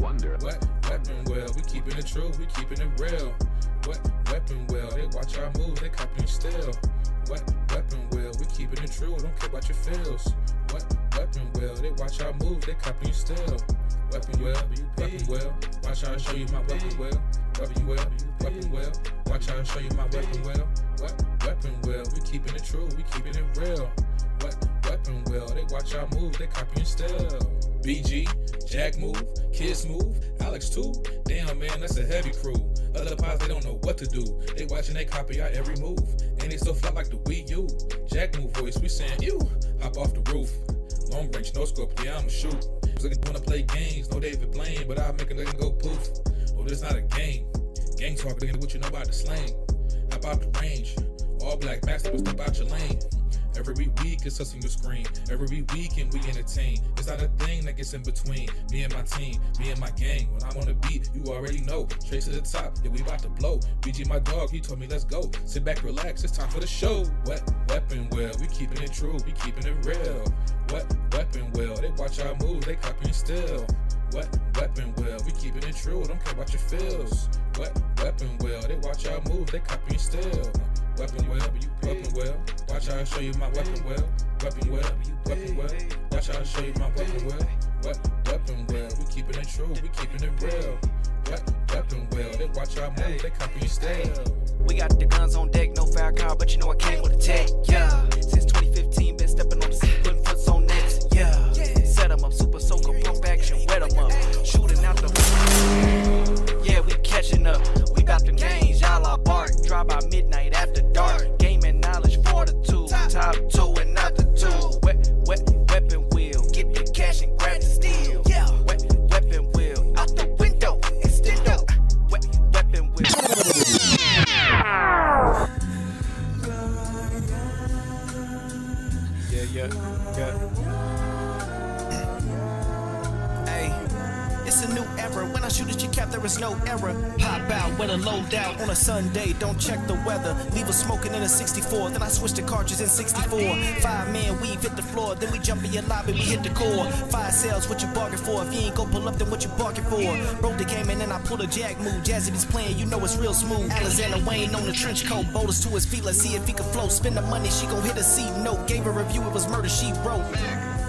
wonder. What weapon well? We keeping it true, we keeping it real. What weapon well? They watch our moves, they copy and steal. What weapon well? We keeping it true, don't care about your feels. What weapon well? They watch our moves, they copy and steal. Weapon well, weapon well. Watch how I show you my weapon well. Weapon well, weapon well. Watch how I show you my weapon well. What weapon well? We keeping it true, we keeping it real. What weapon well? They watch our moves, they copy and steal. BG, Jack move, Kids move, Alex too. Damn man, that's a heavy crew. Other pods, they don't know what to do. They watching, they copy our every move. And they still fly like the Wii U. Jack move voice, we saying you. Hop off the roof. Long range, no scope, yeah, I'ma shoot. Looking wanna play games, no David Blaine, but I'll make a nigga go poof. Oh, this not a game. Gang talk, nigga, what you know about the slang? Hop out the range. All black master, but step out your lane. Every week it's us on your screen. Every weekend we entertain. It's not a thing that gets in between me and my team, me and my gang. When I'm on the beat, you already know. Straight to the top, yeah, we about to blow. BG, my dog, he told me let's go. Sit back, relax, it's time for the show. What weapon well? We keeping it true, we keeping it real. What weapon well? They watch our moves, they copy and steal. What weapon well? We keeping it true, don't care about your feels. What weapon well? They watch our moves, they copy and steal. Weapon well, weapon well. Watch how I show you my weapon well. Weapon well, weapon well. Watch how I show you my weapon well. What weapon well? We keeping it true, we keeping it real. What weapon well? They watch our moves, they copy and steal. We got the guns on deck, no fire car, but you know I came with a tech. Yeah, since 2015, been stepping on the scene, putting foots on necks. Yeah, set 'em up, super soaker, pump action, wet 'em up, shooting out the. Yeah, we catching up. We bout the games, y'all are bark. Drive by midnight after dark. Gaming knowledge, fortitude. Top two and not the two. Weapon wheel. Get the cash and grab the steel. Weapon wheel. Out the window. Extendo. Weapon wheel. Yeah. It's a new era. When I shoot at your cap, there is no error. Pop out with a low down on a Sunday. Don't check the weather. Leave us smoking in a 64. Then I switch to cartridges in 64. 5-man weave hit the floor. Then we jump in your lobby. We hit the core. 5 sales. What you bargain for? If you ain't gon' pull up, then what you bargain for? Broke the game and then I pull a jack move. Jazzy is playing. You know it's real smooth. Alexander Wayne on the trench coat. Boulders to his feet. Let's see if he can flow. Spend the money. She gon' hit a C note. Gave a review. It was murder. She wrote.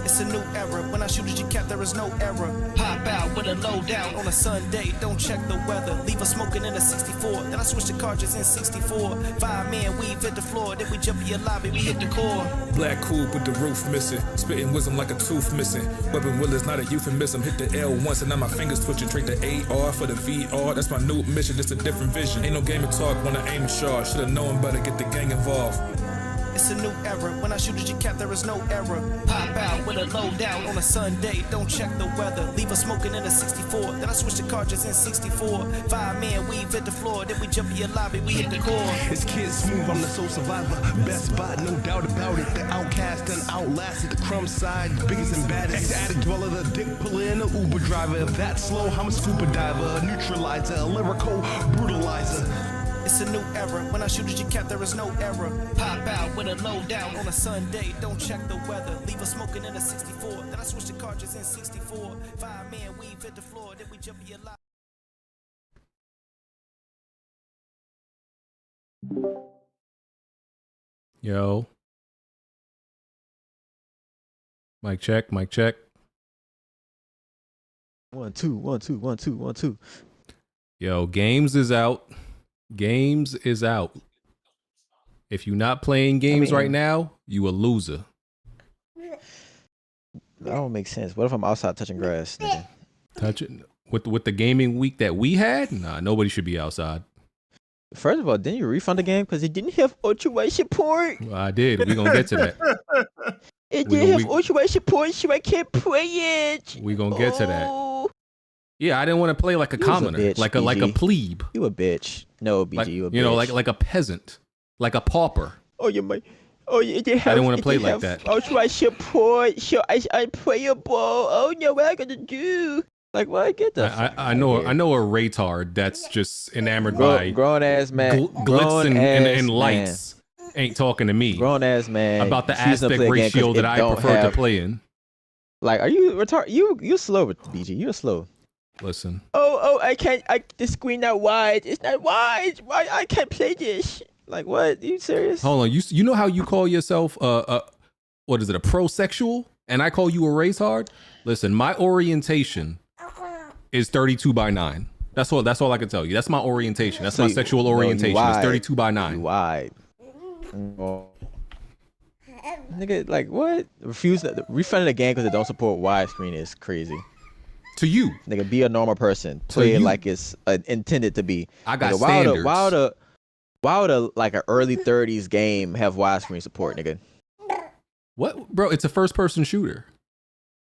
It's a new era. When I shoot at your cap, there is no error. Pop out with a low down on a Sunday. Don't check the weather. Leave us smoking in a 64. Then I switch to cartridges in 64. 5-man weave hit the floor. Then we jump in your lobby. We hit the core. Black coupe with the roof missing. Spitting wisdom like a tooth missing. Weapon will is not a euphemism. Hit the L once and now my fingers twitching. Trade the AR for the VR. That's my new mission. Just a different vision. Ain't no game of talk when I aim and charge. Should've known better. Get the gang involved. It's a new era. When I shoot at your cap, there is no error. Pop out with a low down on a Sunday. Don't check the weather. Leave us smoking in a 64. Then I switch to cartridges in 64. 5-man weave hit the floor. Then we jump in your lobby. We hit the core. It's Kid Smooth. I'm the soul survivor. Best spot, no doubt about it. The outcast and outlasted. The crumb side, biggest and baddest. Ex-addict dweller, the dick puller, and the Uber driver. If that's slow, I'm a scuba diver, a neutralizer, a lyrical brutalizer. It's a new era. When I shoot at your cap, there is no error. Pop out with a low down on a Sunday. Don't check the weather. Leave us smoking in a 64. Then I switch to cartridges in 64. 5-man weave hit the floor. Then we jump in your lobby. Yo. Mic check, mic check. 1 2 1 2 1 2 1 2. Yo, games is out. Games is out. If you're not playing games right now, you a loser. That don't make sense. What if I'm outside touching grass? Nigga? Touching with the gaming week that we had? Nah, nobody should be outside. First of all, didn't you refund the game because it didn't have ultra-wide support? Well, I did. We're gonna get to that. It didn't have ultra-wide support, so I can't play it. We're gonna get to that. Yeah, I didn't want to play like a commoner, bitch, like a plebe. You a bitch. No, BG, like, you a bitch. You know, like a peasant, like a pauper. Oh, you might. Oh, it didn't have. I didn't want to play like that. Ultra-wide support, so it's unplayable. Oh no, what I gotta do? Like, what I get that? I know a retard that's just enamored by grown ass man, glitz and lights. Ain't talking to me. Grown ass man about the aspect ratio that I prefer to play in. Like, are you retarded? You slow, BG. You're slow. Listen. Oh, I can't. The screen not wide. It's not wide. Why I can't play this? Like what? Are you serious? Hold on. You know how you call yourself what is it? A prosexual? And I call you a race hard? Listen, my orientation is 32:9. That's all I can tell you. That's my orientation. That's my sexual orientation. It's 32:9. You wide. Nigga, like what? Refunding the game because it don't support widescreen is crazy. To you, nigga, be a normal person. Play it like it's intended to be. I got nigga, standards. Why would a like an early 30s game have widescreen support, nigga? What, bro? It's a first-person shooter.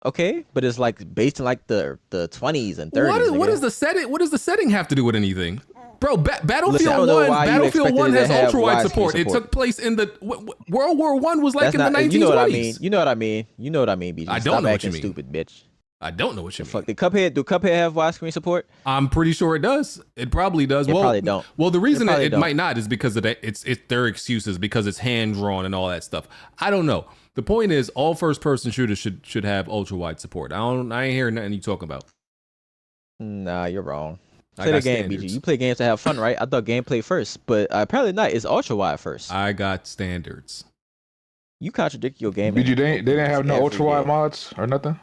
Okay, but it's like based in like the 20s and 30s. What is the setting? What does the setting have to do with anything? Bro, Battlefield 1 has ultra-wide support. It took place in the World War I was like in the 1920s. You know what I mean? You know what I mean? You know what I mean, BG. I don't know what you mean. Stupid bitch. I don't know what you mean. Fuck, do Cuphead have widescreen support? I'm pretty sure it does. It probably does. It probably don't. Well, the reason it might not is because of that. It's their excuses because it's hand drawn and all that stuff. I don't know. The point is, all first person shooters should have ultra wide support. I ain't hearing nothing you talking about. Nah, you're wrong. Play the game, BG. You play games to have fun, right? I thought gameplay first, but apparently not. It's ultra wide first. I got standards. You contradict your game. BG, they didn't have no ultra wide mods or nothing.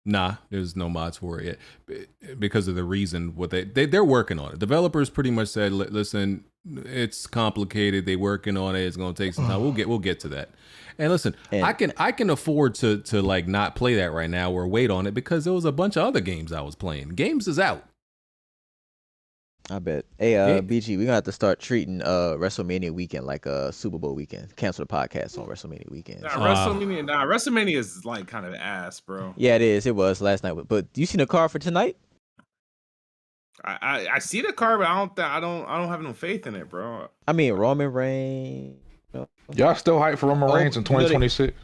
Nah, there's no mods for it yet because of the reason what they're working on it. Developers pretty much said, listen, it's complicated. They working on it. It's gonna take some time. We'll get to that. And listen, I can afford to like not play that right now or wait on it because there was a bunch of other games I was playing. Games is out. I bet. Hey, BG, we're gonna have to start treating WrestleMania weekend like a Super Bowl weekend. Cancel the podcast on WrestleMania weekend. WrestleMania is like kind of ass, bro. Yeah, it is. It was last night. But you seen the card for tonight? I see the card, but I don't have no faith in it, bro. I mean, Roman Reigns. Y'all still hype for Roman Reigns in 2026?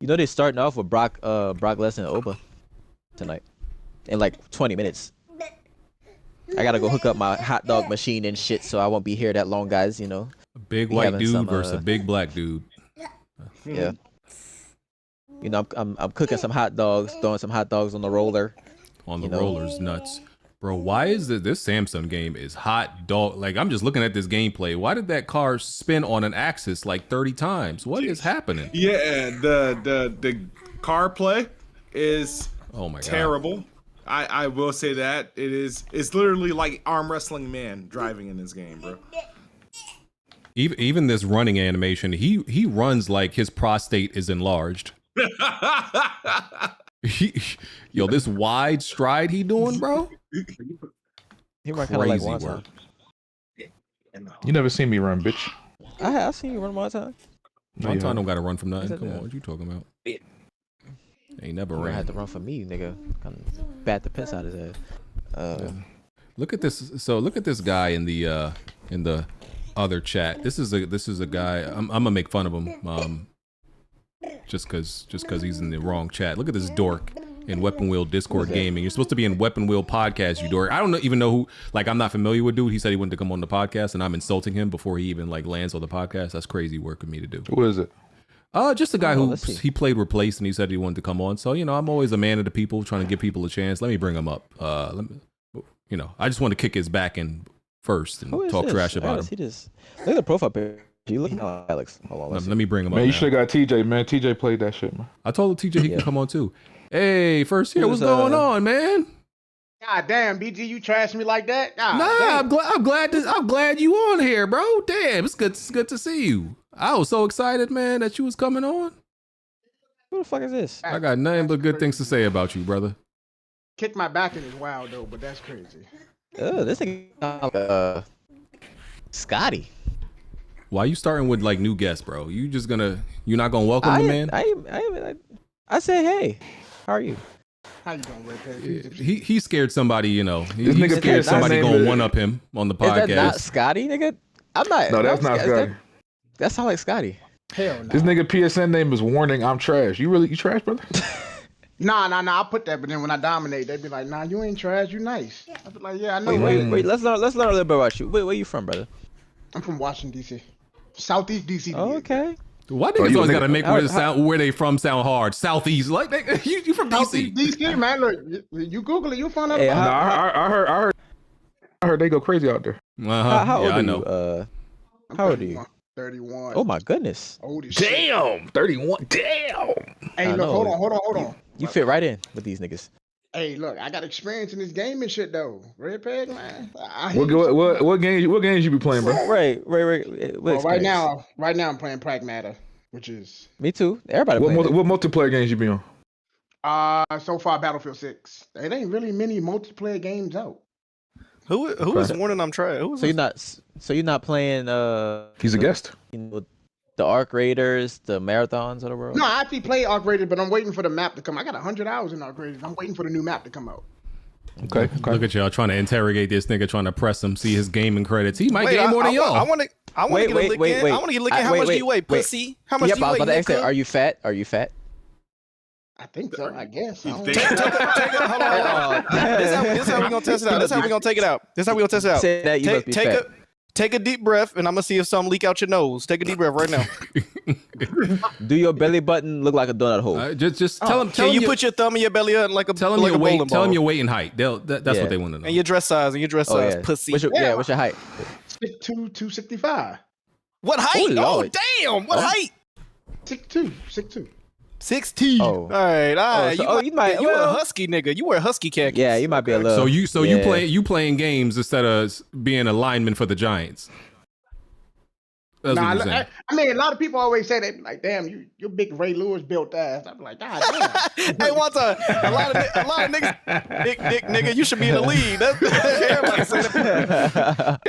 You know they're starting off with Brock Lesnar and Oba tonight in like 20 minutes. I gotta go hook up my hot dog machine and shit, so I won't be here that long, guys. You know, a big white dude versus a big black dude. Yeah. You know, I'm cooking some hot dogs, throwing some hot dogs on the roller. On the roller's nuts, bro. Why is this Samsung game is hot dog? Like I'm just looking at this gameplay. Why did that car spin on an axis like 30 times? What is happening? Yeah, the car play is terrible. I will say that it's literally like arm wrestling man driving in this game, bro. Even this running animation, he runs like his prostate is enlarged. Yo, this wide stride he doing, bro. He run kind of like one time. You never seen me run, bitch. I seen you run one time. One time don't gotta run from nothing. Come on, what you talking about? Ain't never ran. Had to run for me, nigga. Bat the piss out of his head. Look at this. So look at this guy in the other chat. This is a guy. I'm gonna make fun of him. Just cause he's in the wrong chat. Look at this dork in Weapon Wheel Discord Gaming. You're supposed to be in Weapon Wheel Podcast, you dork. I don't even know who. Like I'm not familiar with dude. He said he wanted to come on the podcast, and I'm insulting him before he even like lands on the podcast. That's crazy work for me to do. Who is it? Just a guy who he played Replace and he said he wanted to come on. So, you know, I'm always a man of the people trying to give people a chance. Let me bring him up. I just want to kick his back in first and talk trash about him. Look at the profile picture. You look like Alex. Hold on, let me bring him up. Man, you should have got TJ, man. TJ played that shit, man. I told TJ he can come on too. Hey, first here, what's going on, man? God damn, BG, you trashed me like that? I'm glad you on here, bro. Damn, it's good to see you. I was so excited, man, that you was coming on. Who the fuck is this? I got nothing but good things to say about you, brother. Kick my back in is wild though, but that's crazy. This thing Scotty. Why you starting with like new guests, bro? You're not gonna welcome the man? I say, hey, how are you? How you doing, Red? He scared somebody, you know. He scared somebody gonna one up him on the podcast. Is that not Scotty, nigga? I'm not. No, that's not Scotty. That sounds like Scotty. Hell no. This nigga PSN name is Warning I'm Trash. You trash, brother? Nah, I put that, but then when I dominate, they be like, nah, you ain't trash, you nice. I be like, yeah, I know. Wait, let's learn a little bit about you. Where you from, brother? I'm from Washington, D.C. Southeast D.C. Oh, okay. Why niggas always gotta make where they from sound hard? Southeast, like you from DC? DC, man. Look, you Google it, you find out. Hey, I heard they go crazy out there. How old I are know. you? How old are you? 31. Oh my goodness. Old as Damn, 31. Damn. Hey, look, hold on. You fit right in with these niggas. Hey, look, I got experience in this gaming shit though. Red Peg, man. What games you be playing, bro? Right. Well, right now I'm playing Pragmata, which is me too. Everybody. What multiplayer games you be on? So far Battlefield 6. It ain't really many multiplayer games out. Who is warning I'm trying? So you're not playing He's a guest. You know, the Arc Raiders, the Marathons of the world? No, I actually play Arc Raiders, but I'm waiting for the map to come. I got 100 hours in Arc Raiders. I'm waiting for the new map to come out. Okay. Look at y'all trying to interrogate this nigga, trying to press him, see his gaming credits. He might game more than y'all. I want to get a lick in. I want to get a lick in. How much do you weigh, pussy? How much do you weigh? I was about to ask that. Are you fat? I think so. I guess. Hold on. This is how we gonna test it out. This is how we gonna take it out. Say that you must be fat. Take a deep breath, and I'm gonna see if something leak out your nose. Take a deep breath right now. Do your belly button look like a donut hole? Just tell him. Can you put your thumb in your belly like a tell him like your weight? Tell them your weight and height. That's what they want to know. And your dress size. Pussy. What's your height? 6'2", 265. What height? Oh damn! What height? 6'2", 6'2". Oh. All right. So, you might. You a husky nigga. You wear husky khakis. Yeah, you might be a little. So you playing games instead of being a lineman for the Giants. That's what you're saying. I mean, a lot of people always say that, like, damn, your big Ray Lewis built ass. I'm like, God damn. Hey, what's a lot of niggas, big dick nigga, you should be in the lead. That's everybody say that.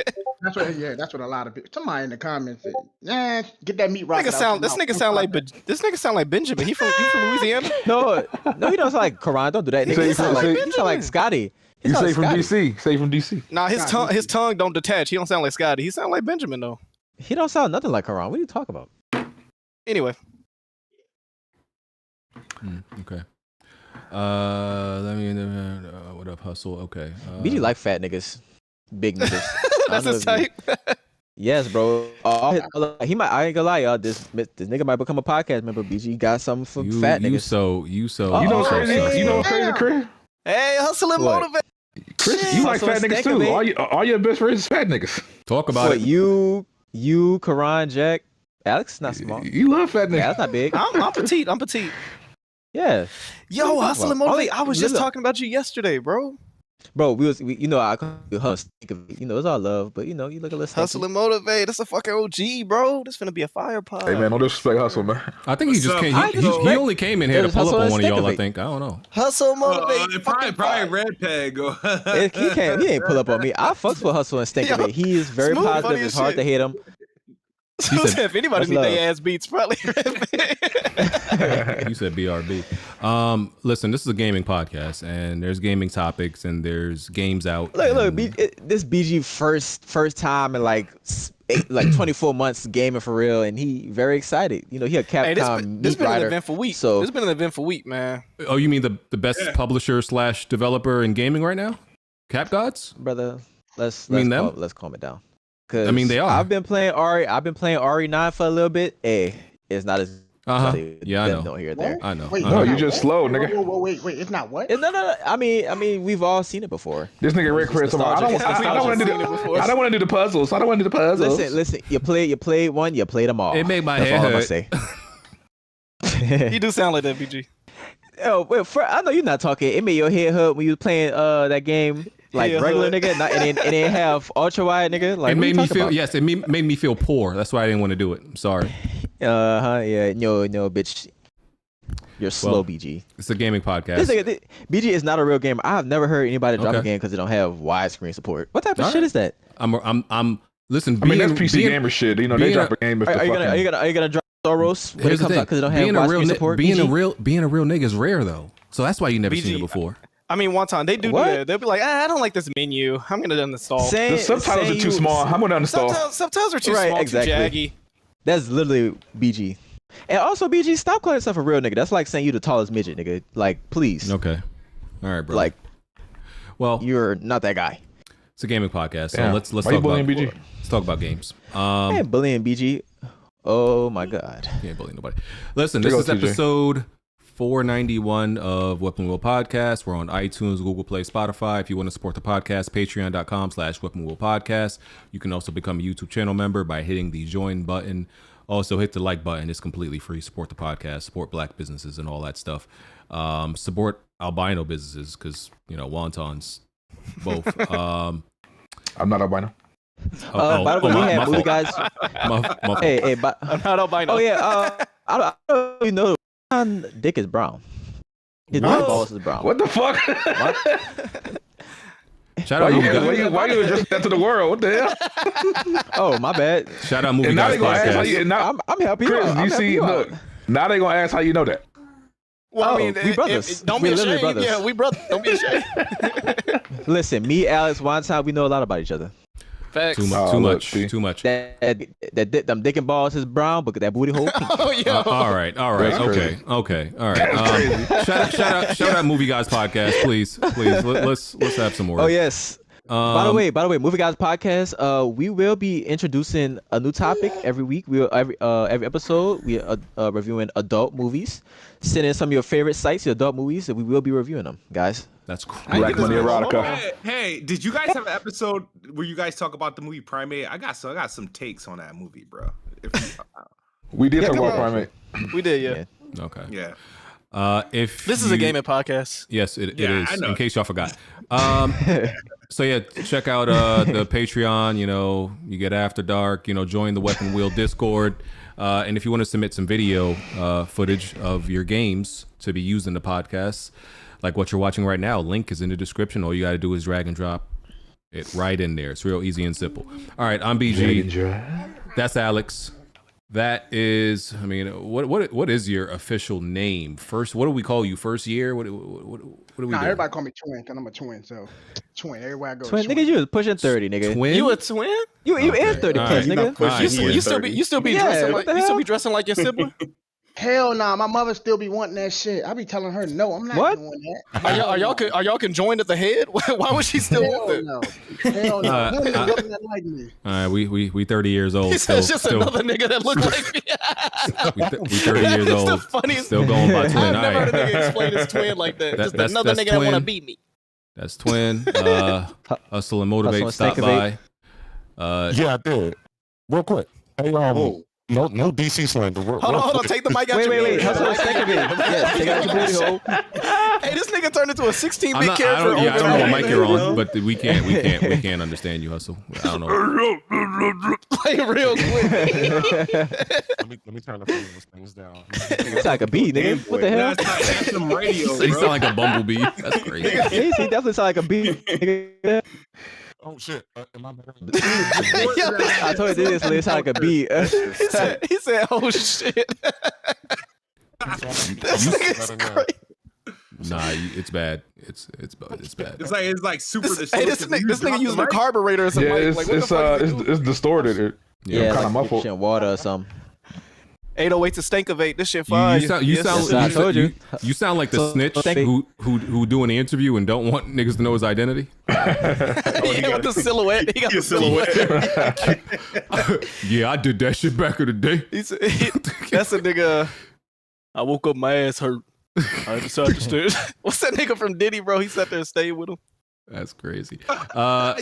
That's what a lot of people. Somebody in the comments said, "Yeah, get that meat right." This nigga sound like Benjamin. He from Louisiana? No, he don't sound like Karan. Don't do that. Nigga. He sound like Scotty. You say from DC. Say from DC. Nah, his tongue don't detach. He don't sound like Scotty. He sound like Benjamin though. He don't sound nothing like Karan. What are you talking about? Anyway. Okay. Let me. What up, hustle? Okay. BD like fat niggas, big niggas. That's his type. Yes, bro. He might. I ain't gonna lie, y'all. This nigga might become a podcast member. BG got something for fat niggas. You know crazy, Chris? Hey, hustle and motivate. Chris, you like fat niggas too. All your best friends is fat niggas. Talk about it. You, Karan, Jack, Alex, not small. You love fat niggas. Yeah, that's not big. I'm petite. Yeah. Yo, hustle and motivate. I was just talking about you yesterday, bro. Bro, I call you hustle. It's all love, but you look a little hustle and motivate. That's a fucking OG, bro. This finna be a fire pod. Hey man, don't disrespect hustle, man. I think he just came. He only came in here to pull up on one of y'all. I think. I don't know. Hustle motivate. Probably Red Peg. He ain't pull up on me. I fucks with hustle and stinker. He is very positive. It's hard to hate him. If anybody need their ass beats, probably. You said BRB. Listen, this is a gaming podcast, and there's gaming topics, and there's games out. Look, this BG first time in like 24 months gaming for real, and he very excited. He a Capcom. This been an eventful week. So this been an eventful week, man. Oh, you mean the best publisher / developer in gaming right now? Cap Gods, brother. Let's calm it down. I mean, they are. I've been playing RE9 for a little bit. Hey, it's not as yeah, I know. Don't hear there. I know. Wait, no, you just slow, nigga. Wait, it's not what? No. I mean, we've all seen it before. This nigga Rick Chris, I don't want to do the puzzles. Listen. You played one. You played them all. It made my head hurt. Say. You do sound like that, BG. Oh wait, I know you're not talking. It made your head hurt when you was playing that game. Like regular nigga, it didn't have ultra wide nigga. Like it made me feel it made me feel poor. That's why I didn't want to do it. I'm sorry. Yeah, no, bitch. You're slow, BG. It's a gaming podcast. BG is not a real gamer. I have never heard anybody drop a game because they don't have widescreen support. What type of shit is that? I'm listen. I mean, that's PC gamer shit. They drop a game. Are you gonna drop Soros when it comes out because they don't have widescreen support? Being a real nigga is rare though. So that's why you never seen it before. I mean, one time they do that. They'll be like, I don't like this menu. I'm gonna uninstall. The subtitles are too small. I'm gonna uninstall. Subtitles are too small, exactly. too jaggy. That's literally BG. And also, BG, stop calling yourself a real nigga. That's like saying you the tallest midget, nigga. Like, please. Okay. All right, bro. Like, well, you're not that guy. It's a gaming podcast, so let's talk about BG. Let's talk about games. I ain't bullying BG. Oh my God. Can't believe nobody. Listen, this is episode 491 of Weapon Wheel Podcast. We're on iTunes, Google Play, Spotify. If you want to support the podcast, patreon.com/Weapon Wheel Podcast. You can also become a YouTube channel member by hitting the join button. Also hit the like button. It's completely free. Support the podcast, support black businesses and all that stuff. Support albino businesses because, you know, wontons both. I'm not albino. By the way, we have movie guys. Hey, I'm not albino. Oh yeah, I don't even know. Dick is brown. His balls is brown. What the fuck? Shout out movie guys. Why you address that to the world? What the hell? Oh, my bad. Shout out movie guys podcast. I'm helping you out. You see, look, now they gonna ask how you know that. Well, I mean, we brothers. Don't be ashamed. Brothers. Yeah, we brothers. Don't be ashamed. Listen, me, Alex, one time, we know a lot about each other. Facts. Too much. Them dick and balls is brown, but that booty hole pink. Oh, yo. All right. Okay. All right. Shout out movie guys podcast, please. Let's have some more. Oh yes. By the way, Movie Guys Podcast, we will be introducing a new topic every week. Every episode we are reviewing adult movies. Send in some of your favorite sites, your adult movies, and we will be reviewing them, guys. That's cool. Black Money Erotica. Hey, did you guys have an episode where you guys talk about the movie Primate? I got some takes on that movie, bro. We did talk about Primate. We did, yeah. Okay. Yeah. If this is a gaming podcast. Yes, it is. I know. In case y'all forgot. So yeah, check out the Patreon. You know, you get After Dark. You know, join the Weapon Wheel Discord. And if you want to submit some video footage of your games to be used in the podcast, like what you're watching right now, link is in the description. All you got to do is drag and drop it right in there. It's real easy and simple. All right, I'm BG. That's Alex. That is, I mean, what is your official name? First, what do we call you? First year? What do we do? Everybody call me twin, because I'm a twin, so twin. Everywhere I go. Twin, nigga, you was pushing 30, nigga. Twin? You a twin? You in 30 plus, nigga. You still be dressing like your sibling? Hell nah, my mother still be wanting that shit. I be telling her no, I'm not doing that. Are y'all conjoined at the head? Why would she still want that? Hell no. None of them that like me. All right, we 30 years old. He said it's just another nigga that look like me. we 30 years old. The funniest. Still going by twin. I've never heard a nigga explain his twin like that. Just another nigga that want to beat me. That's twin. Hustle and Motivate. Stop by. Yeah, I did. Real quick. Hey, no DC slander. Hold on. Take the mic out. Wait. Hustle and Stank of it. Yeah, take out your booty hole. Hey, this nigga turned into a 16-bit character. I don't know what mic you're on, but we can't understand you, Hustle. I don't know. Play real quick. let me turn the things down. It's like a bee, nigga. What the hell? That's some radio, You sound like a bumblebee. That's crazy. He definitely sound like a bee, nigga. Oh shit! Am I better? I told you this. It sound like a bee. He said, "Oh shit." This nigga's crazy. Nah, it's bad. It's bad. It's like super. This nigga using a carburetor or something. Yeah, it's distorted. Yeah, kind of muffled. Water or something. 808 to Stankovate. This shit fine. You sound like the snitch who doing the interview and don't want niggas to know his identity. With the silhouette. He got the silhouette. Yeah, I did that shit back in the day. That's a nigga. I woke up, my ass hurt. I decided to stay. What's that nigga from Diddy, bro? He sat there and stayed with him. That's crazy. Oh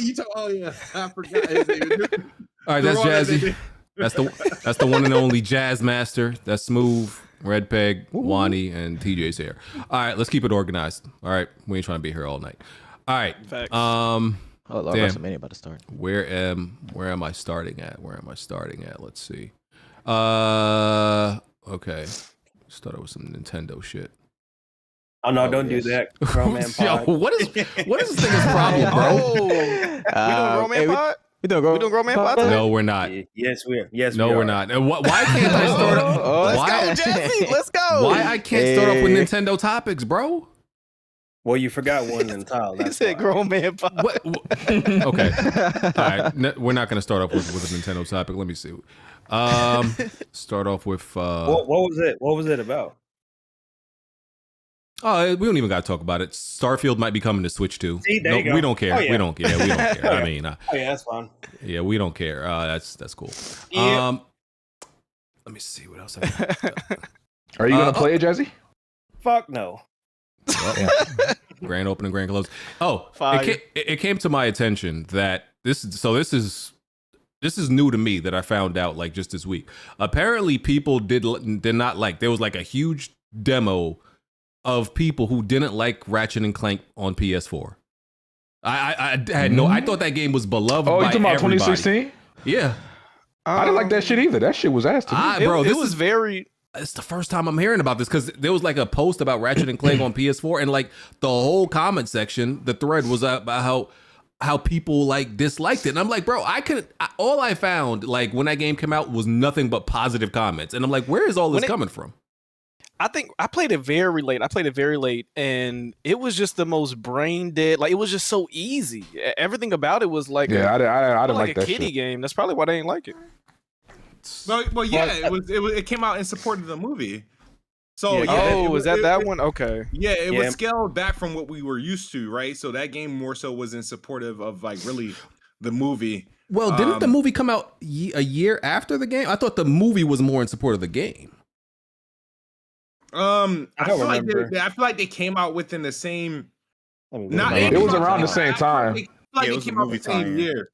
yeah, I forgot his name. All right, that's Jazzy. That's the one and only Jazz Master. That's Smooth, Red Peg, Wani, and TJ's here. All right, let's keep it organized. All right, we ain't trying to be here all night. All right. Facts. Oh, Lord, WrestleMania about to start. Where am I starting at? Let's see. Okay. Started with some Nintendo shit. Oh no! Don't do that, Grown Man Pod. Yo, what is this nigga's problem, bro? We doing Grown Man Pod? We doing Grown Man Pod? No, we're not. Yes, we are. Yes, no, we are. we're not. And why can't I start off? Let's go, Jesse. Let's go. Why I can't start off with Nintendo topics, bro? Well, you forgot one in tile. He said Grown Man Pod. Okay. All right. We're not going to start off with a Nintendo topic. Let me see. Start off with. What was it? What was it about? Oh, we don't even got to talk about it. Starfield might be coming to Switch too. See, there you go. We don't care. Oh, yeah. We don't care. We don't care. Oh, yeah. I mean, oh yeah, that's fine. Yeah, we don't care. That's cool. Yeah. Let me see what else. Are you gonna play it, Jazzy? Fuck no. Grand opening, grand close. Oh, Fire. it came to my attention that this is new to me that I found out like just this week. Apparently, people did not like. There was like a huge demo of people who didn't like Ratchet and Clank on PS4. I had no. I thought that game was beloved. Oh, you by talking about everybody. 2016? Yeah. I didn't like that shit either. That shit was ass to me. Bro, this was very. It's the first time I'm hearing about this because there was like a post about Ratchet and Clank on PS4, and like the whole comment section, the thread was about how people like disliked it, and I'm like, bro, all I found like when that game came out was nothing but positive comments, and I'm like, where is all this coming from? I think I played it very late. And it was just the most brain dead. Like it was just so easy. Everything about it was like I didn't like a that kiddie shit. game. That's probably why they didn't like it. Well, yeah, it came out in support of the movie. So was that one? Okay. Yeah, it was scaled back from what we were used to, right? So that game more so was in supportive of like really the movie. Well, didn't the movie come out a year after the game? I thought the movie was more in support of the game. I feel like they came out within the same. It was around the same time. It came out the same year.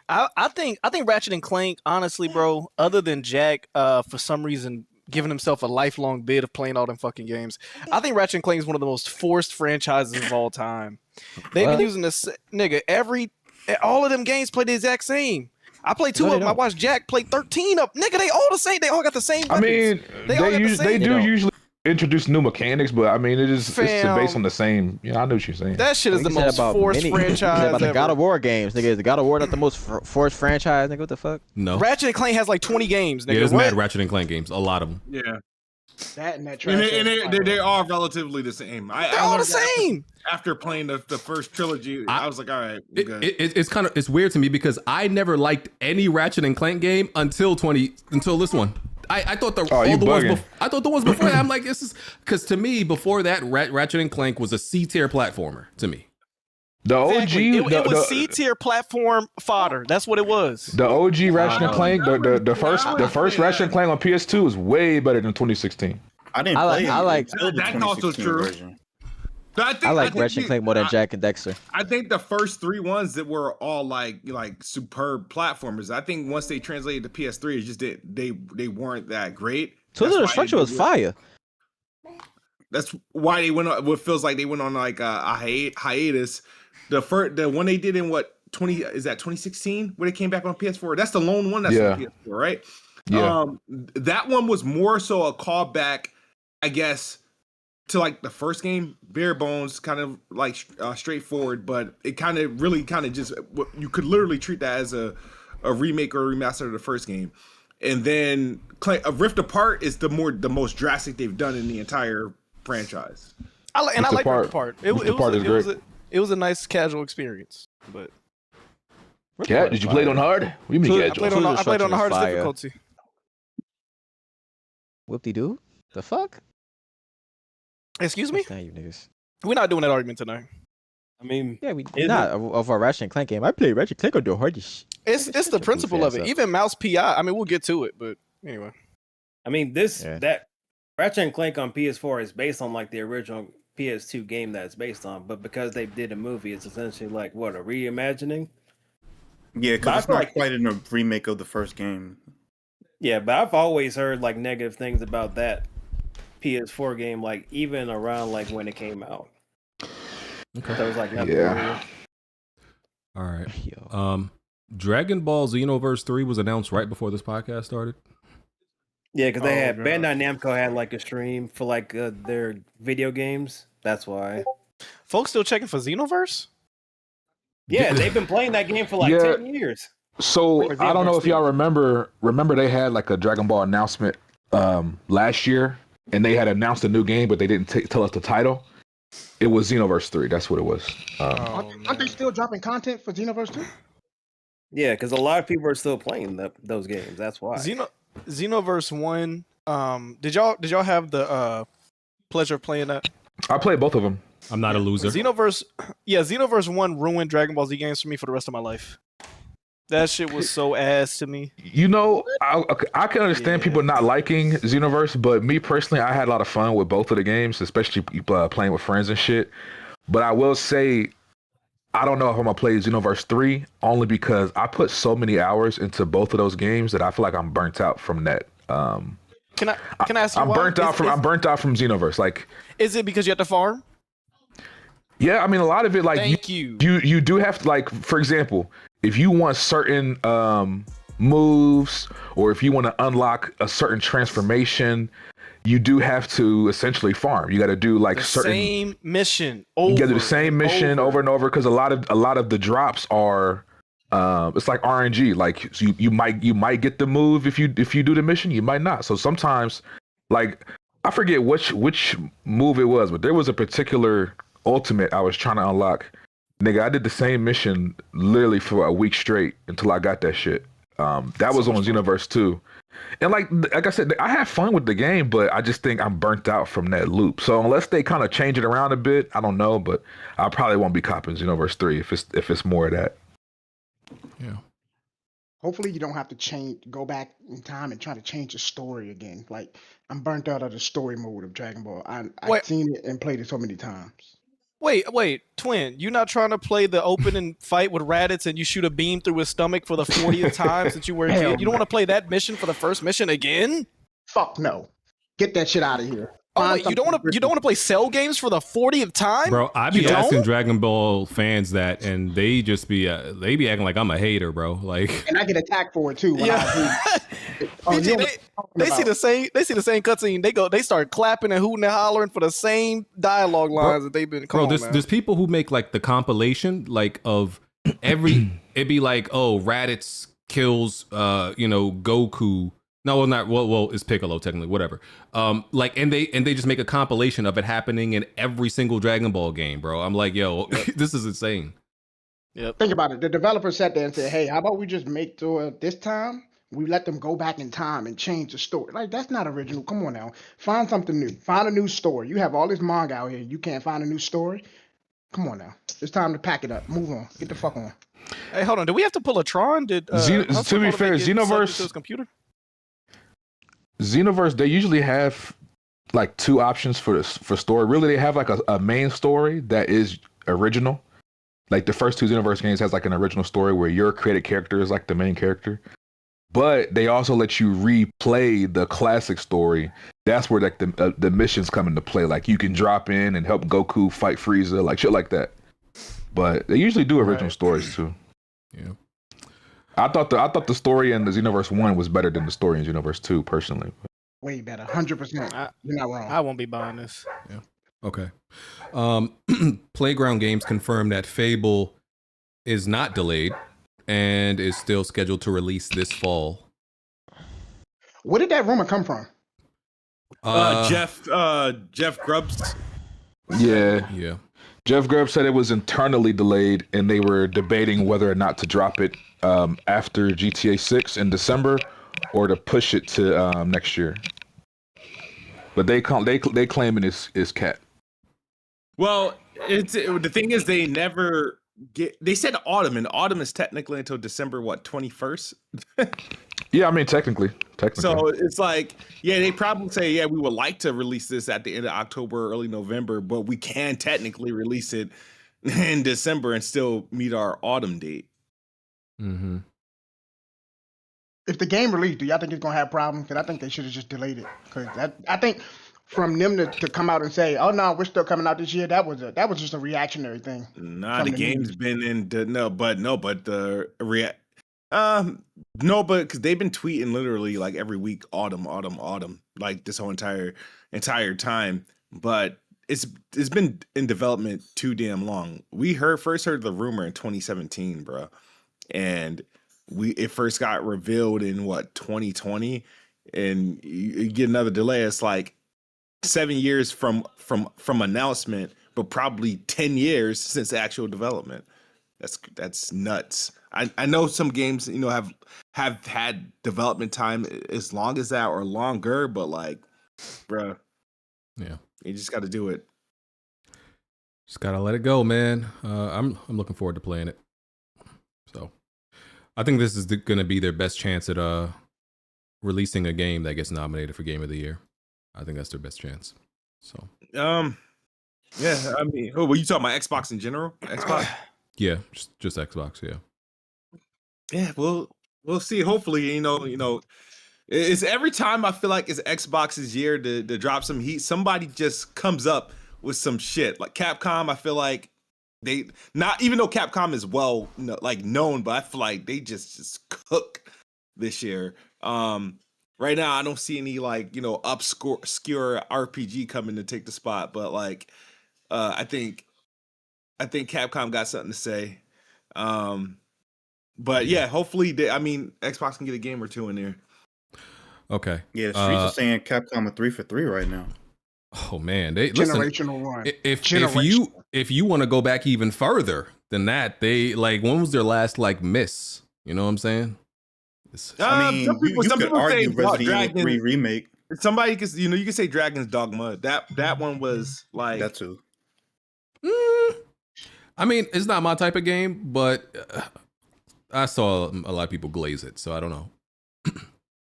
I think Ratchet and Clank, honestly, bro, other than Jack, for some reason giving himself a lifelong bid of playing all them fucking games, I think Ratchet and Clank is one of the most forced franchises of all time. They've been using this all of them games play the exact same. I played 2 of them. I watched Jack play 13 of them. Nigga, they all the same. They all got the same weapons. I mean, they do usually introduce new mechanics, but I mean, it's based on the same. Yeah, I know what you're saying. That shit is the most forced franchise about the God of War games, nigga. Is the God of War not the most forced franchise, nigga? What the fuck? No. Ratchet and Clank has like 20 games, nigga. Yeah, there's mad Ratchet and Clank games. A lot of them. Yeah. That and that and they are relatively the same. They're all the same. After playing the first trilogy, I was like, all right, good. It's weird to me because I never liked any Ratchet and Clank game until this one. I thought I thought the ones before that. I'm like, this is because to me before that, Ratchet and Clank was a C tier platformer to me. The OG, it was C tier platform fodder. That's what it was. The OG Ratchet and Clank, the first Ratchet and Clank on PS2 is way better than 2016. I didn't play it. I like that's also true. Version. I like Ratchet and Clank more than Jack and Dexter. I think the first 3 ones that were all like superb platformers. I think once they translated to PS3, it just they weren't that great. Tools of Destruction was fire. That's why they went on. What feels like they went on like a hiatus. The one they did in 2016 when it came back on PS4. That's the lone one that's on PS4, right? Yeah. That one was more so a callback, I guess, to like the first game, bare bones, kind of like straightforward, but it kind of just you could literally treat that as a remake or a remaster of the first game. And then Rift Apart is the most drastic they've done in the entire franchise. I like Rift Apart. It was a nice casual experience, but did you play it on hard? What do you mean casual? I played on the hardest difficulty. Whoop-de-doo? The fuck? Excuse me? You niggas. We're not doing that argument tonight. I mean, we not of our Ratchet and Clank game. I played Ratchet and Clank on the hardest. It's the principle of it. Even Mouse PI. I mean, we'll get to it, but anyway. I mean, that Ratchet and Clank on PS4 is based on like the original PS2 game that it's based on, but because they did a movie, it's essentially like what, a reimagining? Yeah, because it's not quite in a remake of the first game. Yeah, but I've always heard like negative things about that PS4 game, like even around like when it came out. Okay. So it was like all right. Dragon Ball Xenoverse 3 was announced right before this podcast started. Yeah, because they had Bandai Namco had like a stream for like their video games. That's why. Folks still checking for Xenoverse? Yeah, they've been playing that game for like 10 years. So I don't know if y'all remember they had like a Dragon Ball announcement last year, and they had announced a new game, but they didn't tell us the title. It was Xenoverse 3. That's what it was. Aren't they still dropping content for Xenoverse 2? Yeah, because a lot of people are still playing those games. That's why. Xenoverse 1. Did y'all have the pleasure of playing that? I played both of them. I'm not a loser. Xenoverse 1 ruined Dragon Ball Z games for me for the rest of my life. That shit was so ass to me. You know, I can understand people not liking Xenoverse, but me personally, I had a lot of fun with both of the games, especially playing with friends and shit. But I will say, I don't know if I'm gonna play Xenoverse 3 only because I put so many hours into both of those games that I feel like I'm burnt out from that. Can I ask you? I'm burnt out from Xenoverse. Like, is it because you have to farm? Yeah, I mean, a lot of it, like, Thank you do have to, like, for example, if you want certain moves, or if you want to unlock a certain transformation, you do have to essentially farm. You got to do like the certain same mission over. You got to do the same mission over and over because a lot of the drops are it's like RNG. Like, so you might get the move if you do the mission, you might not. So sometimes, like, I forget which move it was, but there was a particular ultimate I was trying to unlock. Nigga, I did the same mission literally for a week straight until I got that shit. That was on Xenoverse 2. And like I said, I have fun with the game, but I just think I'm burnt out from that loop. So unless they kind of change it around a bit, I don't know, but I probably won't be copping Xenoverse 3 if it's more of that. Yeah. Hopefully you don't have to go back in time and try to change the story again. Like, I'm burnt out of the story mode of Dragon Ball. I've seen it and played it so many times. Wait, Twin, you not trying to play the opening fight with Raditz and you shoot a beam through his stomach for the 40th time since you were a kid? You don't want to play that mission for the first mission again? Fuck no. Get that shit out of here. Oh wait, you don't want to play Cell games for the 40th time? Bro, I be asking Dragon Ball fans that, and they just be acting like I'm a hater, bro. Like, and I get attacked for it too. Yeah. They see the same cutscene. They start clapping and hooting and hollering for the same dialogue lines that they've been. There's people who make like the compilation like of every. It'd be like, oh, Raditz kills Goku. No, well, not well. It's Piccolo technically, whatever. Like, and they just make a compilation of it happening in every single Dragon Ball game, bro. I'm like, yo, this is insane. Yep. Think about it. The developer sat there and said, "Hey, how about we just make this time? We let them go back in time and change the story. Like, that's not original. Come on now, find something new. Find a new story. You have all this manga out here. You can't find a new story. Come on now. It's time to pack it up. Move on. Get the fuck on." Hey, hold on. Do we have to pull a Tron? To be fair, Xenoverse. Xenoverse, they usually have like two options for story. Really, they have like a main story that is original. Like the first two Xenoverse games has like an original story where your created character is like the main character. But they also let you replay the classic story. That's where like the missions come into play. Like you can drop in and help Goku fight Frieza, like shit like that. But they usually do original stories too. Yeah. I thought the story in the Xenoverse 1 was better than the story in Xenoverse 2, personally. Way better, 100%. You're not wrong. I won't be buying this. Yeah. Okay. Playground Games confirmed that Fable is not delayed and is still scheduled to release this fall. Where did that rumor come from? Jeff Grubbs. Yeah. Jeff Grubbs said it was internally delayed, and they were debating whether or not to drop it after GTA 6 in December, or to push it to next year. But they claim it is cat. Well, the thing is they never get. They said autumn, and autumn is technically until December 21st. Yeah, I mean technically. So it's like, yeah, they probably say, yeah, we would like to release this at the end of October, early November, but we can technically release it in December and still meet our autumn date. Mm-hmm. If the game released, do y'all think it's gonna have problems? Because I think they should have just delayed it. Because I think from them to come out and say, "Oh no, we're still coming out this year," that was just a reactionary thing. Nah, the game's been in because they've been tweeting literally like every week, autumn, like this whole entire time. But it's been in development too damn long. We first heard the rumor in 2017, bro, and it first got revealed in 2020, and you get another delay. It's like 7 years from announcement, but probably 10 years since actual development. That's nuts. I know some games, have had development time as long as that or longer, but like, bruh, yeah, you just got to do it. Just gotta let it go, man. I'm looking forward to playing it. So, I think this is going to be their best chance at releasing a game that gets nominated for Game of the Year. I think that's their best chance. So yeah, I mean, were you talking about Xbox in general? Xbox? Yeah, just Xbox. Yeah. Yeah, we'll see. Hopefully, you know, it's every time I feel like it's Xbox's year to drop some heat. Somebody just comes up with some shit. Like Capcom, I feel like they not even though Capcom is well known, but I feel like they just cook this year. Right now I don't see any obscure RPG coming to take the spot, but I think Capcom got something to say. But yeah, hopefully Xbox can get a game or two in there. Okay. Yeah, the streets are saying Capcom a 3 for 3 right now. Oh man, they generational run. If you want to go back even further than that, they when was their last miss? You know what I'm saying? I mean, some people argue say Resident Evil 3 remake. Somebody could you can say Dragon's Dogma. That one was that too. I mean, it's not my type of game, but I saw a lot of people glaze it, so I don't know.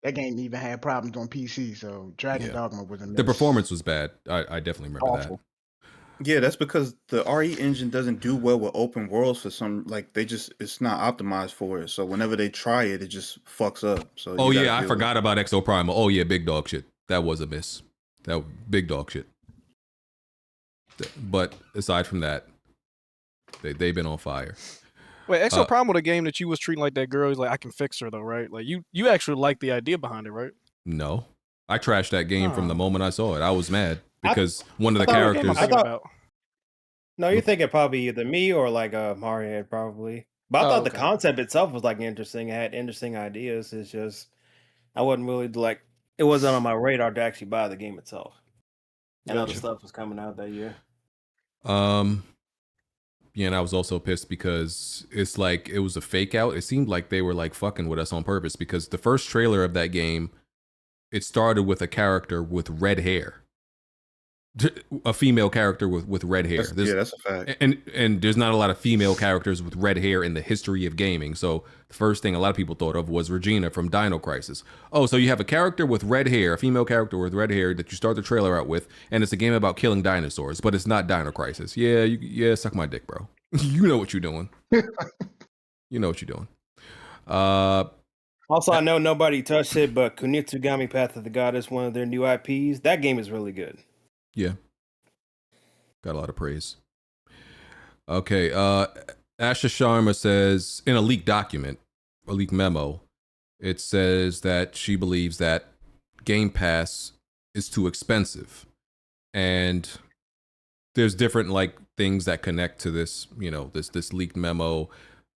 That game even had problems on PC, so Dragon's Dogma was a miss. The performance was bad. I definitely remember that. Yeah, that's because the RE engine doesn't do well with open worlds for some. It's not optimized for it. So whenever they try it, it just fucks up. So I forgot about Exo Primal. Oh yeah, big dog shit. That was a miss. That big dog shit. But aside from that, they've been on fire. Wait, Exo Primal, the game that you was treating like that girl, is I can fix her though, right? Like you actually like the idea behind it, right? No, I trashed that game from the moment I saw it. I was mad because one of the characters. No, you're thinking probably either me or Mario probably. But I thought the concept itself was interesting. It had interesting ideas. It's just I wasn't really it wasn't on my radar to actually buy the game itself. And other stuff was coming out that year. Yeah, and I was also pissed because it's it was a fake out. It seemed like they were fucking with us on purpose because the first trailer of that game, it started with a character with red hair. A female character with red hair. That's a fact. And there's not a lot of female characters with red hair in the history of gaming. So the first thing a lot of people thought of was Regina from Dino Crisis. Oh, so you have a character with red hair, a female character with red hair that you start the trailer out with, and it's a game about killing dinosaurs, but it's not Dino Crisis. Yeah, suck my dick, bro. You know what you're doing. You know what you're doing. Also, I know nobody touched it, but Kunitsugami Path of the Goddess, one of their new IPs, that game is really good. Yeah. Got a lot of praise. Okay. Asha Sharma says in a leaked document, a leaked memo, it says that she believes that Game Pass is too expensive. And there's different things that connect to this, this leaked memo,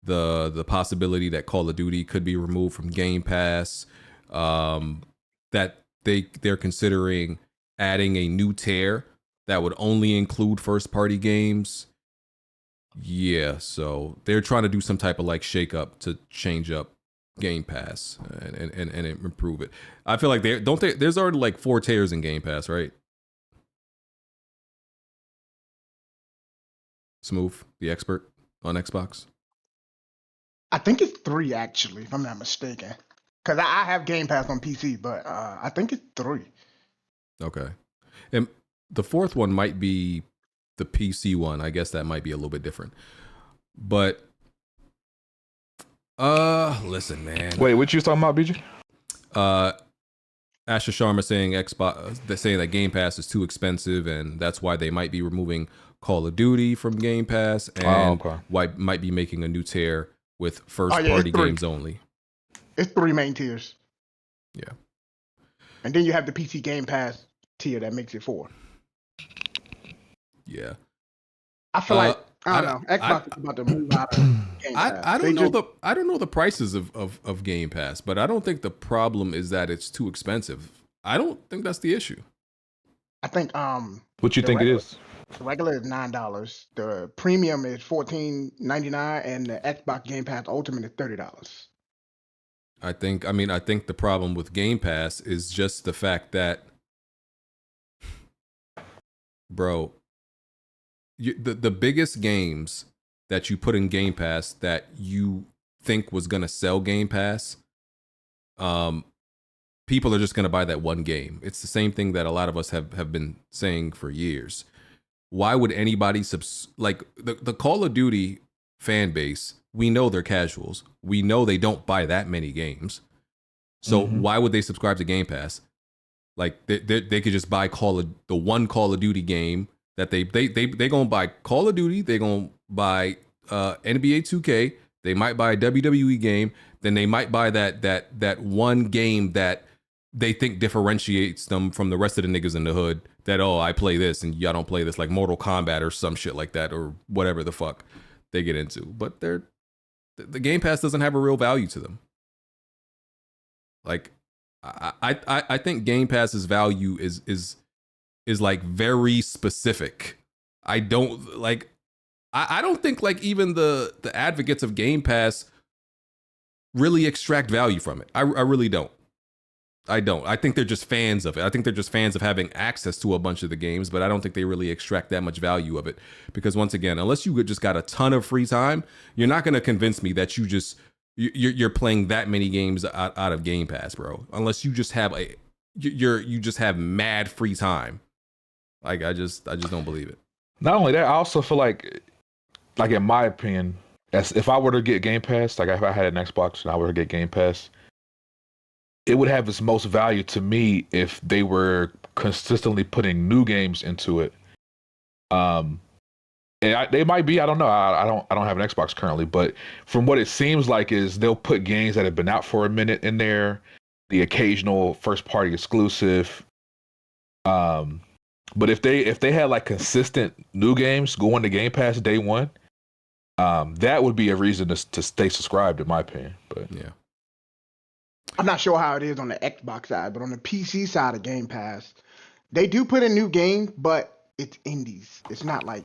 the possibility that Call of Duty could be removed from Game Pass, that they're considering adding a new tier that would only include first-party games. Yeah, so they're trying to do some type of shake-up to change up Game Pass and improve it. I feel like there's already 4 tiers in Game Pass, right? Smooth, the expert on Xbox. I think it's 3 actually, if I'm not mistaken. Because I have Game Pass on PC, but I think it's 3. Okay. And the 4th one might be the PC one. I guess that might be a little bit different. But listen, man. Wait, what you talking about, BG? Asha Sharma saying saying that Game Pass is too expensive and that's why they might be removing Call of Duty from Game Pass and why might be making a new tier with first party games only. It's 3 main tiers. Yeah. And then you have the PC Game Pass tier that makes it 4. Yeah. I feel I don't know. Xbox is about to move out of Game Pass. I don't know the prices of Game Pass, but I don't think the problem is that it's too expensive. I don't think that's the issue. I think what you think it is? The regular is $9. The premium is $14.99, and the Xbox Game Pass Ultimate is $30. I think the problem with Game Pass is just the fact that, bro, the biggest games that you put in Game Pass that you think was gonna sell Game Pass, people are just gonna buy that one game. It's the same thing that a lot of us have been saying for years. Why would anybody like the Call of Duty fan base? We know they're casuals. We know they don't buy that many games. So why would they subscribe to Game Pass? Like they could just buy the one Call of Duty game that they gonna buy Call of Duty. They gonna buy NBA 2K. They might buy a WWE game. Then they might buy that one game that they think differentiates them from the rest of the niggas in the hood. That, oh, I play this and y'all don't play this, like Mortal Kombat or some shit like that, or whatever the fuck they get into. But the Game Pass doesn't have a real value to them. Like, I think Game Pass's value is like very specific. I don't think like even the advocates of Game Pass really extract value from it. I really don't. I think they're just fans of it. I think they're just fans of having access to a bunch of the games, but I don't think they really extract that much value of it. Because once again, unless you just got a ton of free time, you're not going to convince me that you're playing that many games out of Game Pass, bro. Unless you just have you just have mad free time. Like I just don't believe it. Not only that, I also feel like in my opinion, as if I were to get Game Pass, like if I had an Xbox and I were to get Game Pass, it would have its most value to me if they were consistently putting new games into it. And they might be, I don't know. I don't have an Xbox currently, but from what it seems like is they'll put games that have been out for a minute in there, the occasional first party exclusive. But if they had like consistent new games going to Game Pass day one, that would be a reason to stay subscribed, in my opinion. But yeah. I'm not sure how it is on the Xbox side, but on the PC side of Game Pass, they do put in new games, but it's indies. It's not like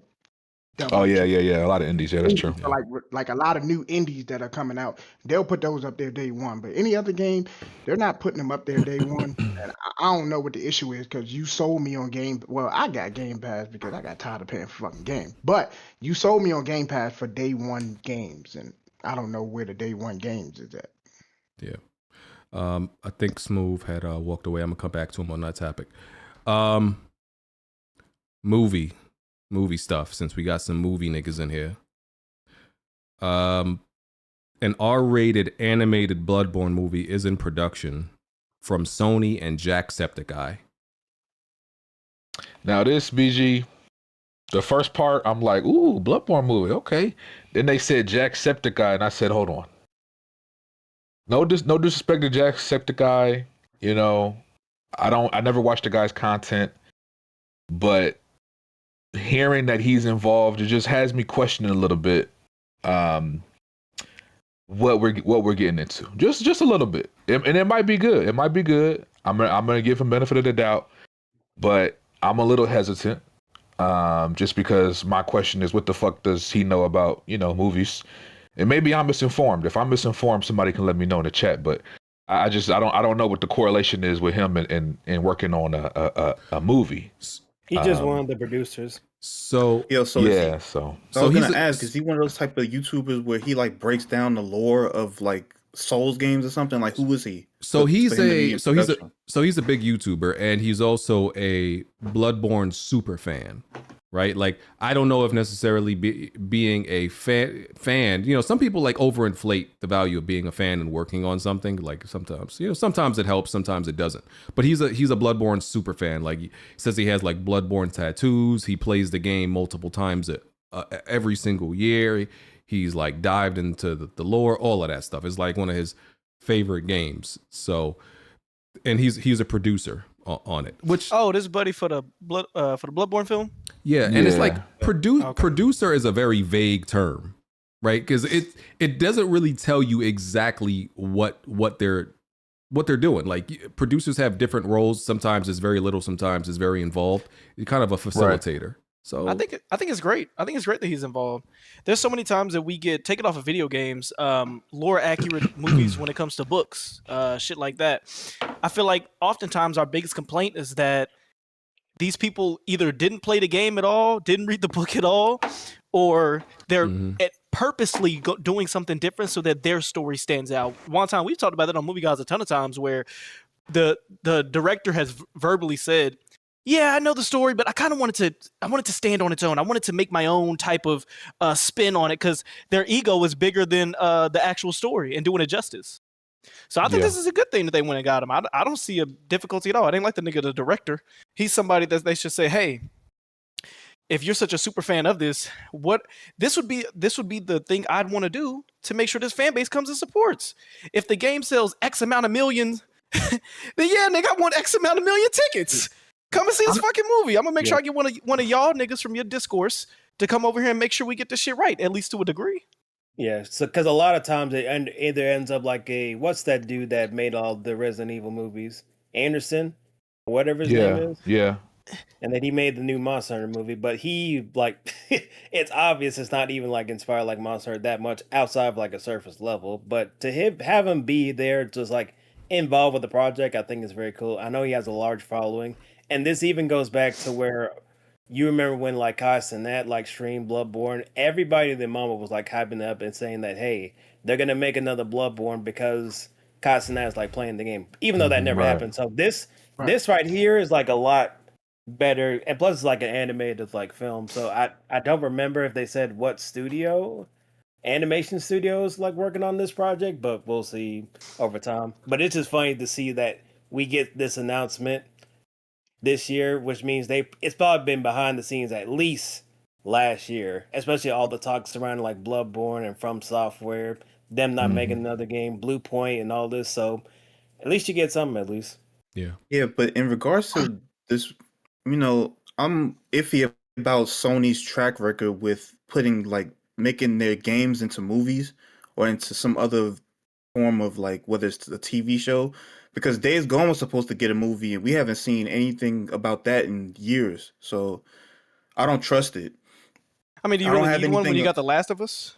Oh yeah. A lot of indies. Yeah, that's true. So like a lot of new indies that are coming out, they'll put those up there day one. But any other game, they're not putting them up there day one. And I don't know what the issue is because you sold me on Game. Well, I got Game Pass because I got tired of paying for fucking game. But you sold me on Game Pass for day one games, and I don't know where the day one games is at. Yeah. I think Smooth had walked away. I'm gonna come back to him on that topic. Movie stuff, since we got some movie niggas in here. An R-rated animated Bloodborne movie is in production from Sony and Jacksepticeye. Now this BG, the first part, I'm like, ooh, Bloodborne movie, okay. Then they said Jacksepticeye, and I said, hold on. No disrespect to Jacksepticeye, you know. I never watched the guy's content, but hearing that he's involved, it just has me questioning a little bit what we're getting into. Just a little bit. And it might be good. It might be good. I'm gonna give him benefit of the doubt, but I'm a little hesitant. Just because my question is, what the fuck does he know about, movies? And maybe I'm misinformed. If I'm misinformed, somebody can let me know in the chat. But I don't know what the correlation is with him and working on a movie. He's just one of the producers. So I was gonna ask, is he one of those type of YouTubers where he like breaks down the lore of like Souls games or something? Like, who is he? He's a big YouTuber, and he's also a Bloodborne super fan, right? Like, I don't know if necessarily being a fan, some people like overinflate the value of being a fan and working on something. Like sometimes it helps, sometimes it doesn't. But he's a Bloodborne super fan. Like, he says he has like Bloodborne tattoos. He plays the game multiple times every single year. He's like dived into the lore, all of that stuff. It's like one of his favorite games. So, and he's a producer on it. Which this buddy for the Bloodborne film. Yeah, and it's like producer is a very vague term, right? Because it doesn't really tell you exactly what they're doing. Like, producers have different roles. Sometimes it's very little. Sometimes it's very involved. You're kind of a facilitator. Right. So I think it's great. I think it's great that he's involved. There's so many times that we get taken off of video games, lore accurate movies when it comes to books, shit like that. I feel like oftentimes our biggest complaint is that these people either didn't play the game at all, didn't read the book at all, or they're purposely doing something different so that their story stands out. One time we've talked about that on Movie Guys a ton of times, where the director has verbally said, yeah, I know the story, but I kind of wanted to stand on its own. I wanted to make my own type of spin on it, because their ego is bigger than the actual story and doing it justice. So I think this is a good thing that they went and got him. I don't see a difficulty at all. I didn't like the nigga, the director. He's somebody that they should say, hey, if you're such a super fan of this, this would be the thing I'd want to do to make sure this fan base comes and supports. If the game sells X amount of millions, then yeah, nigga, I want X amount of million tickets. Come and see this fucking movie. I'm gonna make sure I get one of y'all niggas from your discourse to come over here and make sure we get this shit right, at least to a degree. Yeah, so because a lot of times it either ends up like what's that dude that made all the Resident Evil movies? Anderson, or whatever his name is. Yeah. And then he made the new Monster Hunter movie, but he like it's obvious it's not even like inspired like Monster Hunter that much outside of like a surface level. But to have him be there, just like involved with the project, I think is very cool. I know he has a large following, and this even goes back to where you remember when like Kai Cenat like streamed Bloodborne. Everybody in the moment was like hyping up and saying that hey, they're gonna make another Bloodborne because Kai Cenat is like playing the game, even though that never happened. So this right here is like a lot better, and plus it's like an animated like film. So I don't remember if they said what animation studio is like working on this project, but we'll see over time. But it's just funny to see that we get this announcement this year, which means it's probably been behind the scenes at least last year, especially all the talk surrounding like Bloodborne and From Software, them not making another game, Blue Point and all this. So at least you get something at least. Yeah, but in regards to this, I'm iffy about Sony's track record with putting like making their games into movies or into some other form of like whether it's a TV show, because Days Gone was supposed to get a movie and we haven't seen anything about that in years. So I don't trust it. I mean, do you really need one when you got The Last of Us?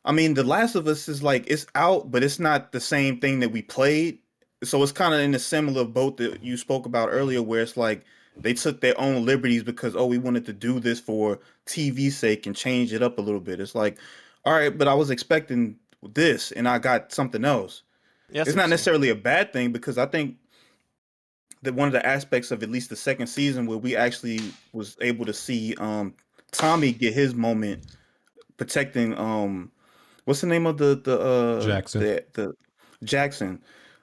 I mean, The Last of Us is like, it's out, but it's not the same thing that we played. So it's kind of in a similar boat that you spoke about earlier, where it's like they took their own liberties because, we wanted to do this for TV's sake and change it up a little bit. It's like, all right, but I was expecting this and I got something else. Yes, it's not necessarily a bad thing, because I think that one of the aspects of at least the second season where we actually was able to see Tommy get his moment protecting what's the name of the Jackson. The Jackson.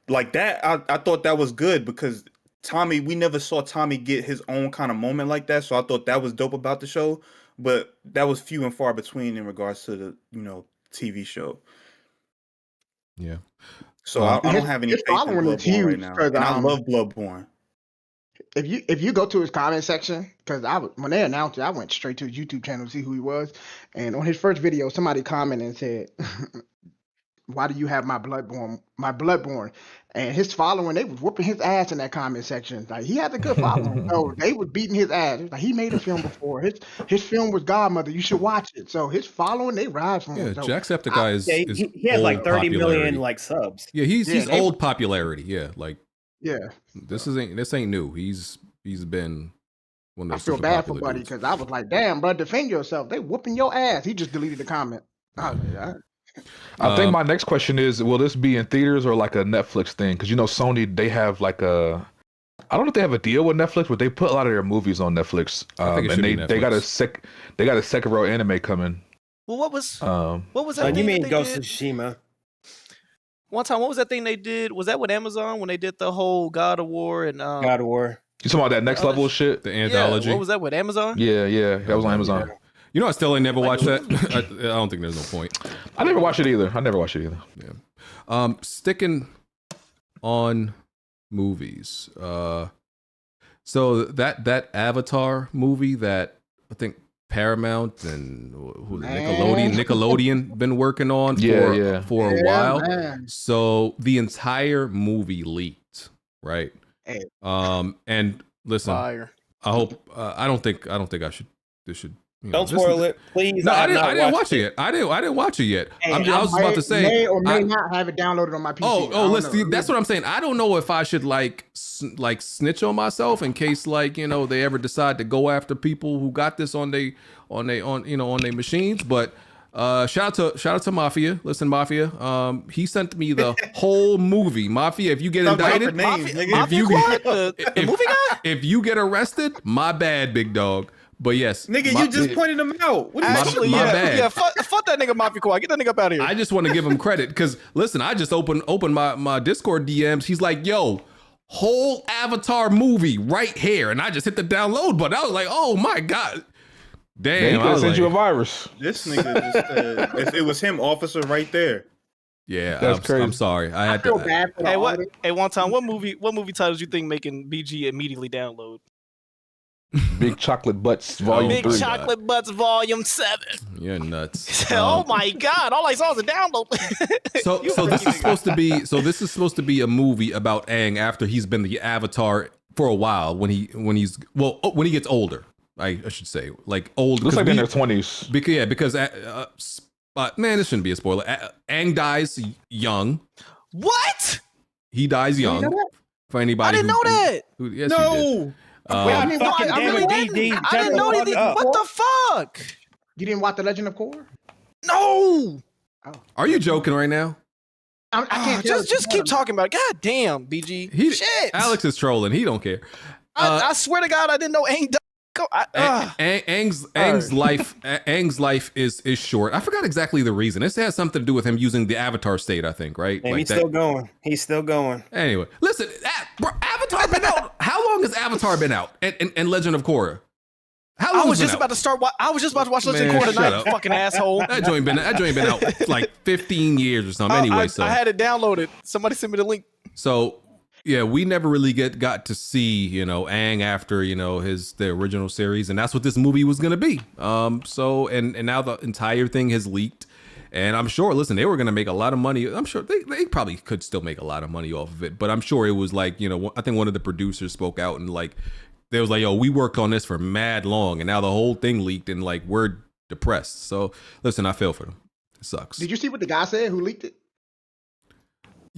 Like that, I thought that was good, because Tommy, we never saw Tommy get his own kind of moment like that. So I thought that was dope about the show, but that was few and far between in regards to the TV show. Yeah. So I don't have any faith in Bloodborne right now. And I love Bloodborne. If you go to his comment section, because when they announced it, I went straight to his YouTube channel to see who he was, and on his first video, somebody commented and said, "Why do you have my Bloodborne?" And his following, they was whooping his ass in that comment section. Like, he had a good following. So they was beating his ass. Like, he made a film before. His film was Godmother. You should watch it. So his following, they rrise from him. Yeah, So Jacksepticeye is he has like 30 million like subs. Yeah, he's old popularity. Yeah, like yeah. This ain't new. He's been one of those. I feel bad for Buddy, because I was like, damn, bro, defend yourself. They whooping your ass. He just deleted the comment. I think my next question is, will this be in theaters or like a Netflix thing? Because Sony, they have like I don't know if they have a deal with Netflix, but they put a lot of their movies on Netflix. And they got a second row anime coming. Well, what was that? You mean Ghost of Tsushima? One time, what was that thing they did? Was that with Amazon when they did the whole God of War and God of War? You talking about that next level shit? The anthology. Yeah, what was that with Amazon? Yeah, that was on Amazon. I still ain't never watched that. I don't think there's no point. I never watched it either. Yeah. Sticking on movies. So that Avatar movie that I think Paramount and Nickelodeon been working on for a while. Man. So the entire movie leaked, right? Hey. And listen, Fire. I hope I don't think this should. Don't spoil it, please. No, I didn't watch it yet. I didn't watch it yet. Hey, I was about to say, may or may not have it downloaded on my PC. Let's see. That's what I'm saying. I don't know if I should like snitch on myself in case they ever decide to go after people who got this on their machines. But Shout out to Mafia. Listen, Mafia. He sent me the whole movie. Mafia, if you get indicted, if you get arrested, my bad, big dog. But yes, nigga, you just pointed him out. What my bad. Yeah, fuck that nigga Mafia Kawhi. Get that nigga up out of here. I just want to give him credit because listen, I just opened my Discord DMs. He's like, yo, whole Avatar movie right here, and I just hit the download button. I was like, oh my god, damn! I sent you a virus. This nigga just if it was him, officer, right there. Yeah, that's crazy. I'm sorry. I had feel to. bad for the Hey, what? audience. Hey, one time, what movie titles you think making BG immediately download? Big Chocolate Butts Volume Big 3. Chocolate Butts Volume 7. You're nuts. Oh my god! All I saw was a download. So this is supposed to be. So this is supposed to be a movie about Aang after he's been the Avatar for a while. When he gets older, I should say, like old. Looks like in their 20s. Because man, this shouldn't be a spoiler. Aang dies young. What? He dies young. For anybody, I didn't know that. Yes, you did. I didn't know anything. What the fuck? You didn't watch The Legend of Korra? No. Are you joking right now? I can't just keep talking about it. God damn, BG. Shit. Alex is trolling. He don't care. I swear to God, I didn't know Aang died. Aang's life is short. I forgot exactly the reason. This has something to do with him using the Avatar state, I think, right? And he's still going. He's still going. Anyway, listen, Avatar been out. How long has Avatar been out? And Legend of Korra? How long? I was just about to watch Legend of Korra tonight. Fucking asshole. That joint been out like 15 years or something. Anyway, I had it downloaded. Somebody sent me the link. So. Yeah, we never really got to see, Aang after, the original series, and that's what this movie was gonna be. So now the entire thing has leaked, and I'm sure, listen, they were gonna make a lot of money. I'm sure they probably could still make a lot of money off of it, but I'm sure it was like, I think one of the producers spoke out and like, they was like, yo, we worked on this for mad long, and now the whole thing leaked, and like, we're depressed. So listen, I feel for them. It sucks. Did you see what the guy said who leaked it?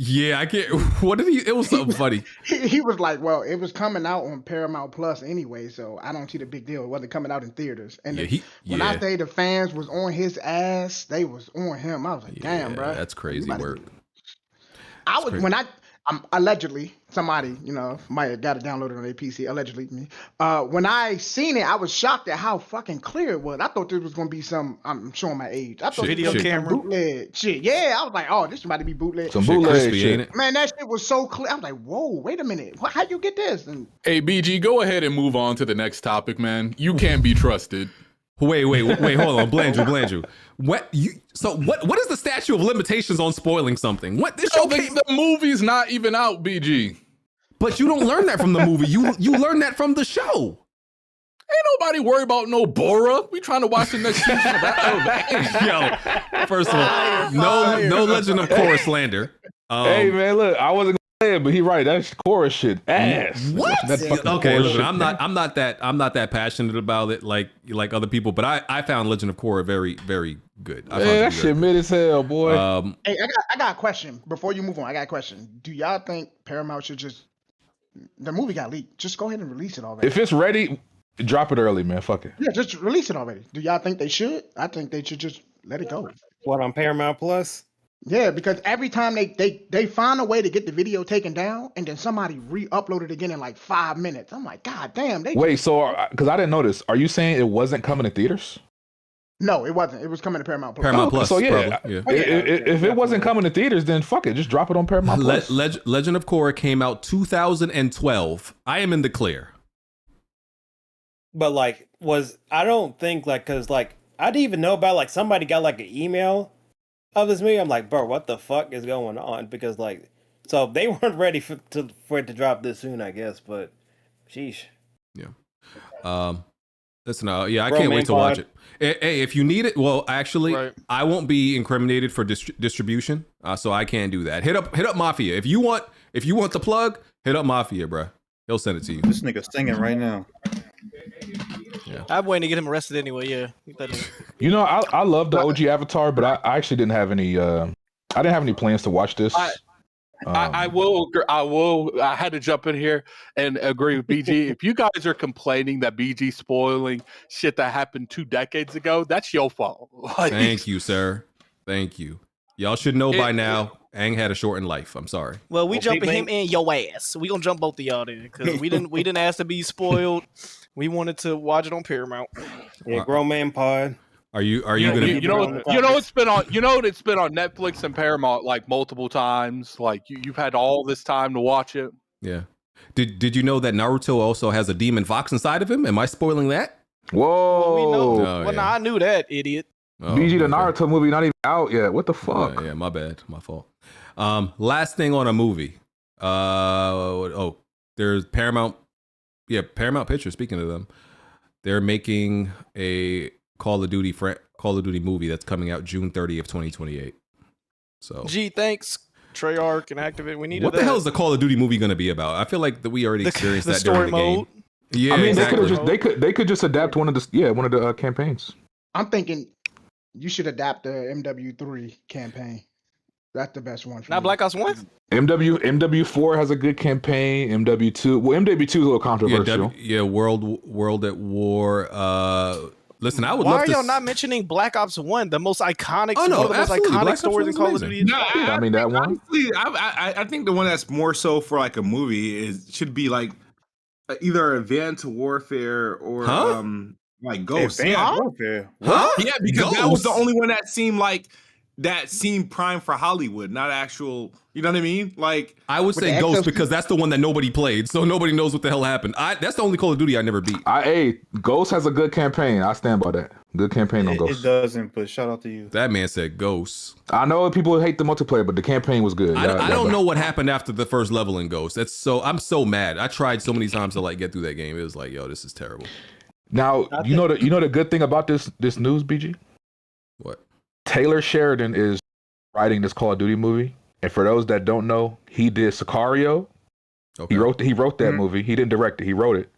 Yeah, I can't. What did he? It was something funny. He was like, "Well, it was coming out on Paramount Plus anyway, so I don't see the big deal. It wasn't coming out in theaters." And when I say the fans was on his ass, they was on him. I was like, "Damn, bro, that's crazy work." Allegedly somebody, might have got it downloaded on their PC. Allegedly me. When I seen it, I was shocked at how fucking clear it was. I thought this was gonna be I'm showing my age. I thought video camera bootleg shit. Yeah, I was like, oh, this about to be bootleg. Some bootleg shit. Ain't it? Man, that shit was so clear. I was like, whoa, wait a minute. How you get this? And hey, BG, go ahead and move on to the next topic, man. You can't be trusted. Wait, hold on, Blandrew. What is the statute of limitations on spoiling something? What this show the movie's not even out, BG. But you don't learn that from the movie. You learn that from the show. Ain't nobody worried about no Bora. We trying to watch the next season of that. Yo, first of all, no Legend of Korra slander. Hey man, look, I wasn't gonna say it, but he right. That's Korra shit. Ass. What? Okay, listen, shit. I'm not that passionate about it like other people, but I found Legend of Korra very, very good. That shit mid as hell, boy. Hey, I got a question before you move on. I got a question. Do y'all think Paramount should the movie got leaked? Just go ahead and release it already. If it's ready, drop it early, man. Fuck it. Yeah, just release it already. Do y'all think they should? I think they should just let it go. What, on Paramount Plus? Yeah, because every time they find a way to get the video taken down, and then somebody re-upload it again in like 5 minutes. I'm like, God damn. Wait, so because I didn't notice, are you saying it wasn't coming to theaters? No, it wasn't. It was coming to Paramount Plus. Paramount Plus. So yeah, probably, yeah. If it wasn't coming to theaters, then fuck it, just drop it on Paramount Plus. Legend of Korra came out 2012. I am in the clear. But like, I don't think like, cause like I didn't even know about like somebody got like an email of this movie. I'm like, bro, what the fuck is going on? Because like, so they weren't ready for it to drop this soon, I guess. But, sheesh. Yeah. Listen, I can't wait to watch it. Hey, if you need it, well, actually, I won't be incriminated for distribution, so I can't do that. Hit up Mafia if you want the plug. Hit up Mafia, bro. He'll send it to you. This nigga singing right now. Yeah. I'm waiting to get him arrested anyway. Yeah. I love the OG Avatar, but I actually didn't have any. I didn't have any plans to watch this. I will. I had to jump in here and agree with BG. If you guys are complaining that BG spoiling shit that happened 2 decades ago, that's your fault. Like, Thank you, sir. Thank you. Y'all should know by now. Aang had a shortened life. I'm sorry. Well, we jumping him in your ass. We gonna jump both of y'all there because we didn't ask to be spoiled. We wanted to watch it on Paramount. Yeah, grown man pod. Are you gonna? it's been on. It's been on Netflix and Paramount like multiple times. Like you've had all this time to watch it. Yeah. Did you know that Naruto also has a demon fox inside of him? Am I spoiling that? Whoa. Well, we know. Oh, well, nah, I knew that, idiot. Oh, BG, the Naruto movie not even out yet. What the fuck? Yeah, my bad. My fault. Last thing on a movie. There's Paramount. Yeah, Paramount Pictures. Speaking of them, they're making a Call of Duty movie that's coming out June 30th, 2028. So, Gee, thanks, Treyarch and Activate. We needed what the hell is the Call of Duty movie going to be about? I feel like that we already experienced the that story during the mode. game. Yeah, I mean, exactly. they could just adapt one of the campaigns. I'm thinking you should adapt the MW3 campaign. That's the best one. For Not me. Black Ops 1? MW4 has a good campaign. MW2, well, MW2 is a little controversial. World at War. Listen, I would Why love are to. y'all not mentioning Black Ops 1, the most iconic, Oh, no, one of the most absolutely. iconic Black Ops stories 1 in is Call of amazing. Duty? No, I mean that one. Honestly, I think the one that's more so for like a movie should be like either Advanced Warfare or like Ghost. Advanced Warfare. Huh? Yeah, because that was the Ghost? only one that seemed prime for Hollywood, not actual. You know what I mean? Like I would say Ghost because that's the one that nobody played, so nobody knows what the hell happened. That's the only Call of Duty I never beat. Ghost has a good campaign. I stand by that. Good campaign on Ghost. It doesn't, but shout out to you. That man said Ghost. I know people hate the multiplayer, but the campaign was good. I don't know what happened after the first level in Ghost. I'm so mad. I tried so many times to like get through that game. It was like, yo, this is terrible. Now you know the good thing about this news, BG. What? Taylor Sheridan is writing this Call of Duty movie, and for those that don't know, he did Sicario. Okay. He wrote that movie. He didn't direct it. He wrote it,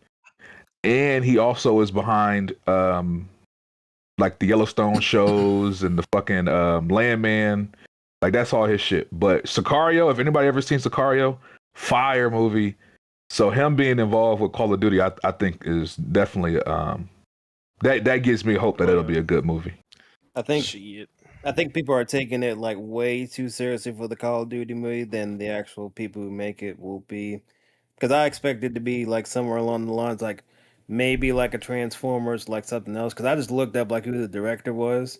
and he also is behind like the Yellowstone shows and the fucking Landman. Like that's all his shit. But Sicario, if anybody ever seen Sicario, fire movie. So him being involved with Call of Duty, I think is definitely that gives me hope that it'll be a good movie. I think people are taking it like way too seriously for the Call of Duty movie than the actual people who make it will be. Because I expect it to be like somewhere along the lines, like maybe like a Transformers, like something else. Because I just looked up like who the director was.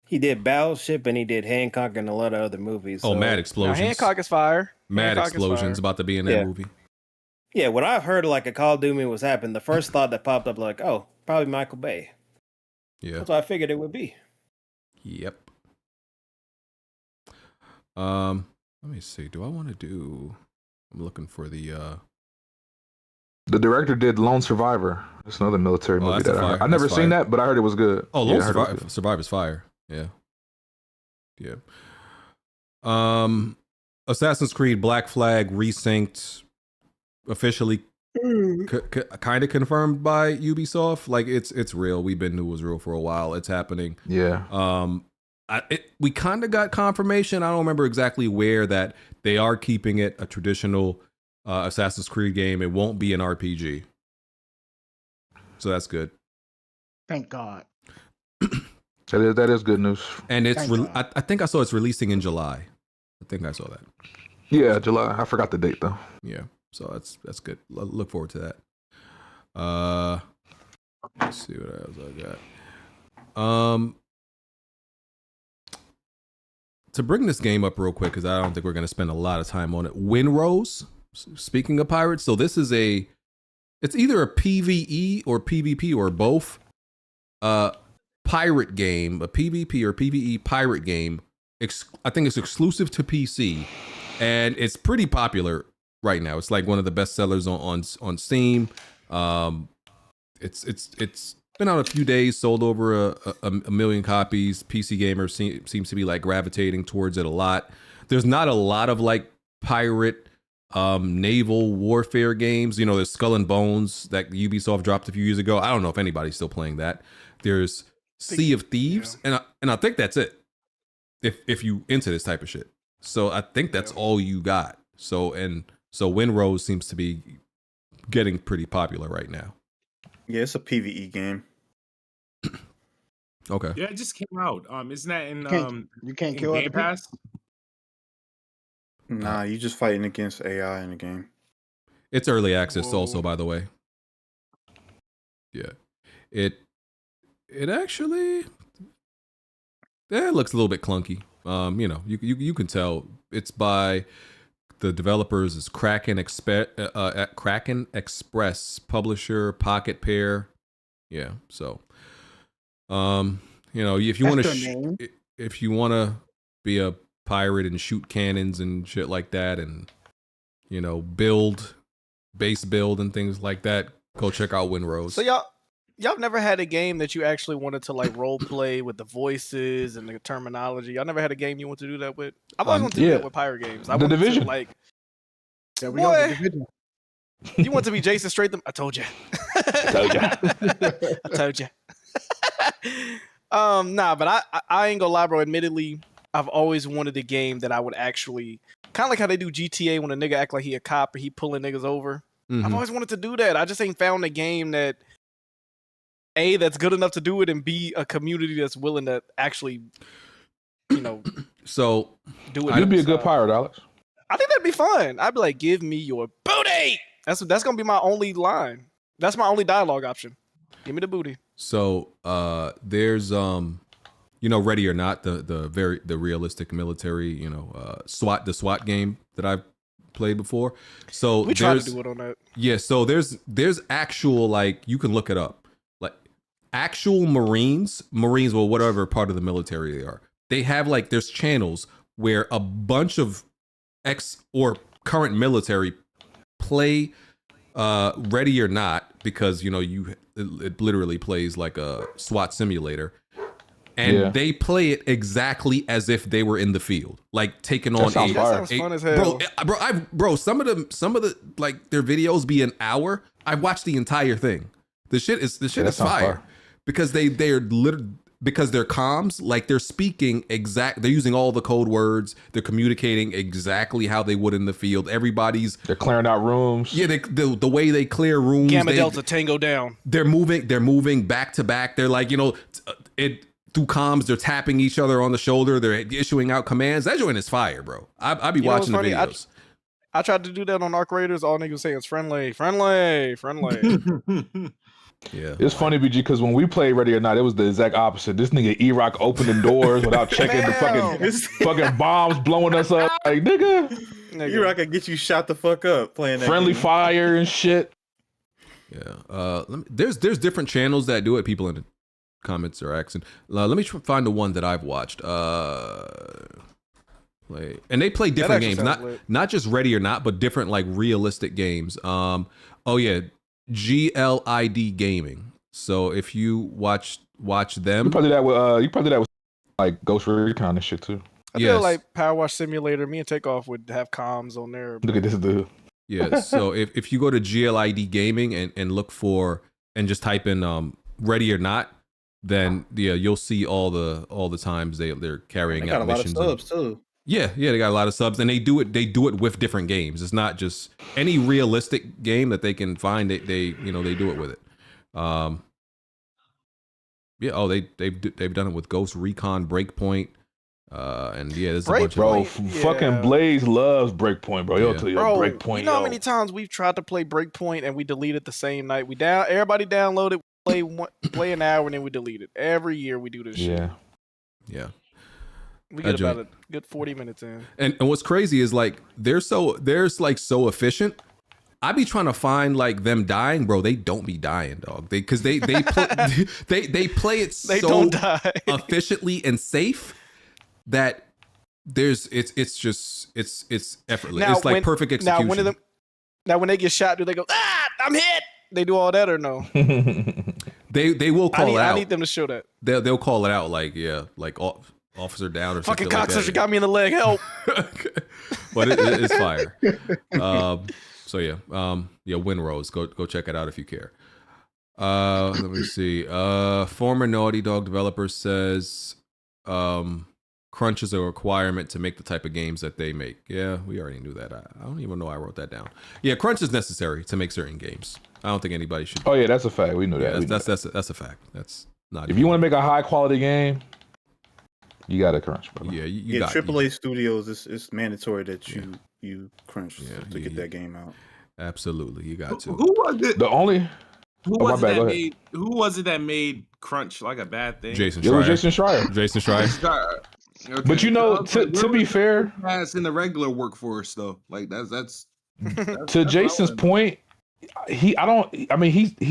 He did Battleship and he did Hancock and a lot of other movies. Oh, Mad Explosions. Now, Hancock is fire. Mad Hancock is Explosions fire. about to be in that movie. Yeah, when I heard like a Call of Duty was happening, the first thought that popped up like, oh, probably Michael Bay. Yeah. That's what I figured it would be. Yep. Let me see. Do I want to do? I'm looking for the. The director did Lone Survivor. It's another military movie that I never That's seen fire. that, but I heard it was good. Oh, Yeah, Lone I heard it was good. Survivor's fire. Yeah. Yeah. Assassin's Creed Black Flag Resynced officially kind of confirmed by Ubisoft. Like it's real. We've been knew it was real for a while. It's happening. Yeah. We kind of got confirmation. I don't remember exactly where that they are keeping it a traditional Assassin's Creed game. It won't be an RPG. So that's good. Thank God. That is good news. And it's I think I saw it's releasing in July. I think I saw that. Yeah, July. I forgot the date though. Yeah. So that's good. Look forward to that. Let's see what else I got. To bring this game up real quick, because I don't think we're going to spend a lot of time on it. Windrose, speaking of pirates, so this is it's either a PvE or PvP or both. Pirate game, a PvP or PvE pirate game. I think it's exclusive to PC, and it's pretty popular right now. It's like one of the best sellers on Steam. It's been out a few days, sold over a million copies. PC gamers seems to be like gravitating towards it a lot. There's not a lot of like pirate naval warfare games. You know, there's Skull and Bones that Ubisoft dropped a few years ago. I don't know if anybody's still playing that. There's Sea of Thieves, and I think that's it. If you into this type of shit. So I think that's all you got. So Windrose seems to be getting pretty popular right now. Yeah, it's a PvE game. Okay. Yeah, it just came out. Isn't that in you can't in kill other Game people? Pass? Nah, you just fighting against AI in the game. It's early access also, by the way. Yeah. It actually it looks a little bit clunky. You know, you can tell it's by the developers is Kraken Express, publisher Pocket Pair. Yeah, so you know, if you want to be a pirate and shoot cannons and shit like that, and you know, base build and things like that, go check out Windrose. So y'all never had a game that you actually wanted to like role play with the voices and the terminology. Y'all never had a game you want to do that with. I've always wanted to do that with pirate games. I The wanted Division. to, like, There we boy, go. The Division. you want to be Jason Statham? I told you. I told you. Nah, but I ain't gonna lie, bro. Admittedly, I've always wanted a game that I would actually kind of like how they do GTA when a nigga act like he a cop or he pulling niggas over. I've always wanted to do that. I just ain't found a game that A, that's good enough to do it, and B, a community that's willing to actually, you know, so do it. You'd be a good pirate, Alex. I think that'd be fun. I'd be like, give me your booty. That's gonna be my only line. That's my only dialogue option. Give me the booty. So there's you know, Ready or Not, the realistic military, you know, the SWAT game that I've played before. So We tried to do it on that. Yeah, so there's actual, like, you can look it up. Like actual Marines, well, whatever part of the military they are. They have like there's channels where a bunch of ex or current military play Ready or Not, because you know it literally plays like a SWAT simulator, and they play it exactly as if they were in the field, like taking on That sounds fun as hell. bro. Some of the like their videos be an hour. I watched the entire thing. The shit is fire, because they're literally, because they're comms, like they're speaking they're using all the code words, they're communicating exactly how they would in the field. They're clearing out rooms. Yeah, the way they clear rooms. Gamma Delta Tango down. They're moving back to back. They're like, you know, through comms, they're tapping each other on the shoulder. They're issuing out commands. That joint is fire, bro. I be watching the videos. I tried to do that on Arc Raiders. All niggas saying it's friendly. Yeah, it's funny, BG, because when we played Ready or Not, it was the exact opposite. This nigga E-Rock opening doors without checking the fucking bombs blowing us up. Like, nigga. E-Rock can get you shot the fuck up playing that friendly game. fire and shit. Yeah. There's different channels that do it. People in the comments are asking. Let me find the one that I've watched. And they play different games, not just Ready or Not, but different like realistic games. Oh yeah, GLID Gaming. So if you watch them, you probably did that with like Ghost Recon and shit too. I feel like Power Wash Simulator. Me and Takeoff would have comms on there. Look at this dude. Yeah. So if you go to GLID Gaming and look for and just type in Ready or Not, then yeah, you'll see all the times they're carrying out missions. They got a lot of subs too. Yeah, they got a lot of subs, and they do it with different games. It's not just any realistic game that they can find. They do it with it. They've done it with Ghost Recon Breakpoint, and yeah, there's a bunch of fucking Blaze loves Breakpoint, bro. He'll tell you Breakpoint. You know how many times we've tried to play Breakpoint and we deleted the same night. Everybody downloaded, play an hour, and then we delete it. Every year we do this shit. Yeah. We get about a good 40 minutes in. And what's crazy is like they're so efficient. I be trying to find like them dying, bro. They don't be dying, dog. They play it so efficiently and safe that it's effortless. Now, it's like perfect execution. Now when they get shot, do they go, I'm hit? They do all that or no? They will call it out. I need them to show that. They'll call it out like officer down or fucking something like cocksucker got me in the leg. Help! But it's fire. So yeah, Windrose. Go check it out if you care. Let me see. Former Naughty Dog developer says, crunch is a requirement to make the type of games that they make. Yeah, we already knew that. I don't even know I wrote that down. Yeah, crunch is necessary to make certain games. I don't think anybody should. Oh yeah, that's a fact. We knew that. That's a fact. That's not. If you want to make a high quality game, you got to crunch, bro. Yeah, AAA studios, it's mandatory that you crunch to get that game out. Absolutely, you got to. Who was it? Who was it that made crunch like a bad thing? Jason Schreier. It was Jason Schreier. Jason Schreier. Okay. But to be fair, that's in the regular workforce though. Like that's to Jason's point. He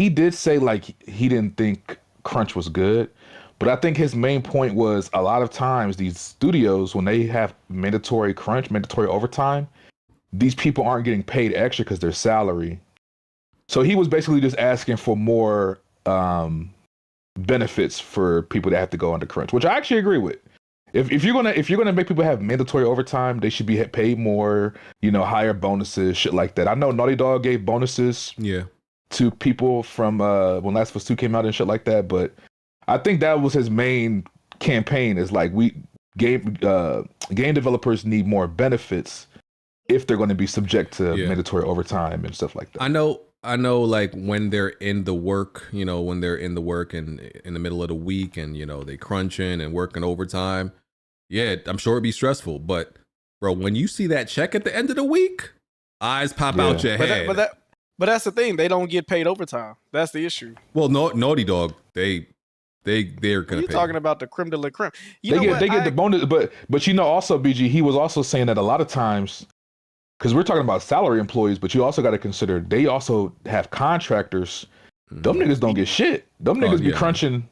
did say like he didn't think crunch was good, but I think his main point was a lot of times these studios, when they have mandatory overtime, these people aren't getting paid extra because their salary. So he was basically just asking for more benefits for people that have to go under crunch, which I actually agree with. If you're gonna make people have mandatory overtime, they should be paid more, higher bonuses, shit like that. I know Naughty Dog gave bonuses to people from when Last of Us 2 came out and shit like that, but I think that was his main campaign is like game developers need more benefits if they're going to be subject to mandatory overtime and stuff like that. I know like when they're in the work, when they're in the work and in the middle of the week and, they crunching and working overtime. Yeah, I'm sure it'd be stressful. But, bro, when you see that check at the end of the week, eyes pop out your head. But that's the thing. They don't get paid overtime. That's the issue. Well, Naughty Dog, they're going to pay. You're talking about the creme de la creme. They get the bonus. But also, BG, he was also saying that a lot of times, because we're talking about salary employees, but you also got to consider they also have contractors. Them niggas don't get shit. Them niggas be crunching.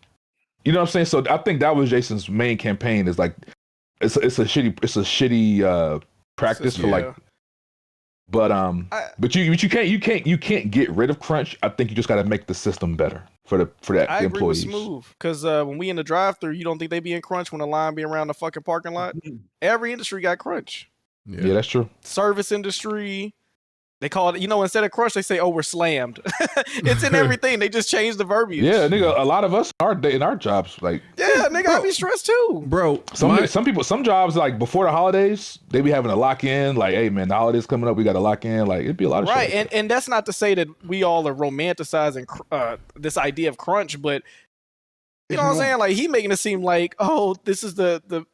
You know what I'm saying? So I think that was Jason's main campaign. Is like it's a shitty practice for like. But you can't get rid of crunch. I think you just got to make the system better for that. I agree with employees. Smooth because when we in the drive-through, you don't think they be in crunch when the line be around the fucking parking lot? Every industry got crunch. Yeah, that's true. Service industry, they call it, instead of crunch, they say, "Oh, we're slammed." It's in everything. They just changed the verbiage. Yeah, nigga, a lot of us in our jobs, like, yeah, nigga, I be stressed too, bro. Some jobs, like before the holidays, they be having to lock in. Like, hey man, the holidays coming up, we got to lock in. Like, it'd be a lot of right. shit. And that's not to say that we all are romanticizing this idea of crunch, but you know what I'm saying? Like, he making it seem like, oh, this is the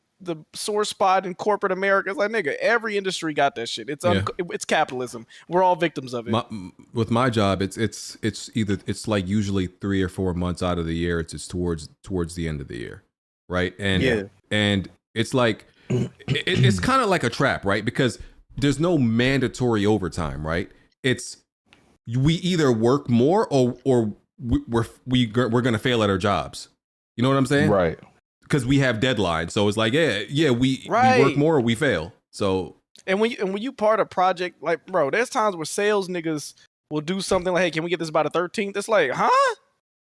sore spot in corporate America. It's like, nigga, every industry got that shit. It's capitalism. We're all victims of it. With my job, it's like usually 3 or 4 months out of the year. It's towards the end of the year, right? And it's like it's kind of like a trap, right? Because there's no mandatory overtime, right? It's we either work more or we're gonna fail at our jobs. You know what I'm saying? Right. Because we have deadlines, so it's like, we work more or we fail. So and when you part of project, like, bro, there's times where sales niggas will do something like, hey, can we get this by the 13th? It's like, huh?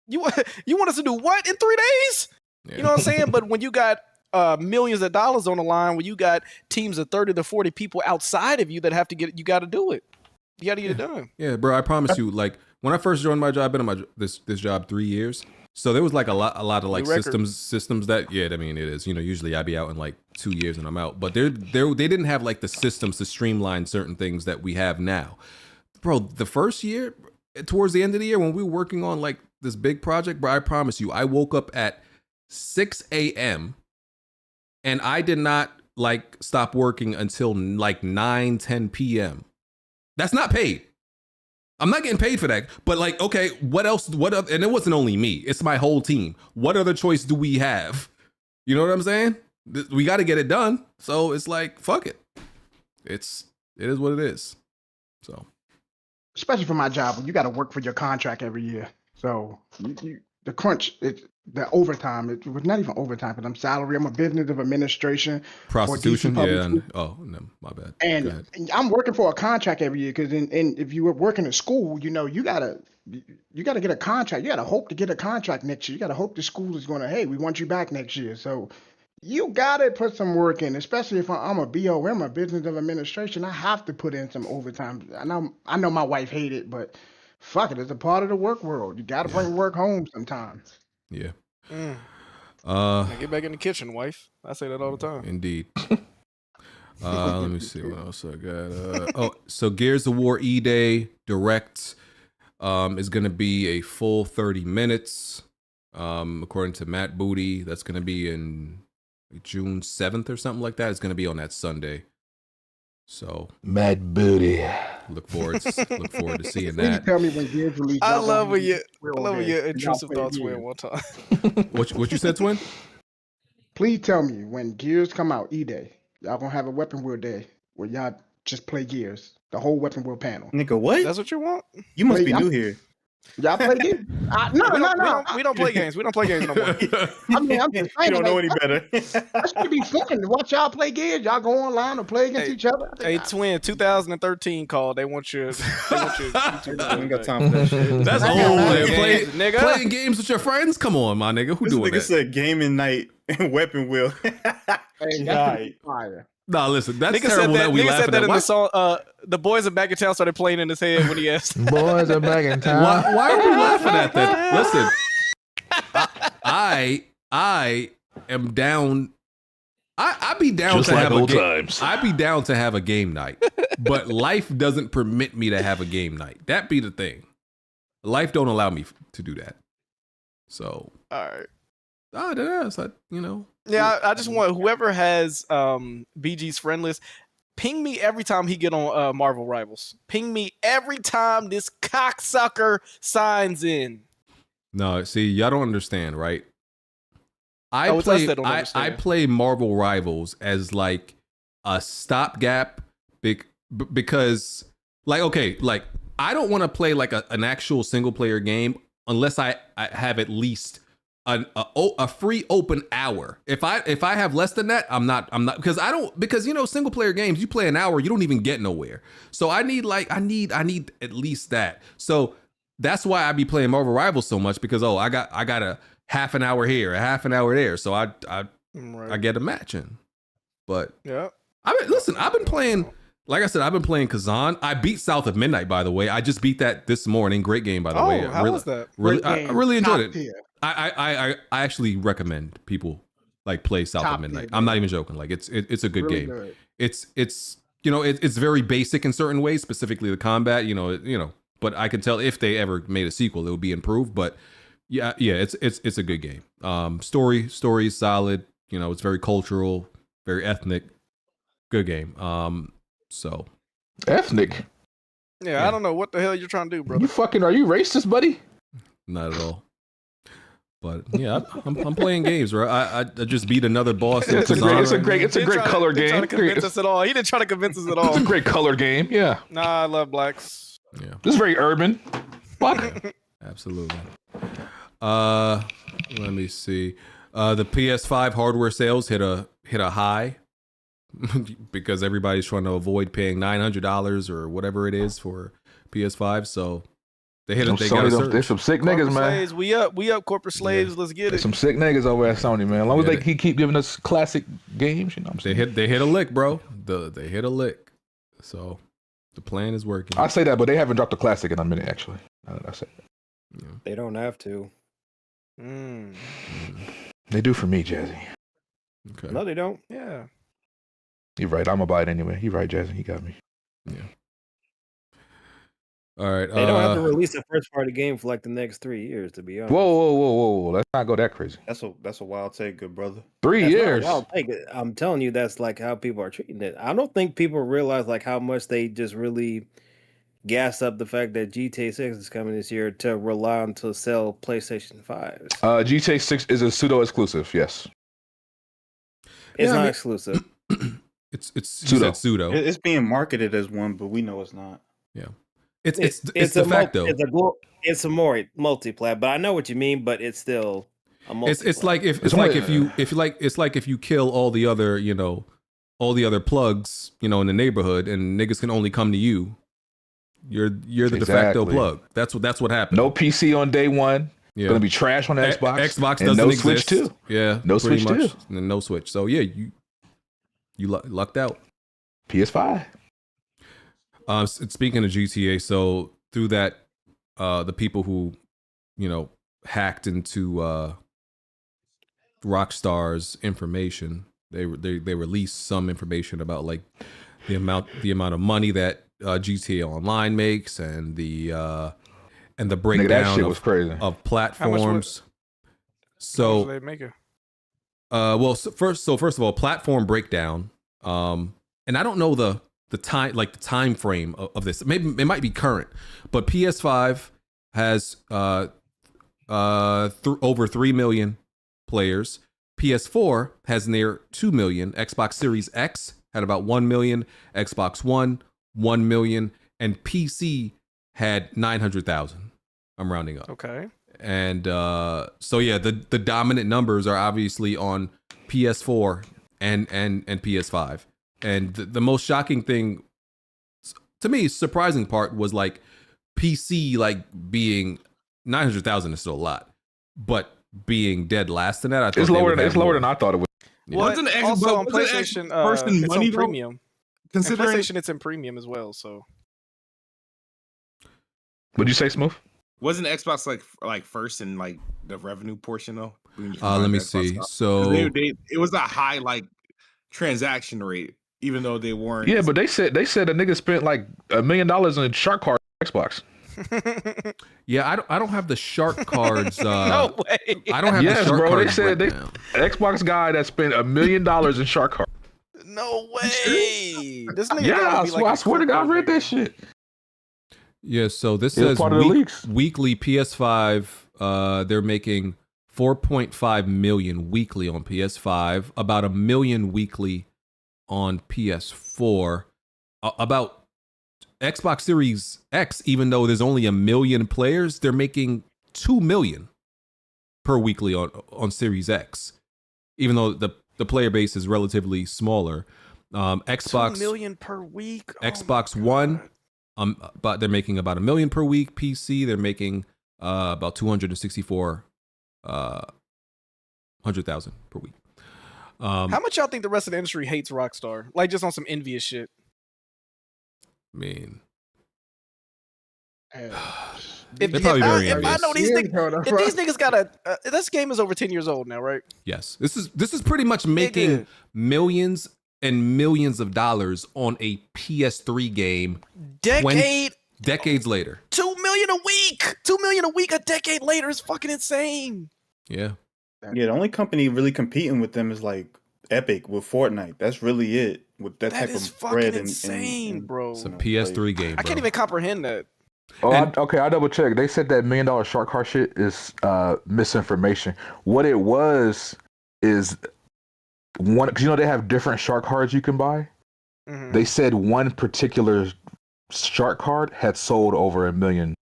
You want us to do what in 3 days? Yeah. You know what I'm saying? But when you got millions of dollars on the line, when you got teams of 30 to 40 people outside of you that have to get it, you got to do it. You got to get it done. Yeah, bro. I promise you. Like when I first joined my job, I've been in this job 3 years. So there was like a lot of like systems that I mean it is, usually I'd be out in like 2 years and I'm out, but they didn't have like the systems to streamline certain things that we have now. Bro, the first year, towards the end of the year when we were working on like this big project, bro, I promise you, I woke up at 6 a.m. and I did not like stop working until like 9-10 p.m. That's not paid. I'm not getting paid for that, but like, okay, what else? And it wasn't only me; it's my whole team. What other choice do we have? You know what I'm saying? We got to get it done. So it's like, fuck it. It is what it is. So, especially for my job, you got to work for your contract every year. So the crunch, the overtime, it was not even overtime, but I'm salary. I'm a business of administration. Prostitution, yeah. No, my bad. And I'm working for a contract every year because if you were working at school, you gotta get a contract. You gotta hope to get a contract next year. You gotta hope the school is gonna, hey, we want you back next year. So you gotta put some work in, especially if I'm a BOM, a business of administration. I have to put in some overtime. I know my wife hates it, but fuck it, it's a part of the work world. You gotta bring work home sometimes. Yeah. Now get back in the kitchen, wife. I say that all the time. Indeed. Let me see what else I got. So Gears of War E-Day Direct is going to be a full 30 minutes. According to Matt Booty, that's going to be in June 7th or something like that. It's going to be on that Sunday. So Matt Booty. Look forward to seeing Please that. tell me when Gears release. I love when your intrusive thoughts win one time. What you said, Twin? Please tell me when Gears come out, E-Day, y'all gonna have a weapon wheel day where y'all just play Gears, the whole weapon wheel panel. Nigga, what? That's what you want? You must be new here. Y'all play games? No. We don't play games. We don't play games no more. I mean, I'm just saying. You don't know any better. That should be fun to watch y'all play Gears. Y'all go online and play against each other. Hey, Twin, 2013 call. They want you. I ain't got time for that shit. That's old, man. Nigga. Playing games with your friends? Come on, my nigga. Who This doing nigga that? said gaming night and weapon wheel. Hey, that's fire. Nah, listen, that's Nigga terrible that we nigga laughing said that at. in the song. The boys are back in town started playing in his head when he asked. Boys are back in town. Why are we laughing at that? Listen, I am down. I'd be down Just to like have old a game. times. I'd be down to have a game night, but life doesn't permit me to have a game night. That be the thing. Life don't allow me to do that. So, all right. That's like, you know. Yeah, I just want whoever has BG's friend list, ping me every time he get on Marvel Rivals. Ping me every time this cocksucker signs in. No, see, y'all don't understand, right? It's us that don't I understand. play Marvel Rivals as like a stopgap because, like, okay, like I don't want to play like an actual single player game unless I have at least a free open hour. If I have less than that, I'm not because you know, single player games, you play an hour, you don't even get nowhere. So I need at least that. So that's why I be playing Marvel Rivals so much, because I got a half an hour here, a half an hour there. So I get a match in. But yeah, I've been playing, like I said, I've been playing Kazan. I beat South of Midnight, by the way. I just beat that this morning. Great game, by the way. How was that? I really enjoyed it. I actually recommend people like play South of Midnight. I'm not even joking. Like it's a good Really game. good. It's you know, it's very basic in certain ways, specifically the combat. You know, but I can tell if they ever made a sequel, it would be improved. But yeah, it's a good game. Story is solid. You know, it's very cultural, very ethnic. Good game. So ethnic. Yeah, I don't know what the hell you're trying to do, brother. Are you racist, buddy? Not at all. But yeah, I'm playing games, right? I just beat another boss. It's a great color game. He didn't try to convince us at all. It's a great color game. Yeah. Nah, I love blacks. Yeah. This is very urban. Fuck. Absolutely. Let me see. The PS5 hardware sales hit a high because everybody's trying to avoid paying $900 or whatever it is for PS5. So they hit it. They got a surge. There's some sick niggas, man. Slaves, we up, corporate slaves. Let's get it. There's some sick niggas over at Sony, man. As long as they keep giving us classic games, you know what I'm saying? They hit a lick, bro. They hit a lick. So the plan is working. I say that, but they haven't dropped a classic in a minute, actually. Now that I say that. Yeah. They don't have to. They do for me, Jazzy. Okay. No, they don't. Yeah. You're right. I'm gonna buy it anyway. You're right, Jazzy. He got me. Yeah. All right. They don't have to release a first party game for like the next 3 years, to be honest. Whoa. Let's not go that crazy. That's a wild take, good brother. 3 years. I'm telling you, that's like how people are treating it. I don't think people realize like how much they just really gas up the fact that GTA 6 is coming this year to rely on to sell PlayStation 5s. GTA 6 is a pseudo exclusive. Yes. It's not exclusive. It's pseudo. It's being marketed as one, but we know it's not. Yeah. It's the fact though. It's a more multiplayer, but I know what you mean. But it's still a multiplayer. It's like if you kill all the other plugs, in the neighborhood, and niggas can only come to you. You're the de facto plug. That's what happened. No PC on day one. Yeah. Gonna be trash on the Xbox. Xbox and doesn't no exist. Switch too. Yeah. No Switch too. And no Switch. So yeah, you lucked out. PS5. Speaking of GTA, so through that, the people who, hacked into Rockstar's information. They released some information about like the amount of money that GTA Online makes and the breakdown that shit was crazy. of platforms. So they make it? First of all, platform breakdown. And I don't know the time frame of this. Maybe it might be current, but PS5 has over 3 million players. PS4 has near 2 million. Xbox Series X had about 1 million. Xbox One, 1 million. And PC had 900,000. I'm rounding up. Okay. And so yeah, the dominant numbers are obviously on PS4 and PS5. And the most shocking thing to me, surprising part was like PC like being 900,000 is still a lot, but being dead last in that, I thought it's lower than I thought it was. Yeah. Wasn't also on PlayStation it's money on premium. Considering PlayStation, it's in premium as well. So, What'd you say, Smooth? wasn't Xbox like first in like the revenue portion though? Let me see. So it was a high like transaction rate, even though they weren't. Yeah, but they said a nigga spent like $1 million in shark card Xbox. Yeah, I don't have the shark cards. No way. I don't have the shark bro. cards. They said Xbox guy that spent $1 million in shark card. No way. This nigga Yeah, gotta be I swear to God, I read that shit. Yeah, so this It was says part of the leaks. weekly PS5. They're making 4.5 million weekly on PS5, about 1 million weekly on PS4. About Xbox Series X, even though there's only 1 million players, they're making 2 million per weekly on Series X, even though the player base is relatively smaller. Xbox 2 million per week. Xbox One, but they're making about 1 million per week. PC, they're making about 200,000 per week. How much y'all think the rest of the industry hates Rockstar? Like just on some envious shit. I mean, If, they're probably very if I envious. know these niggas, if these niggas got this game is over 10 years old now, right? Yes, this is pretty much making millions and millions of dollars on a PS3 game. Decades later. 2 million a week. 2 million a week a decade later is fucking insane. Yeah. Yeah, the only company really competing with them is like Epic with Fortnite. That's really it. With that type is of fucking bread insane, bro. It's a PS3 game. I can't even comprehend that. Oh, okay. I double checked. They said that $1 million shark card shit is misinformation. What it was is one, because they have different shark cards you can buy. Mm-hmm. They said one particular shark card had sold over 1 million.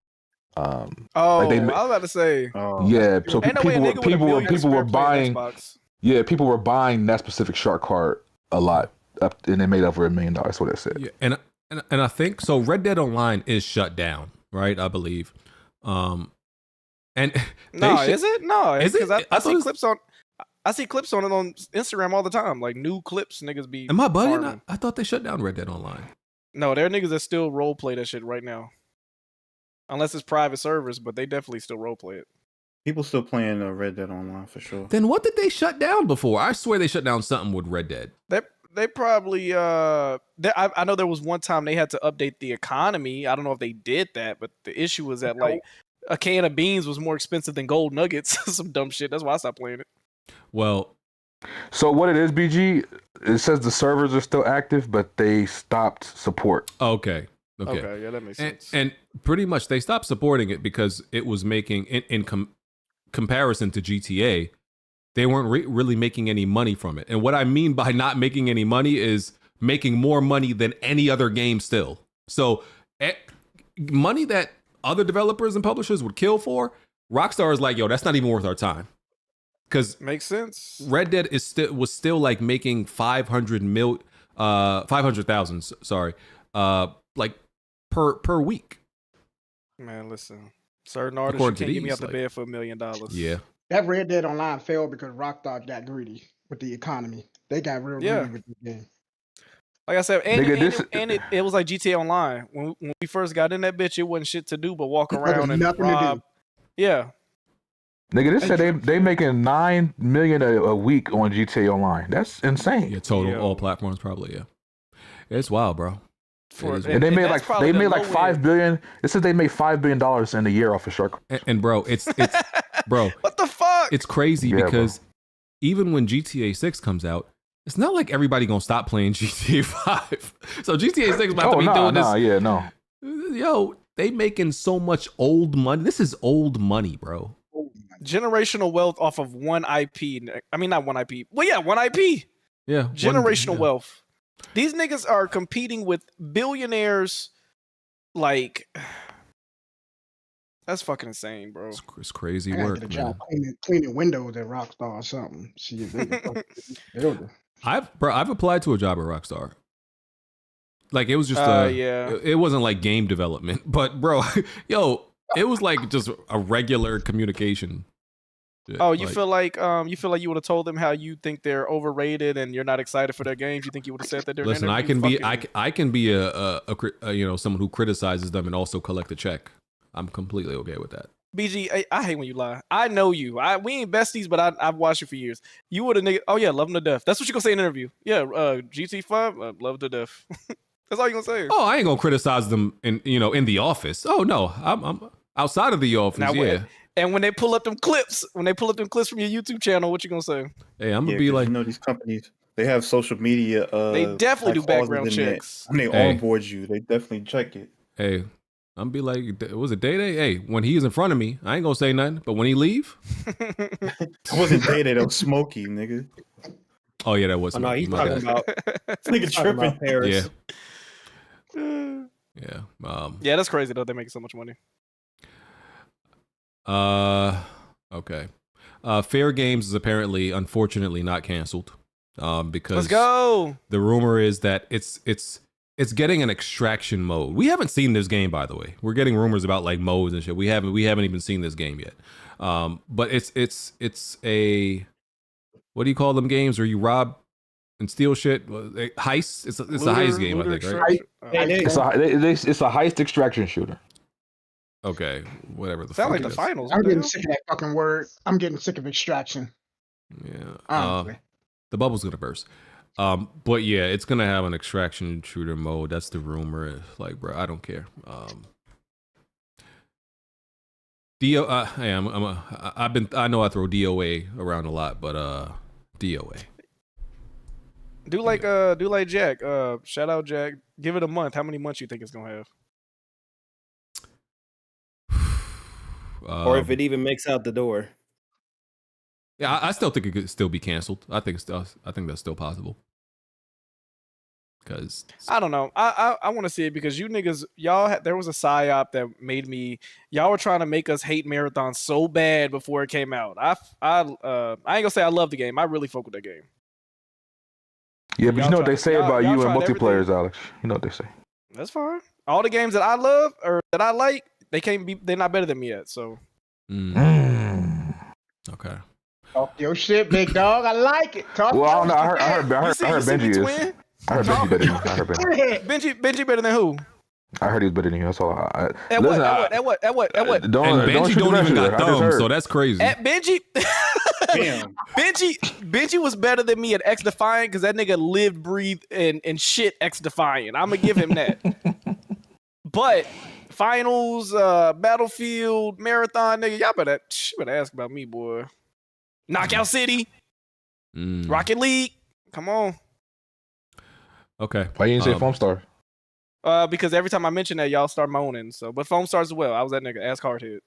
I was about to say. Yeah, so Ain't no way a nigga with $1 million people were spare playing buying. Xbox. Yeah, people were buying that specific shark card a lot, and they made over $1 million. That's what it said. Yeah, and I think so. Red Dead Online is shut down, right? I believe. And No, is it? No, Is it? because I I thought see it was- clips on. I see clips on it on Instagram all the time, like new clips. Niggas be. Am I bugging? farming. I thought they shut down Red Dead Online. No, there are niggas that still role play that shit right now. Unless it's private servers, but they definitely still role play it. People still playing Red Dead Online for sure. Then what did they shut down before? I swear they shut down something with Red Dead. They probably I know there was one time they had to update the economy. I don't know if they did that, but the issue was that like a can of beans was more expensive than gold nuggets. Some dumb shit. That's why I stopped playing it. Well, so what it is, BG, it says the servers are still active, but they stopped support. Okay, yeah, that makes sense. And pretty much they stopped supporting it because it was making in comparison to GTA, they weren't really making any money from it. And what I mean by not making any money is making more money than any other game still. So money that other developers and publishers would kill for, Rockstar is like, yo, that's not even worth our time. Because makes sense. Red Dead was still like making 500,000, sorry, like per week. Man, listen, certain artists According to can't get me these, out the bed for $1 million. Yeah. That Red Dead Online failed because Rockstar got greedy with the economy. They got real greedy with the game. Like I said, and, Nigga, it was like GTA Online. When we first got in that bitch, it wasn't shit to do but walk There was around and nothing to do. rob. Yeah. Nigga, they said they making $9 million a week on GTA Online. That's insane. Yeah, total all platforms probably. Yeah, it's wild, bro. And they made like $5 billion. It said they made $5 billion in a year off of Shark. And bro, it's bro. What the fuck? It's crazy because even when GTA 6 comes out, it's not like everybody gonna stop playing GTA 5. So GTA 6 about to be doing this. Yo, they making so much old money. This is old money, bro. Generational wealth off of one IP. I mean, not one IP. Well, yeah, one IP. Yeah. Generational wealth. These niggas are competing with billionaires. Like, that's fucking insane, bro. It's crazy I gotta work, get a job man. cleaning windows at Rockstar or something. See if they can fucking build it. I've applied to a job at Rockstar. Like it was just it wasn't like game development, but bro, yo, it was like just a regular communication. Oh, you feel like you would have told them how you think they're overrated and you're not excited for their games. You think you would have said that? Listen, I can be a you know, someone who criticizes them and also collect a check. I'm completely okay with that. BG, I hate when you lie. I know you. We ain't besties, but I've watched you for years. You would have nigga. Oh yeah, love him to death. That's what you gonna say in an interview. Yeah, GT5, love to death. That's all you gonna say. Oh, I ain't gonna criticize them in the office. Oh no, I'm outside of the office. Now, and when they pull up them clips, from your YouTube channel, what you gonna say? Hey, I'm gonna be like, these companies, they have social media. They definitely do background checks. When they onboard you, they definitely check it. Hey, I'm be like, was it Day? Hey, when he's in front of me, I ain't gonna say nothing. But when he leave, it wasn't Day. That was Smokey, nigga. Oh yeah, that was. Oh, no, he's talking about nigga tripping. Paris. Yeah. Yeah, that's crazy though. They make so much money. Okay. FairGames is apparently, unfortunately, not canceled. Because let's go. The rumor is that it's getting an extraction mode. We haven't seen this game, by the way. We're getting rumors about like modes and shit. We haven't even seen this game yet. But it's a, what do you call them games where you rob and steal shit? Heist. It's a heist game, I think, right? It's a heist extraction shooter. Okay, whatever the sound fuck like the finals. I'm getting sick of that fucking word. I'm getting sick of extraction. Yeah. The bubble's gonna burst. But yeah, it's gonna have an extraction shooter mode. That's the rumor. It's like, bro, I don't care. Hey, I know I throw DOA around a lot, but DOA. Do like Jack. Shout out Jack. Give it a month. How many months you think it's gonna have? Or if it even makes out the door. Yeah, I still think it could still be canceled. I think that's still possible. Because I don't know. I want to see it because you niggas, there was a psyop that made y'all were trying to make us hate Marathon so bad before it came out. I ain't gonna say I love the game. I really fuck with that game. Yeah, but you know what they say about you and multiplayers, Alex. You know what they say. That's fine. All the games that I love or that I like, they're not better than me yet. So. Okay. Talk your shit, big dog. I like it. Talk. Well, I don't know. I heard Benji is. I heard Benji better than you. I heard Benji better than who? I heard he's better than you. That's all. At what? And Benji don't even got thumbs, so that's crazy. At Benji, damn. Benji was better than me at X Defiant because that nigga lived, breathed, and shit X Defiant. I'm gonna give him that. But finals, Battlefield, Marathon, nigga, y'all better ask about me, boy. Knockout City, Rocket League. Come on. Okay. Why you didn't say Foam Star? Because every time I mention that, y'all start moaning. So, but Foam Stars as well. I was that nigga. Ask Hardhead.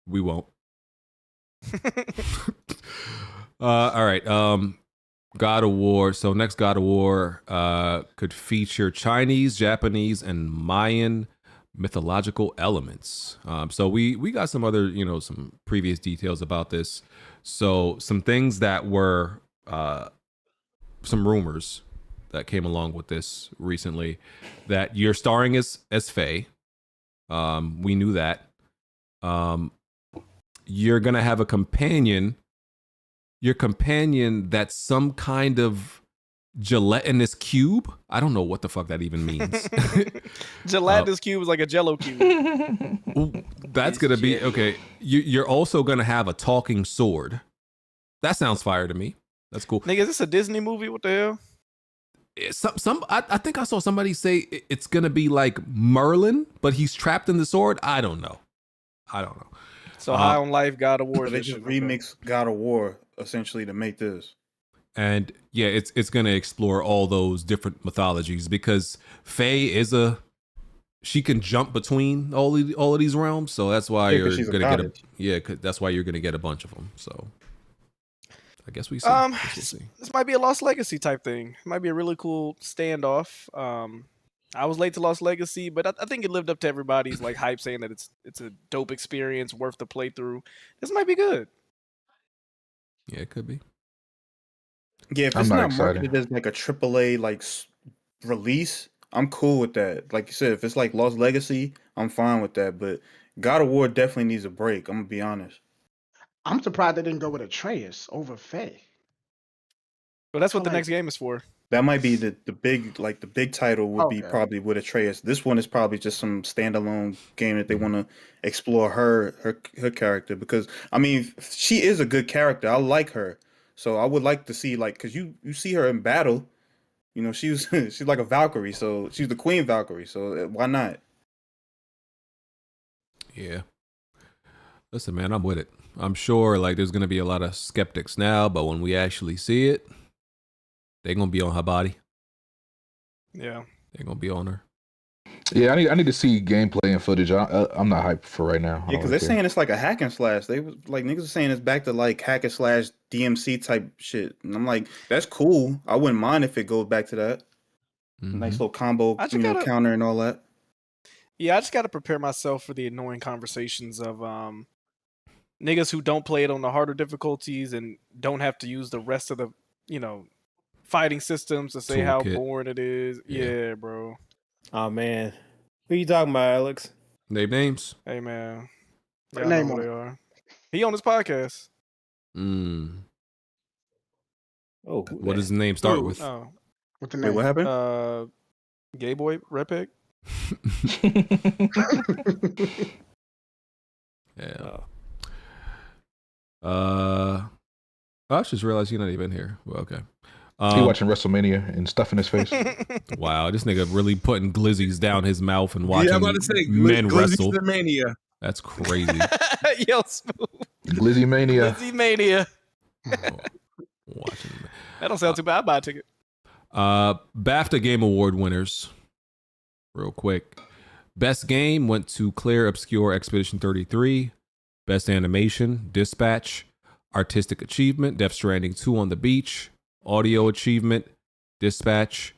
We won't. All right. God of War. So next God of War could feature Chinese, Japanese, and Mayan mythological elements. So we got some other, some previous details about this. So some things that were some rumors that came along with this recently, that you're starring as Faye. We knew that. You're gonna have a companion. Your companion that's some kind of gelatinous cube. I don't know what the fuck that even means. Gelatinous cube is like a Jello cube. That's gonna be okay. You're also gonna have a talking sword. That sounds fire to me. That's cool. Nigga, is this a Disney movie? What the hell? I think I saw somebody say it's gonna be like Merlin, but he's trapped in the sword. I don't know. So High on Life, God of War. They just remix God of War essentially to make this. And yeah, it's gonna explore all those different mythologies because Faye she can jump between all of these realms, so that's why you're gonna that's why you're gonna get a bunch of them. So I guess we see. This might be a Lost Legacy type thing. It might be a really cool standoff. I was late to Lost Legacy, but I think it lived up to everybody's like hype, saying that it's a dope experience, worth the playthrough. This might be good. Yeah, it could be. Yeah, if it's not marketed as like a AAA like release, I'm cool with that. Like you said, if it's like Lost Legacy, I'm fine with that. But God of War definitely needs a break. I'm gonna be honest. I'm surprised they didn't go with Atreus over Faye. Well, that's what the next game is for. That might be the big title would be probably with Atreus. This one is probably just some standalone game that they want to explore her character, because I mean she is a good character. I like her, so I would like to see because you see her in battle. You know, she's like a Valkyrie, so she's the Queen Valkyrie. So why not? Yeah. Listen, man, I'm with it. I'm sure there's gonna be a lot of skeptics now, but when we actually see it, they're gonna be on her body. Yeah, they're gonna be on her. Yeah, I need to see gameplay and footage. I'm not hyped for right now. Yeah, because they're saying it's like a hack and slash. They was niggas are saying it's back to like hack and slash DMC type shit, and I'm like, that's cool. I wouldn't mind if it goes back to that. Mm-hmm. Nice little combo, counter and all that. Yeah, I just got to prepare myself for the annoying conversations of niggas who don't play it on the harder difficulties and don't have to use the rest of the fighting systems to say how boring it is. Yeah, bro. Oh man, who you talking about, Alex? Names. Hey man, what name they are? He on his podcast. Oh, what does the name start with? Oh, what the name? Wait, what happened? Gay boy Repeg. Yeah. I just realized you're not even here. Well, okay. He watching WrestleMania and stuff in his face. Wow, this nigga really putting glizzies down his mouth and watching I'm about to say, men wrestle. Mania. That's crazy. Yo, Smooth. Glizzy Mania. Glizzy Mania. Watching. That don't sound too bad. I'll buy a ticket. BAFTA Game Award winners. Real quick. Best game went to Claire Obscure Expedition 33. Best animation, Dispatch. Artistic achievement, Death Stranding 2 on the Beach. Audio achievement, Dispatch.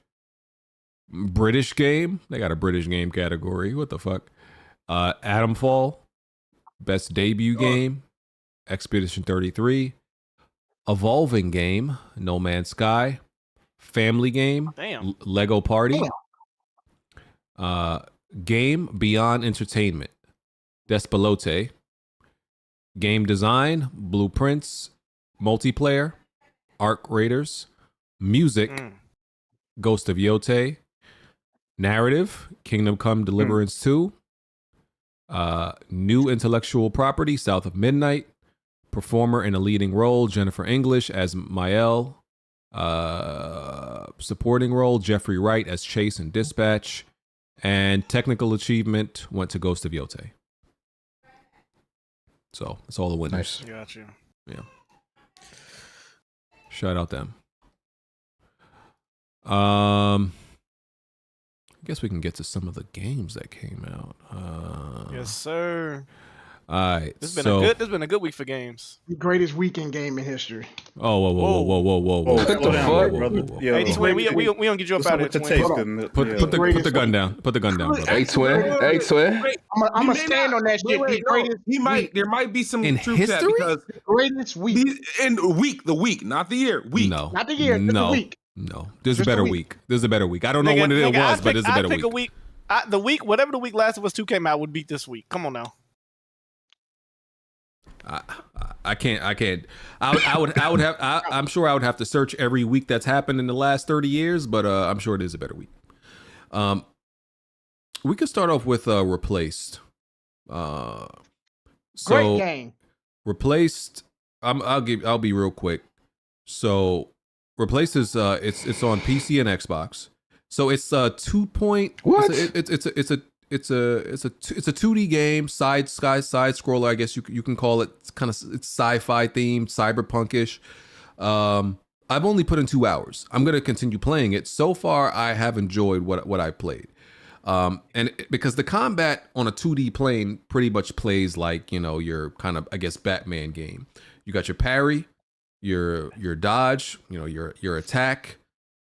British game, they got a British game category. What the fuck? Atomfall. Best debut game, Expedition 33. Evolving game, No Man's Sky. Family game, Lego Party. Game Beyond Entertainment, Despelote. Game design, Blueprints. Multiplayer, Arc Raiders. Music, Ghost of Yote. Narrative, Kingdom Come Deliverance 2. New intellectual property, South of Midnight. Performer in a leading role, Jennifer English as Mael. Supporting role, Jeffrey Wright as Chase in Dispatch. And technical achievement went to Ghost of Yote. So that's all the winners. Nice. Got you. Yeah. Shout out them. I guess we can get to some of the games that came out. Yes, sir. All right. This has been a good week for games. The greatest weekend game in history. Oh, whoa. What the fuck, brother? Hey, Twin, we don't get you up out of here, Twin. Put the gun down. Put the gun down, brother. Hey, Twin. I'm gonna stand on that shit. There might be some in truth to that history? because greatest week in the week, not the year. Week. No. Not the year. No. The week. No. There's a better week. There's a better week. I don't know when it was, but there's a better week. The week, whatever the week Last of Us 2 came out would beat this week. Come on now. I can't. I'm sure I would have to search every week that's happened in the last 30 years, but I'm sure it is a better week. We could start off with Replaced. Great game. Replaced. I'll be real quick. So Replaced is it's on PC and Xbox. So it's a 2 point. What? It's a 2D game, side scroller. I guess you can call it. It's sci-fi themed, cyberpunkish. I've only put in 2 hours. I'm gonna continue playing it. So far, I have enjoyed what I played. Because the combat on a 2D plane pretty much plays like, your kind of, I guess, Batman game. You got your parry, your dodge, your attack.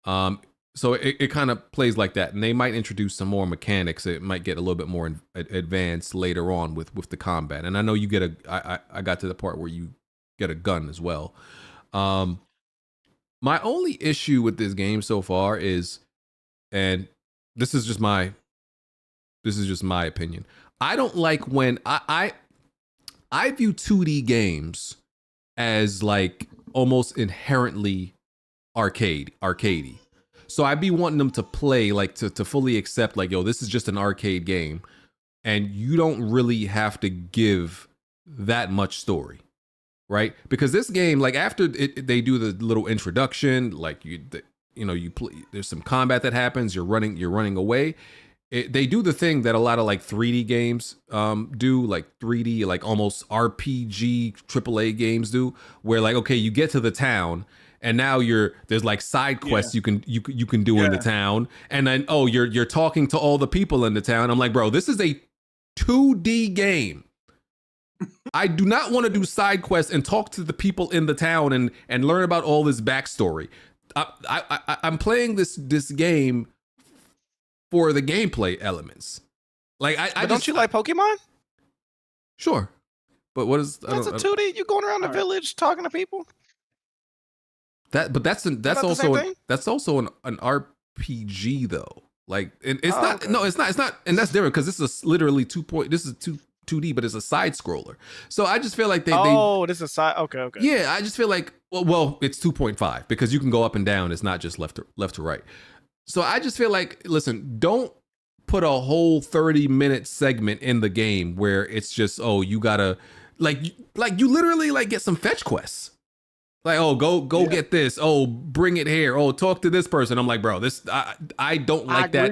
So it kind of plays like that, and they might introduce some more mechanics. It might get a little bit more advanced later on with the combat. And I know you get I got to the part where you get a gun as well. My only issue with this game so far is, and this is just my opinion, I don't like when I view 2D games as like almost inherently arcadey. So I'd be wanting them to play like to fully accept like, yo, this is just an arcade game, and you don't really have to give that much story, right? Because this game, like after they do the little introduction, like you play, there's some combat that happens, you're running away. They do the thing that a lot of like 3D games do, like 3D, like almost RPG AAA games do, where like, okay, you get to the town and now there's like side quests you can do in the town, and then you're talking to all the people in the town. I'm like, bro, this is a 2D game. I do not want to do side quests and talk to the people in the town and learn about all this backstory. I'm playing this game for the gameplay elements. Like don't you like Pokemon? Sure, but what is that's a 2D? You going around the village talking to people? That's also an RPG though. Like it's not. Okay. No, it's not, and that's different because this is literally 2D, but it's a side scroller. So I just feel like this is a side. Okay. Yeah, I just feel like well, it's 2.5 because you can go up and down. It's not just left to right. So I just feel like, listen, don't put a whole 30-minute segment in the game where it's just, you gotta like you literally like get some fetch quests. Like, go get this. Bring it here. Talk to this person. I'm like, bro, this I don't like that.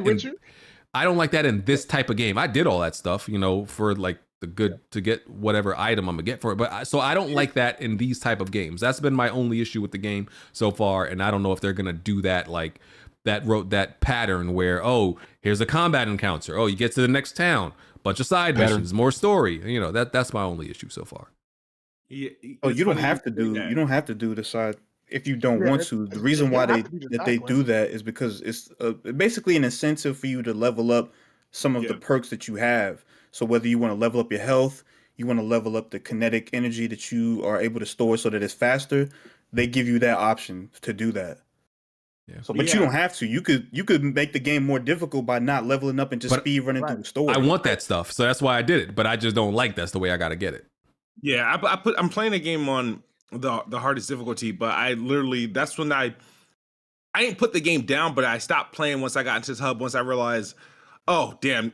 I don't like that in this type of game. I did all that stuff, for like the good to get whatever item I'm gonna get for it. But so I don't like that in these type of games. That's been my only issue with the game so far, and I don't know if they're gonna do that like that pattern where here's a combat encounter. You get to the next town, bunch of side missions, more story. That's my only issue so far. Yeah, you don't have to do the side if you don't want to. The reason why they do that is because it's basically an incentive for you to level up some of the perks that you have. So whether you want to level up your health, you want to level up the kinetic energy that you are able to store so that it's faster, they give you that option to do that. Yeah. So, but you don't have to. You could make the game more difficult by not leveling up and just speed running through the story. I want that stuff, so that's why I did it. But I just don't like that's the way I got to get it. Yeah, I'm playing a game on the hardest difficulty, but I literally that's when I didn't put the game down, but I stopped playing once I got into this hub. Once I realized, oh damn,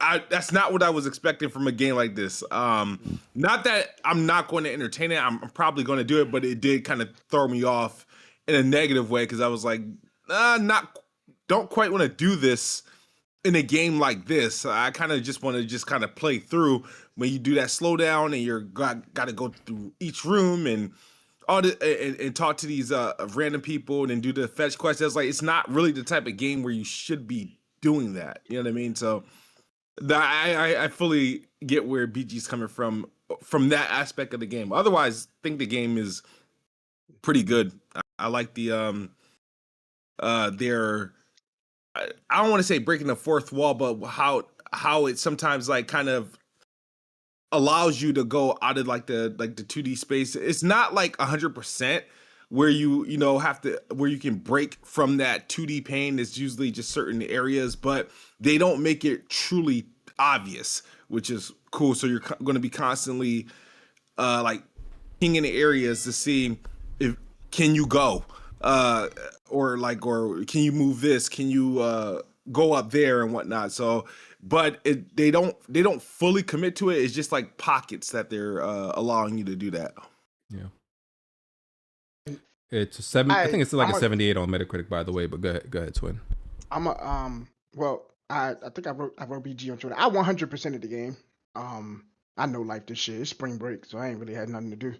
that's not what I was expecting from a game like this. Not that I'm not going to entertain it. I'm probably going to do it, but it did kind of throw me off in a negative way because I was like, don't quite want to do this in a game like this. I kind of just want to kind of play through when you do that slowdown and you're got to go through each room and and talk to these random people and then do the fetch quests. It's like it's not really the type of game where you should be doing that. You know what I mean? So I fully get where BG's coming from that aspect of the game. Otherwise, I think the game is pretty good. I like the their I don't want to say breaking the fourth wall, but how it sometimes like kind of allows you to go out of like the 2D space. It's not like 100% where you have to where you can break from that 2D pain. It's usually just certain areas, but they don't make it truly obvious, which is cool. So you're going to be constantly like pinging the areas to see if can you go or can you move this? Can you go up there and whatnot? So but they don't fully commit to it. It's just like pockets that they're allowing you to do that. Yeah. It's a 7. I think it's like a 78 on Metacritic, by the way. But go ahead, Twin. I'm a well, I think I wrote BG on Twitter. I 100% of the game. I know life this shit. It's spring break, so I ain't really had nothing to do.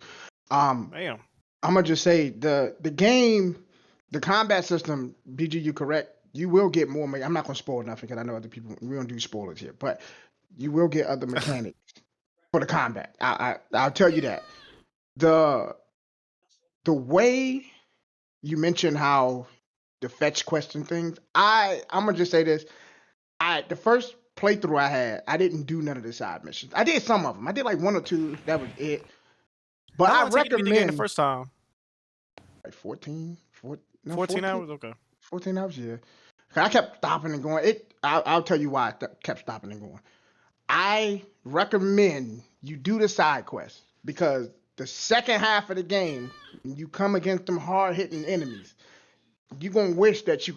Damn. I'm gonna just say the game, the combat system. BG, you correct. You will get more. I'm not gonna spoil nothing because I know other people. We don't do spoilers here, but you will get other mechanics for the combat. I'll tell you that. The way you mentioned how the fetch question things, I'm gonna just say this. The first playthrough I had, I didn't do none of the side missions. I did some of them. I did like 1 or 2. That was it. But How I long did it take you to beat the game the recommend first time? like 14 14 hours. Okay. 14 hours, yeah. 'Cause I kept stopping and going. I'll tell you why I kept stopping and going. I recommend you do the side quests because the second half of the game, when you come against them hard-hitting enemies, you're going to wish that you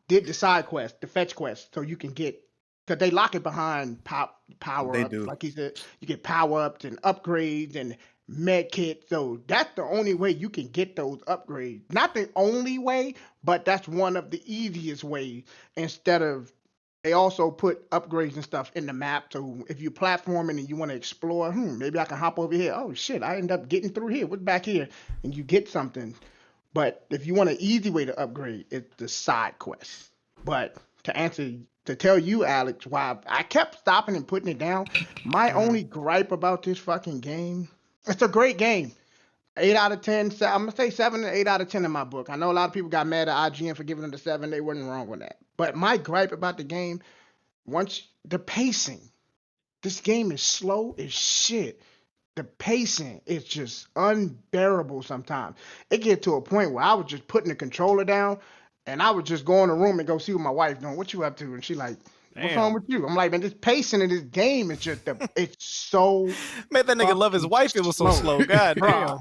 did the side quest, the fetch quest, so you can get, because they lock it behind power-ups. do. Like he said, you get power-ups and upgrades and med kit. So that's the only way you can get those upgrades. Not the only way, but that's one of the easiest ways. Instead of, they also put upgrades and stuff in the map. So if you're platforming and you want to explore, maybe I can hop over here. Oh shit, I end up getting through here. What's back here? And you get something. But if you want an easy way to upgrade, it's the side quest. But to tell you, Alex, why I kept stopping and putting it down, my only gripe about this fucking game, it's a great game. 8 out of 10. I'm going to say 7 to 8 out of 10 in my book. I know a lot of people got mad at IGN for giving them the 7. They weren't wrong with that. But my gripe about the game, the pacing. This game is slow as shit. The pacing is just unbearable sometimes. It get to a point where I was just putting the controller down and I would just go in the room and go see what my wife doing. What you up to? And she like, what's wrong with you? I'm like, man, this pacing in this game is just, it's so... Man, that nigga love his wife. It was so slow. God damn.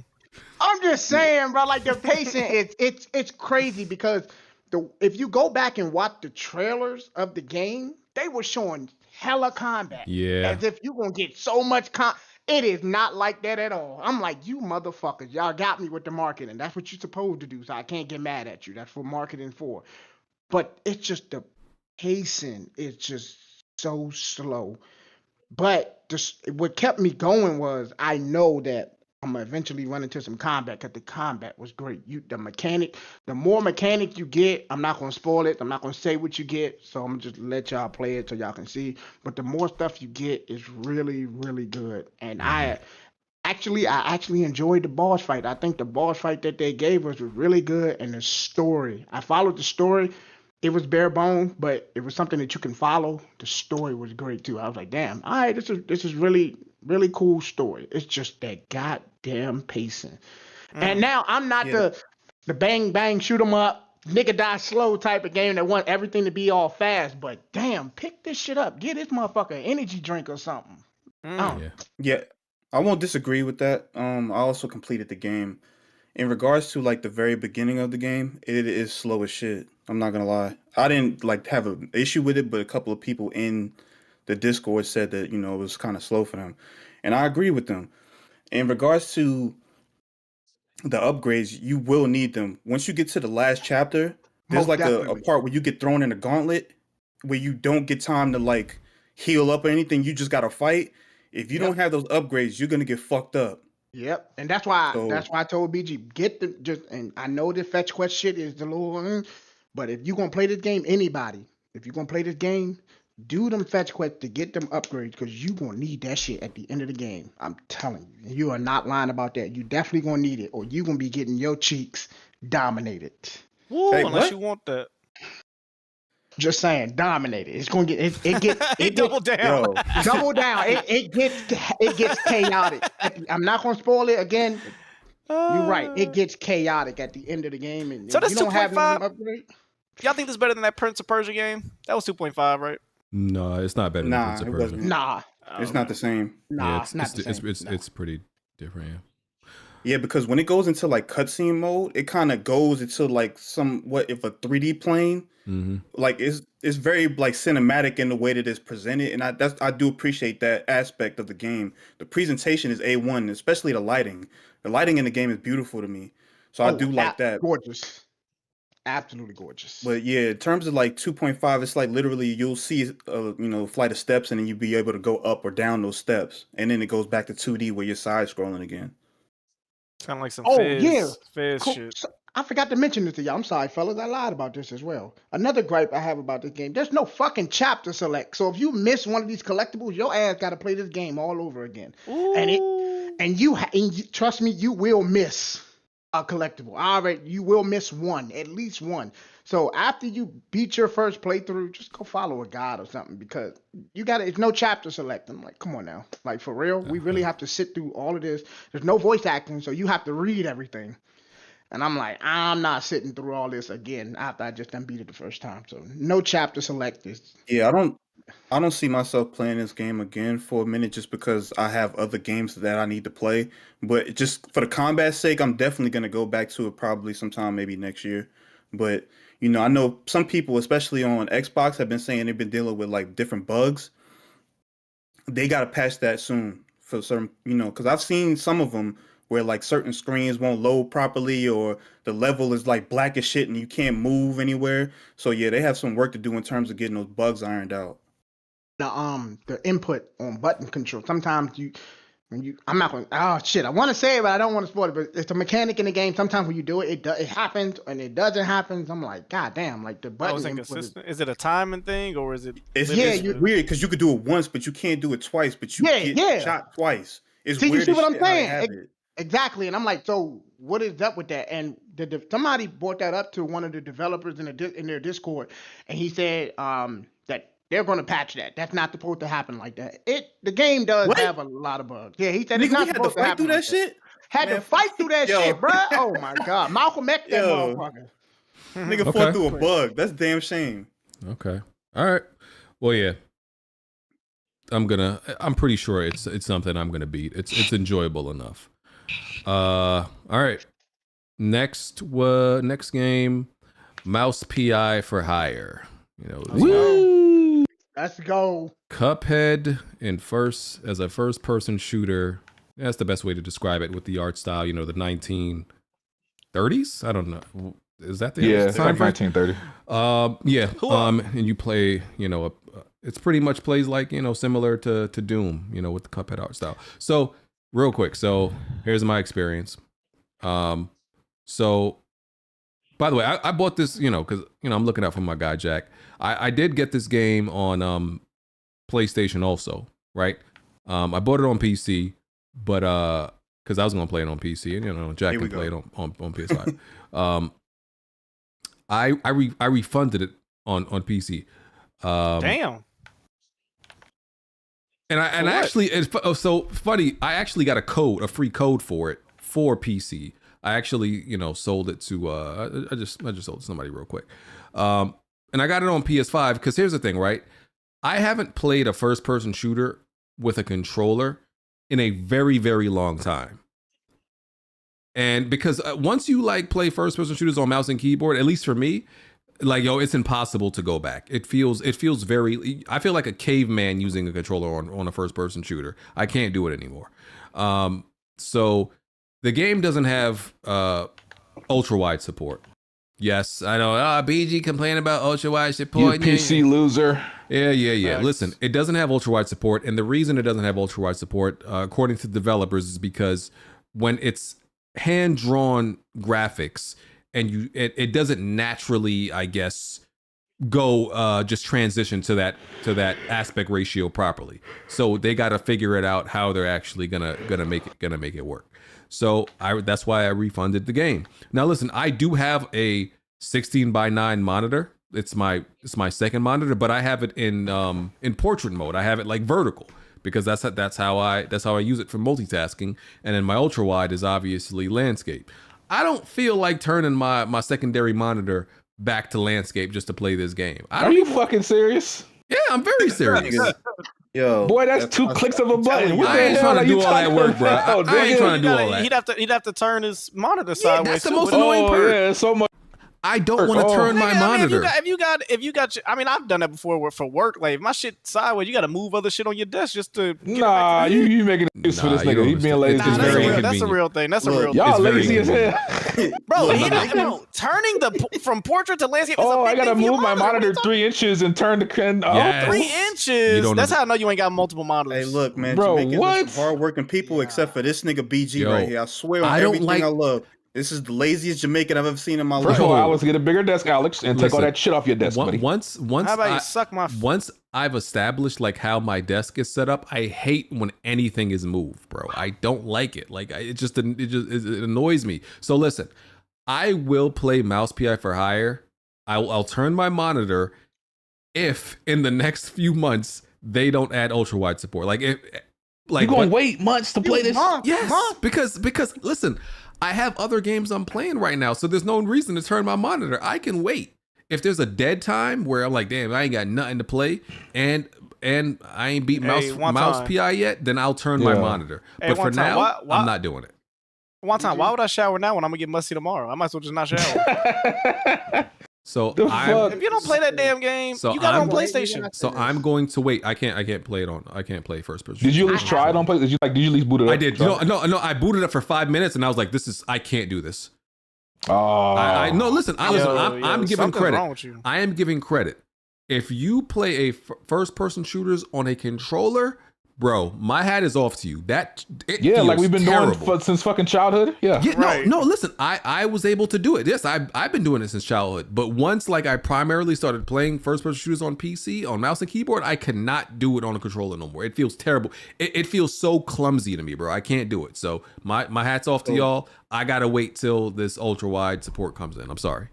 I'm just saying, bro, like the pacing, it's crazy because if you go back and watch the trailers of the game, they were showing hella combat. Yeah. As if you're going to get so much It is not like that at all. I'm like, you motherfuckers, y'all got me with the marketing. That's what you're supposed to do, so I can't get mad at you. That's what marketing for. But it's just the pacing is just so slow. But what kept me going was I know that I'm gonna eventually run into some combat because the combat was great. The more mechanic you get, I'm not gonna spoil it. I'm not gonna say what you get, so I'm gonna just let y'all play it so y'all can see. But the more stuff you get is really, really good. And I actually enjoyed the boss fight. I think the boss fight that they gave us was really good, and the story. I followed the story. It was bare bones, but it was something that you can follow. The story was great too. I was like, damn, all right, this is really, really cool story. It's just that goddamn pacing. And now I'm not the bang bang shoot 'em up, nigga die slow type of game that want everything to be all fast. But damn, pick this shit up. Get this motherfucker an energy drink or something. Yeah, I won't disagree with that. I also completed the game. In regards to like the very beginning of the game, it is slow as shit. I'm not gonna lie. I didn't like have an issue with it, but a couple of people in the Discord said that, it was kind of slow for them. And I agree with them. In regards to the upgrades, you will need them. Once you get to the last chapter, there's like a part where you get thrown in a gauntlet where you don't get time to like heal up or anything. You just gotta fight. If you don't have those upgrades, you're gonna get fucked up. Yep, and that's why I told BG and I know the fetch quest shit is the little, but if you're gonna play this game, if you're gonna play this game, do them fetch quests to get them upgrades because you're gonna need that shit at the end of the game. I'm telling you, you are not lying about that. You definitely gonna need it, or you're gonna be getting your cheeks dominated. Woo, unless you want that. Just saying, dominated. It's gonna get it double down. Double down. It gets chaotic. I'm not gonna spoil it again. You're right. It gets chaotic at the end of the game, and so that's you don't have no 2.5. upgrade. Y'all think this is better than that Prince of Persia game? That was 2.5, right? No, it's not better than Prince of Persia. Nah, it's not the same. Nah, it's not the same. It's pretty different. Yeah. Yeah, because when it goes into like cutscene mode, it kind of goes into like somewhat if a 3D plane. Like it's very like cinematic in the way that it's presented, and I do appreciate that aspect of the game. The presentation is A1, especially the lighting. The lighting in the game is beautiful to me, so I do like that. Gorgeous, absolutely gorgeous. But yeah, in terms of like 2.5, it's like literally you'll see flight of steps, and then you'll be able to go up or down those steps, and then it goes back to 2D where you're side scrolling again. Kind of like some Fizz Cool. shit. So, I forgot to mention this to y'all. I'm sorry, fellas. I lied about this as well. Another gripe I have about this game: there's no fucking chapter select. So if you miss one of these collectibles, your ass got to play this game all over again. And you trust me, you will miss a collectible. You will miss one, at least one. So after you beat your first playthrough, just go follow a guide or something, because it's no chapter select. I'm like, come on now, like for real, we really have to sit through all of this. There's no voice acting, so you have to read everything. And I'm like, I'm not sitting through all this again after I just done beat it the first time. So no chapter selected. Yeah, I don't see myself playing this game again for a minute just because I have other games that I need to play. But just for the combat sake, I'm definitely gonna go back to it probably sometime maybe next year. But I know some people, especially on Xbox, have been saying they've been dealing with like different bugs. They gotta patch that soon for certain, because I've seen some of them where like certain screens won't load properly, or the level is like black as shit and you can't move anywhere. So yeah, they have some work to do in terms of getting those bugs ironed out. The input on button control. Sometimes I'm not going. Oh shit! I want to say it, but I don't want to spoil it. But it's a mechanic in the game. Sometimes when you do it, it happens, and it doesn't happen. I'm like, god damn! Like the button. Is it consistent? Is it a timing thing, or is it? It's weird because you could do it once, but you can't do it twice. But you get shot twice. It's weird. You see what I'm saying? Exactly. And I'm like, so what is up with that? And somebody brought that up to one of the developers in their Discord, and he said that they're going to patch that. That's not supposed to happen like that. The game does have a lot of bugs. Yeah, he said it's not supposed to happen. Had to fight through that shit? Had to fight through that shit, bro. Oh my god, Malcolm X that motherfucker. Nigga fought through a bug. That's a damn shame. Okay. All right. Well, yeah. I'm pretty sure it's something I'm gonna beat. It's enjoyable enough. All right. Next game, Mouse PI for Hire. Let's go. Cuphead as a first person shooter. That's the best way to describe it with the art style. The 1930s. I don't know. Is that the it's like 1930? Yeah. And you play. It's pretty much plays like similar to Doom. With the Cuphead art style. So real quick. So here's my experience. So by the way, I bought this. Because I'm looking out for my guy Jack. I did get this game on PlayStation also, right? I bought it on PC, but because I was gonna play it on PC, and Jack can play it on PS5. I refunded it on PC. Damn. And I actually, it's so funny. I actually got a free code for it for PC. I actually, sold it to I just sold it to somebody real quick. And I got it on PS5 because here's the thing, right? I haven't played a first-person shooter with a controller in a very, very long time. And because once you play first-person shooters on mouse and keyboard, at least for me, it's impossible to go back. It feels very. I feel like a caveman using a controller on a first-person shooter. I can't do it anymore. So the game doesn't have ultra-wide support. Yes, I know. BG complaining about ultra-wide support. You PC loser. Yeah. Thanks. Listen, it doesn't have ultra-wide support, and the reason it doesn't have ultra-wide support, according to developers, is because when it's hand-drawn graphics, and it doesn't naturally, I guess, go just transition to that aspect ratio properly. So they got to figure it out how they're actually gonna make it work. So that's why I refunded the game. Now listen, I do have a 16:9 monitor. It's my second monitor, but I have it in portrait mode. I have it vertical because that's how I use it for multitasking. And then my ultra wide is obviously landscape. I don't feel like turning my secondary monitor back to landscape just to play this game. Are you fucking serious? Yeah, I'm very serious. Yo, Boy, that's 2 clicks of a button. What I the ain't hell trying are to you do all that talking work, bro. about, I ain't nigga? trying to do all that. He'd have to turn his monitor sideways. That's the too, most wouldn't annoying Oh part. yeah, so much. I don't want to turn my Nigga, monitor. I mean, if you got, I mean, I've done that before for work. Like, if my shit sideways, you got to move other shit on your desk just to. Get Nah, it back to you making an excuse for this nigga. He being lazy. Nah, that's a real thing. That's a real thing. Y'all lazy as hell. Bro, turning from portrait to landscape. Oh, is a I big gotta thing for move my your monitor. monitor 3 inches and turn the can. Yes. 3 inches. That's how I know you ain't got multiple monitors. Hey, look, man, Bro, Jamaicans are what? some hardworking people, except for this nigga BG Yo, right here. I swear on I don't everything like- I love. This is the laziest Jamaican I've ever seen in my First life. of all, Alex, get a bigger desk, Alex, and take all that shit off your desk, buddy. Once How about you suck my? Once I've established like how my desk is set up, I hate when anything is moved, bro. I don't like it. Like it annoys me. So listen, I will play Mouse PI for hire. I'll turn my monitor if in the next few months they don't add ultra wide support. Like if you gonna wait months to play this? Yes, because listen, I have other games I'm playing right now, so there's no reason to turn my monitor. I can wait. If there's a dead time where I'm like, damn, I ain't got nothing to play, and I ain't beat mouse PI yet, then I'll turn my monitor. Hey, but for one time, now, why- I'm not doing it. One time, why would I shower now when I'm gonna get musty tomorrow? I might as well just not shower. So If you don't play that damn game, you got it on PlayStation. So I'm going to wait. I can't play it on. I can't play first person. Did you at least try it on PlayStation? Did you at least boot it up? I did. No. I booted up for 5 minutes, and I was like, I can't do this. Oh, no. Listen, I'm giving something's credit. wrong with you. I am giving credit. If you play a first-person shooters on a controller, bro, my hat is off to you. That yeah, like we've been terrible. doing since fucking childhood. Yeah, No. Listen, I was able to do it. Yes, I've been doing it since childhood. But once like I primarily started playing first-person shooters on PC on mouse and keyboard, I cannot do it on a controller no more. It feels terrible. It feels so clumsy to me, bro. I can't do it. So my hat's off to y'all. I gotta wait till this ultra-wide support comes in. I'm sorry.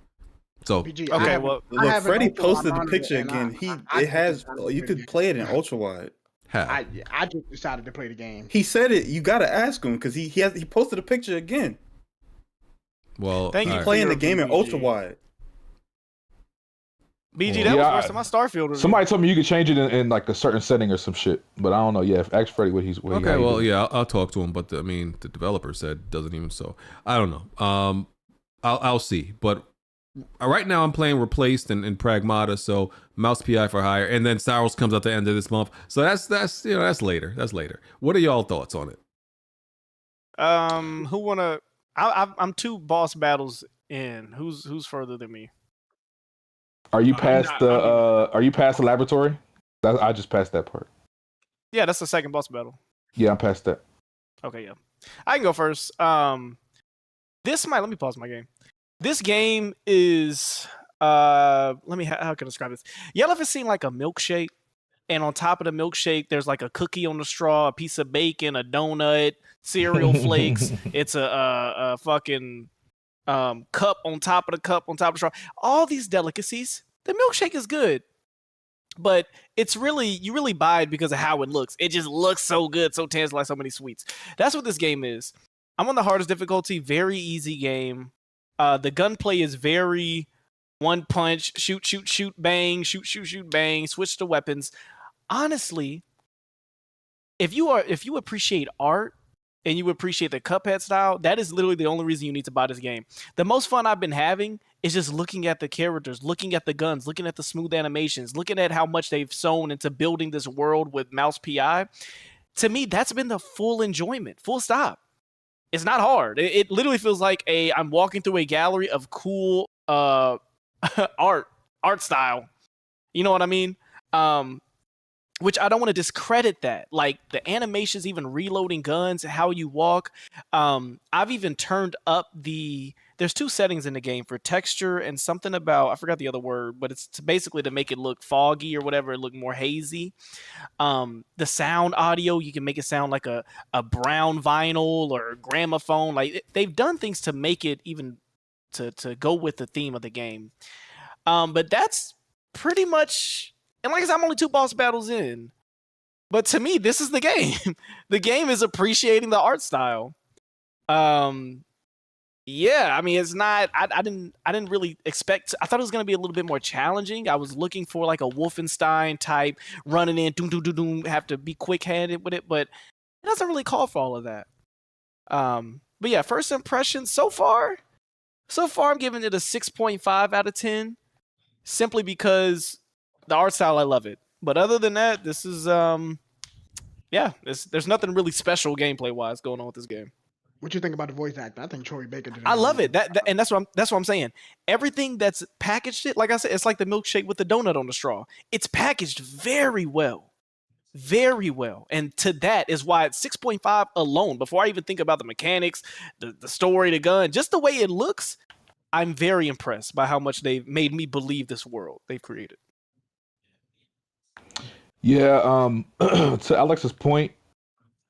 So okay, well, look, Freddie posted the picture again. You could play it in ultra wide. How? I just decided to play the game. He said it. You got to ask him because he posted a picture again. Well, thank you. He's playing the game in ultra wide. BG, that was worse than my Starfield review. Somebody told me you could change it in like a certain setting or some shit, but I don't know. Yeah, ask Freddie what he's. Okay, well, yeah, I'll talk to him, but the developer said doesn't even so. I don't know. I'll see, but right now I'm playing Replaced and Pragmata, so Mouse PI for hire, and then Sours comes at the end of this month, so that's later. That's later. What are y'all thoughts on it? Who wanna? I'm 2 boss battles in. Who's further than me? Are you past Are you past the laboratory? I just passed that part. Yeah, that's the second boss battle. Yeah, I'm past that. Okay, yeah, I can go first. Let me pause my game. This game is how can I describe this? Y'all ever seen like a milkshake, and on top of the milkshake there's like a cookie on the straw, a piece of bacon, a donut, cereal flakes. It's a fucking cup on top of the cup on top of the straw. All these delicacies. The milkshake is good, but you really buy it because of how it looks. It just looks so good, so tantalizing, like so many sweets. That's what this game is. I'm on the hardest difficulty, very easy game. The gunplay is very one punch, shoot, bang, shoot, bang, switch to weapons. Honestly, if you appreciate art and you appreciate the Cuphead style, that is literally the only reason you need to buy this game. The most fun I've been having is just looking at the characters, looking at the guns, looking at the smooth animations, looking at how much they've sewn into building this world with Mouse PI. To me, that's been the full enjoyment, full stop. It's not hard. It literally feels like I'm walking through a gallery of cool art style. You know what I mean? Which I don't want to discredit that. Like the animations, even reloading guns, how you walk. I've even turned up there's 2 settings in the game for texture and something about, I forgot the other word, but it's basically to make it look foggy or whatever, look more hazy. The sound audio, you can make it sound like a brown vinyl or a gramophone. Like they've done things to make it even to go with the theme of the game. But that's pretty much, and like I said, I'm only 2 boss battles in. But to me, this is the game. The game is appreciating the art style. Yeah, I mean, it's not. I didn't really expect. I thought it was gonna be a little bit more challenging. I was looking for like a Wolfenstein type running in, doom doom doom doom, have to be quick handed with it, but it doesn't really call for all of that. But yeah, first impression so far, I'm giving it a 6.5 out of 10, simply because the art style, I love it. But other than that, this is yeah, there's nothing really special gameplay wise going on with this game. What you think about the voice acting? I think Troy Baker did. I love it. And that's what I'm saying. Everything that's packaged it, like I said, it's like the milkshake with the donut on the straw. It's packaged very well. Very well. And to that is why it's 6.5 alone. Before I even think about the mechanics, the story, the gun, just the way it looks, I'm very impressed by how much they've made me believe this world they've created. Yeah, to Alex's point,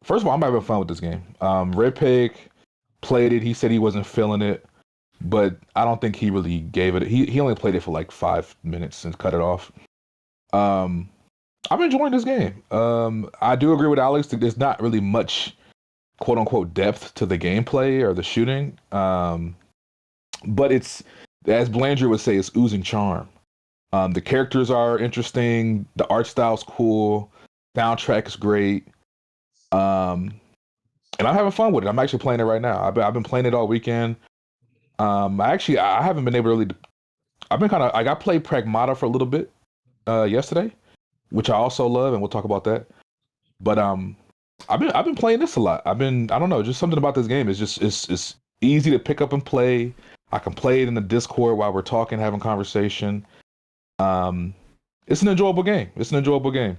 first of all, I'm having fun with this game. Red Pig played it. He said he wasn't feeling it, but I don't think he really gave it. He only played it for like 5 minutes and cut it off. I'm enjoying this game. I do agree with Alex that there's not really much quote unquote depth to the gameplay or the shooting. But it's, as Blandrew would say, it's oozing charm. The characters are interesting. The art style's cool. Soundtrack is great. And I'm having fun with it. I'm actually playing it right now. I've been playing it all weekend. I haven't been able to really. I played Pragmata for a little bit yesterday, which I also love, and we'll talk about that. But I've been playing this a lot. I don't know, just something about this game is just it's easy to pick up and play. I can play it in the Discord while we're talking, having conversation. It's an enjoyable game.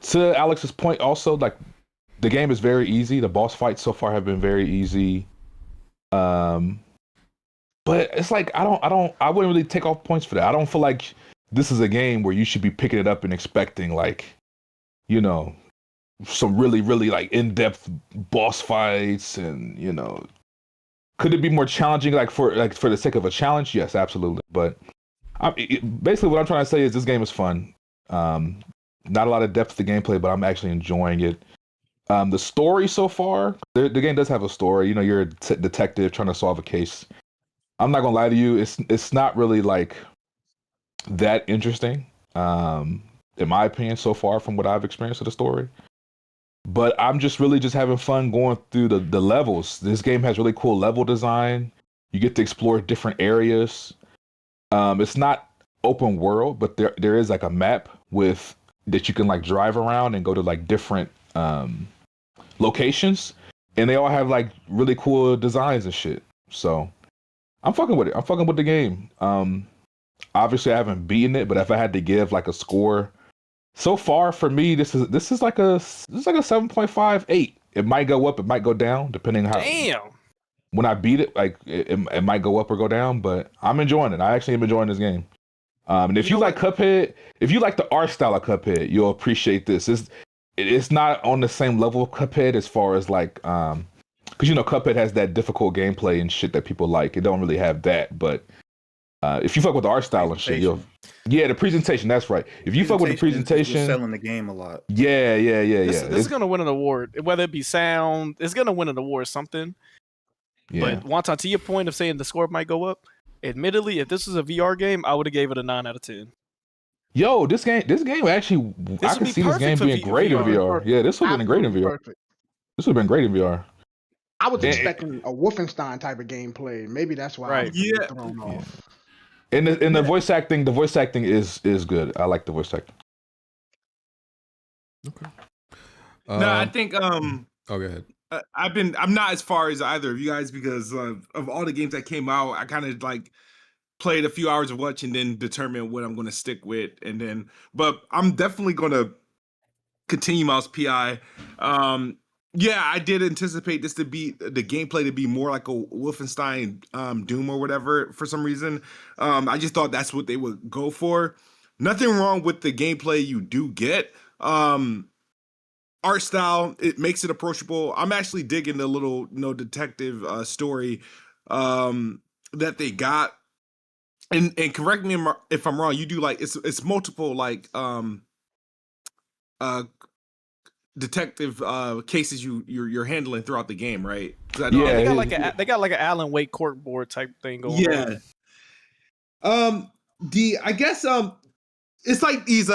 To Alex's point, also, like, the game is very easy. The boss fights so far have been very easy. But it's like I wouldn't really take off points for that. I don't feel like this is a game where you should be picking it up and expecting, like, you know, some really, really like in-depth boss fights, and, you know, could it be more challenging, for the sake of a challenge? Yes, absolutely. But basically what I'm trying to say is this game is fun. Not a lot of depth to the gameplay, but I'm actually enjoying it. The story so far, the game does have a story. You know, you're a detective trying to solve a case. I'm not gonna lie to you, it's not really like that interesting, in my opinion, so far from what I've experienced of the story. But I'm just really just having fun going through the levels. This game has really cool level design. You get to explore different areas. It's not open world, but there is like a map that you can like drive around and go to like different locations, and they all have like really cool designs and shit. So I'm fucking with it. I'm fucking with the game. Obviously I haven't beaten it, but if I had to give like a score, so far for me, this is like a 7.58. It might go up, it might go down, depending how. Damn. When I beat it, like it might go up or go down, but I'm enjoying it. I actually am enjoying this game. And if you like Cuphead, if you like the art style of Cuphead, you'll appreciate this. It's not on the same level of Cuphead as far as like, because, you know, Cuphead has that difficult gameplay and shit that people like. It don't really have that, but if you fuck with the art style and shit, the presentation. That's right. If you fuck with the presentation, is selling the game a lot. Yeah. This is gonna win an award, whether it be sound. It's gonna win an award or something. Yeah. But Wonton, to your point of saying the score might go up, admittedly, if this was a VR game, I would have gave it a 9 out of 10. Yo, this game actually, I can see this game being great in VR. Yeah, this would have been great in VR. Perfect. This would have been great in VR. I was expecting a Wolfenstein type of gameplay. Maybe that's why I was thrown off. And the voice acting, is good. I like the voice acting. Okay. No, I think oh, go ahead. I'm not as far as either of you guys because of all the games that came out. I kind of like played a few hours of watch and then determine what I'm going to stick with, but I'm definitely going to continue Mouse PI. Yeah, I did anticipate this to be the gameplay to be more like a Wolfenstein Doom or whatever for some reason. I just thought that's what they would go for. Nothing wrong with the gameplay you do get. Art style, it makes it approachable. I'm actually digging the little detective story that they got. And correct me if I'm wrong, you do like it's multiple like detective cases you're handling throughout the game, right? They got like an Alan Wake court board type thing going on. I guess it's like these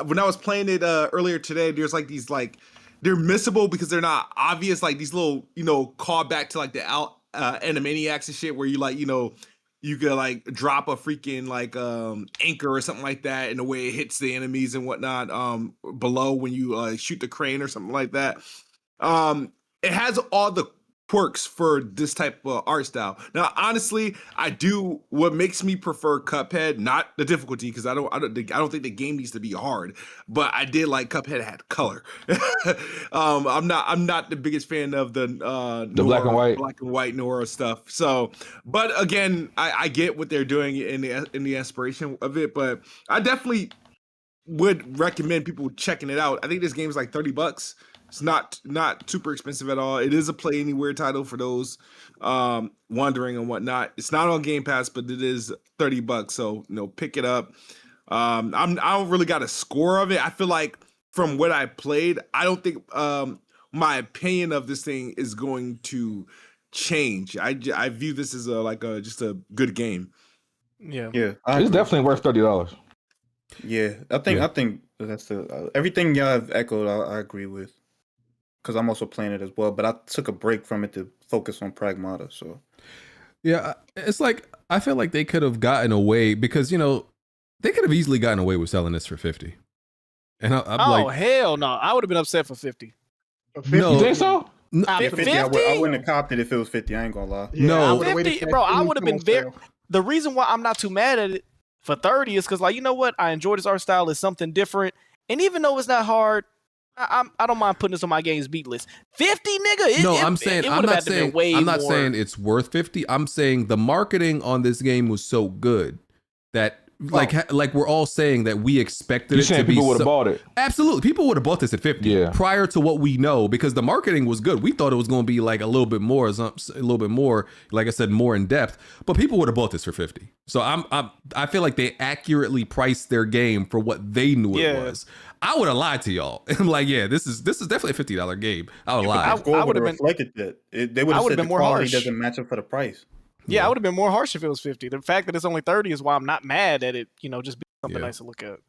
when I was playing it earlier today, there's like these like they're missable because they're not obvious, like these little call back to like the Animaniacs and shit where you like you could like drop a freaking like anchor or something like that, and the way it hits the enemies and whatnot below when you shoot the crane or something like that. It has all the quirks for this type of art style. Now, honestly, what makes me prefer Cuphead, not the difficulty, because I don't think the game needs to be hard, but I did like Cuphead had color. I'm not the biggest fan of the black and white Nora stuff. So, but again, I get what they're doing in the inspiration of it, but I definitely would recommend people checking it out. I think this game is like $30. It's not super expensive at all. It is a play anywhere title for those wondering and whatnot. It's not on Game Pass, but it is $30. So pick it up. I don't really got a score of it. I feel like from what I played, I don't think my opinion of this thing is going to change. I view this as just a good game. Yeah, it's definitely worth $30. Yeah, I think that's everything y'all have echoed. I agree with. Because I'm also playing it as well, but I took a break from it to focus on Pragmata. So, yeah, it's like I feel like they could have gotten away because they could have easily gotten away with selling this for $50. And I'm hell no, I would have been upset for $50. No, you think so? Yeah, 50. I wouldn't have copped it if it was 50. I ain't gonna lie. Yeah, no, 50, bro. I would have been very. The reason why I'm not too mad at it for 30 is because, like, you know what? I enjoy this art style. It's something different, and even though it's not hard. I don't mind putting this on my games beat list. 50, nigga. I'm not saying it's worth 50. I'm saying the marketing on this game was so good that like we're all saying that we expected it to be. People would have bought it. Absolutely, people would have bought this at 50 prior to what we know because the marketing was good. We thought it was going to be like a little bit more, like I said, more in depth. But people would have bought this for 50. So I feel like they accurately priced their game for what they knew it was. I would have lied to y'all. I'm like, yeah, this is definitely a $50 game. I would lie. I would have reflected that. They would have said the quality doesn't match up for the price. Yeah, I would have been more harsh if it was 50. The fact that it's only 30 is why I'm not mad at it. Just being something nice to look at.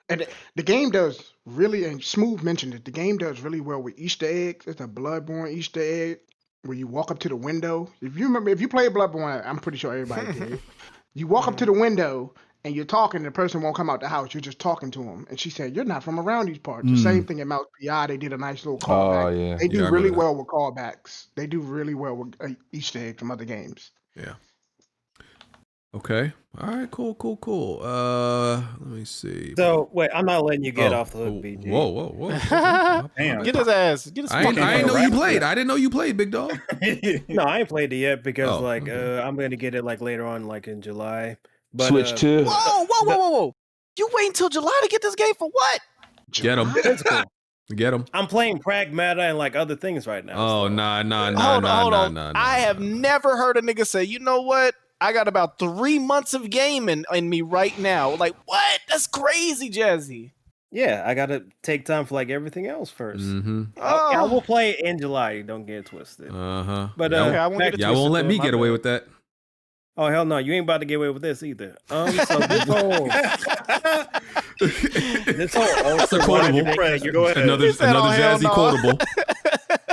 And the game does really, and Smooth mentioned it. The game does really well with Easter eggs. It's a Bloodborne Easter egg where you walk up to the window. If you played Bloodborne, I'm pretty sure everybody did. You walk up to the window. And you're talking, the person won't come out the house. You're just talking to him. And she said, "You're not from around these parts." The same thing in Mouse PI. They did a nice little callback. Yeah. They do really well with callbacks. They do really well with Easter eggs from other games. Yeah. Okay. All right. Cool. Let me see. So wait, I'm not letting you get off the hook, BG. Whoa. Damn. Get his ass. Get his. I didn't know you played. I didn't know you played, big dog. No, I ain't played it yet because I'm gonna get it like later on, like in July. But, Switch 2. Whoa! You wait until July to get this game for what? Get him. Get him. I'm playing Pragmata and like other things right now. Oh, so. nah. Hold on. I have never heard a nigga say, you know what? I got about 3 months of gaming in me right now. Like, what? That's crazy, Jazzy. Yeah, I gotta take time for like everything else first. Mm-hmm. I will play it in July. Don't get it twisted. But I won't get it y'all won't let me get away with that. Oh hell no! You ain't about to get away with this either. So this whole ultra quotable. Go ahead. Another Jazzy quotable.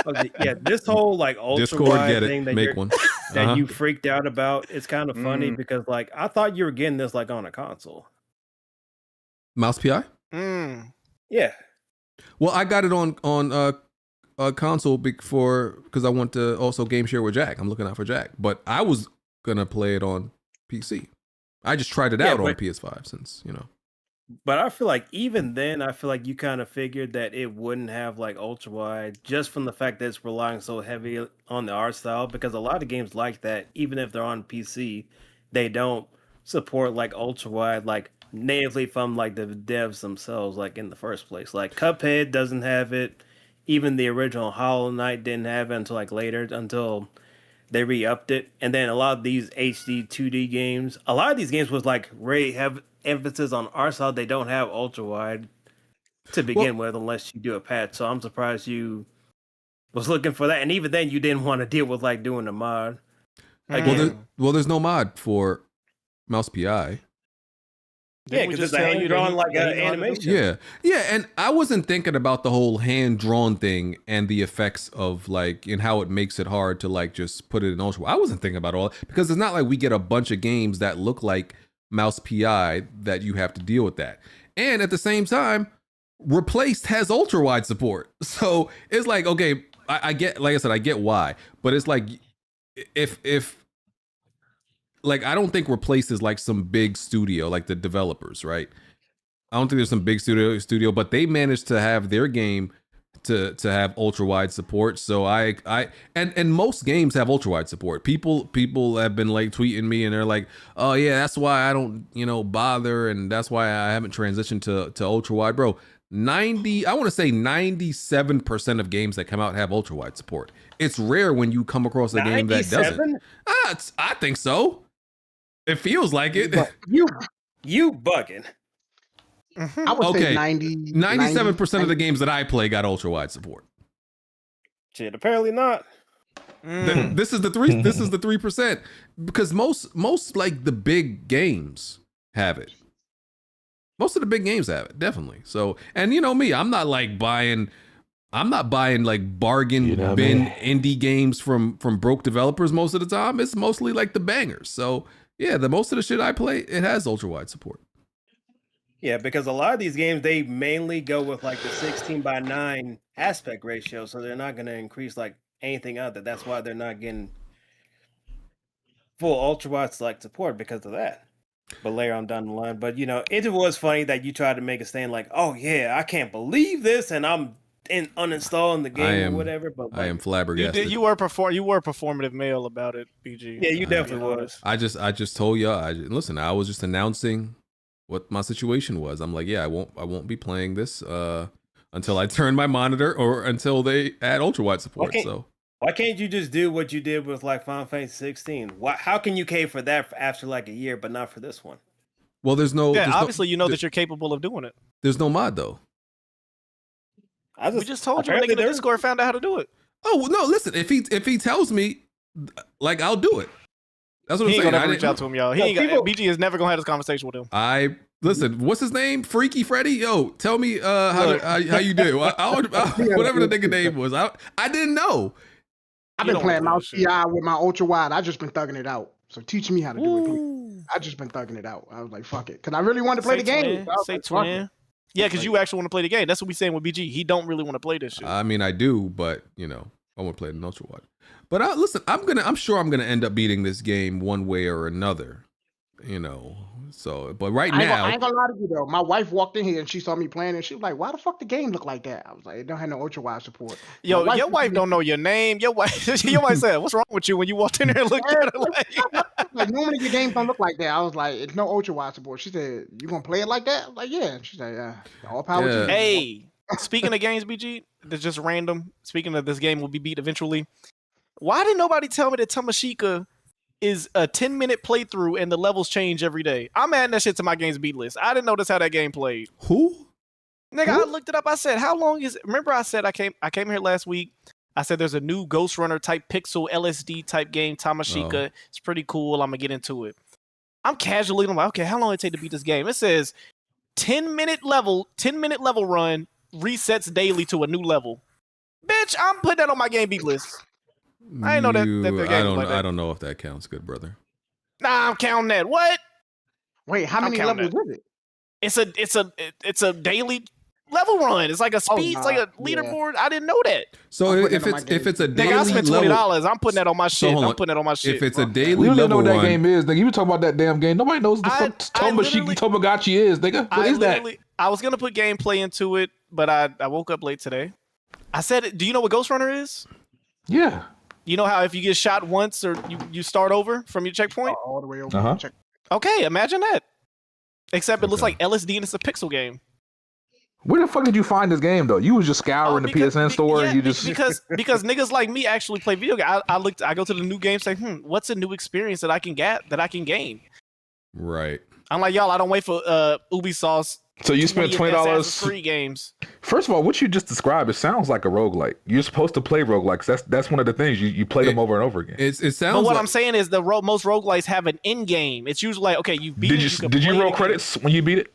Okay, yeah, this whole like ultra Discord, wide thing that that you freaked out about. It's kind of funny because like I thought you were getting this like on a console. Mouse PI. Yeah. Well, I got it on a console because I want to also game share with Jack. I'm looking out for Jack, but I was gonna play it on PC. I just tried it out on PS5 since But I feel like even then, I feel like you kind of figured that it wouldn't have like ultra wide just from the fact that it's relying so heavy on the art style. Because a lot of games like that, even if they're on PC, they don't support like ultra wide like natively from like the devs themselves, like in the first place. Like Cuphead doesn't have it. Even the original Hollow Knight didn't have it until like later, until they re-upped it. And then a lot of these HD 2D games, a lot of these games was like really have emphasis on art style. They don't have ultra wide. to begin with, unless you do a patch. So I'm surprised you was looking for that, and even then, you didn't want to deal with like doing a mod. Well, there's no mod for Mouse PI. Yeah, because it's a hand-drawn like an animation. Yeah, and I wasn't thinking about the whole hand-drawn thing and the effects of like and how it makes it hard to like just put it in ultra. I wasn't thinking about all because it's not like we get a bunch of games that look like Mouse PI that you have to deal with that. And at the same time, Replaced has ultra wide support, so it's like okay, I get, like I said, I get why, but it's like if like I don't think Replaced is like some big studio like the developers, right? I don't think there's some big studio, but they managed to have their game to have ultra wide support. So and most games have ultra wide support. People have been like tweeting me and they're like, oh yeah, that's why I don't bother, and that's why I haven't transitioned to ultra wide, bro. I want to say 97% of games that come out have ultra wide support. It's rare when you come across a game that doesn't. I think so. It feels like it. You bugging. I would say 97% of the games that I play got ultra wide support. Shit, apparently not. This is the 3% because most like the big games have it. Most of the big games have it, definitely. So, and you know me, I'm not buying like bargain bin indie games from broke developers most of the time. It's mostly like the bangers. So yeah, most of the shit I play, it has ultra wide support. Yeah, because a lot of these games, they mainly go with like the 16:9 aspect ratio, so they're not going to increase like anything other. That's why they're not getting full ultra wide select support because of that. But later on down the line, but it was funny that you tried to make a stand like, oh yeah, I can't believe this, and I'm uninstalling the game or whatever. But like, I am flabbergasted. You were performative male about it, BG. Yeah, you definitely was. I just told y'all. Listen, I was just announcing what my situation was. I'm like, yeah, I won't be playing this until I turn my monitor or until they add ultra wide support. Why can't you just do what you did with like Final Fantasy 16? How can you pay for that after like a year, but not for this one? Well, there's obviously that you're capable of doing it. There's no mod though. We just told you, nigga, the Discord found out how to do it. Oh no, listen, if he tells me, like, I'll do it. That's what I'm saying. He ain't gonna reach out to him, y'all. BG is never gonna have this conversation with him. Listen, what's his name? Freaky Freddy? Yo, tell me how you do. Whatever the nigga name was. I didn't know. I've been playing Mouse PI with my ultra wide. I just been thugging it out. So teach me how to do it, please. I just been thugging it out. I was like, fuck it. Because I really wanted to play the game. Yeah, because you actually want to play the game. That's what we saying with BG. He don't really want to play this shit. I mean, I do, but I want to play the ultra wide. But listen, I'm sure I'm gonna end up beating this game one way or another. So, but right now, I ain't gonna lie to you though. My wife walked in here and she saw me playing and she was like, "Why the fuck the game look like that?" I was like, "It don't have no ultra wide support." Yo, your wife don't know your name. Your wife said, "What's wrong with you?" When you walked in there and looked at her like normally your games don't look like that. I was like, "It's no ultra wide support." She said, "You gonna play it like that?" I was like, "Yeah." She said, "Yeah, all power to you." Hey, speaking of games, BG, that's just random. Speaking of this game will be beat eventually. Why did nobody tell me that Tamashika is a 10-minute playthrough and the levels change every day? I'm adding that shit to my games beat list. I didn't know that's how that game played. Who? Nigga, I looked it up. I said, how long is it? Remember I said I came here last week. I said there's a new Ghost Runner type pixel LSD type game, Tamashika. It's pretty cool. I'm gonna get into it. I'm casually, I'm like, okay, how long did it take to beat this game? It says 10-minute level run, resets daily to a new level. Bitch, I'm putting that on my game beat list. I know that I don't know if that counts, good brother. Nah, I'm counting that. What? Wait, how many levels is it? It's a daily level run. It's like a speed. It's like a leaderboard. Yeah. I didn't know that. So if it's a daily, nigga, I spent $20. I'm putting that on my shit. I'm putting that on my shit. If it's a daily we don't even know level what that run, game is. Nigga, you talking about that damn game? Nobody knows the Tomodachi is. Nigga, what is that? I was gonna put gameplay into it, but I woke up late today. I said, do you know what Ghost Runner is? Yeah. You know how if you get shot once or you start over from your checkpoint? All the way over. Okay, imagine that. Except it looks like LSD and it's a pixel game. Where the fuck did you find this game though? You was just scouring the PSN store and you just because niggas like me actually play video games. I go to the new game, say, what's a new experience that I can gain? Right. I'm like, y'all, I don't wait for Ubisoft. So you spent $20 free games. First of all, what you just described, it sounds like a roguelike. You're supposed to play roguelikes. That's one of the things. You play them over and over again. It sounds. But what I'm saying is most roguelikes have an end game. It's usually like, okay, you beat it. Did you roll credits when you beat it?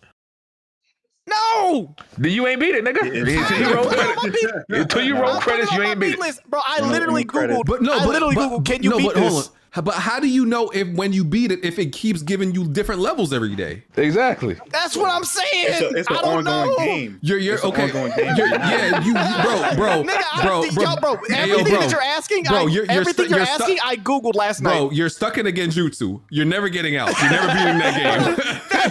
No. You ain't beat it, nigga. Until you roll credits, you ain't beat it. Bro, I literally Googled. Googled, can you beat this? But how do you know if when you beat it, if it keeps giving you different levels every day? Exactly. That's what I'm saying. It's an ongoing game. You're okay. Ongoing game. Bro. Everything that you're asking, I Googled last night. Bro, you're stuck in a genjutsu. You're never getting out. You're never beating that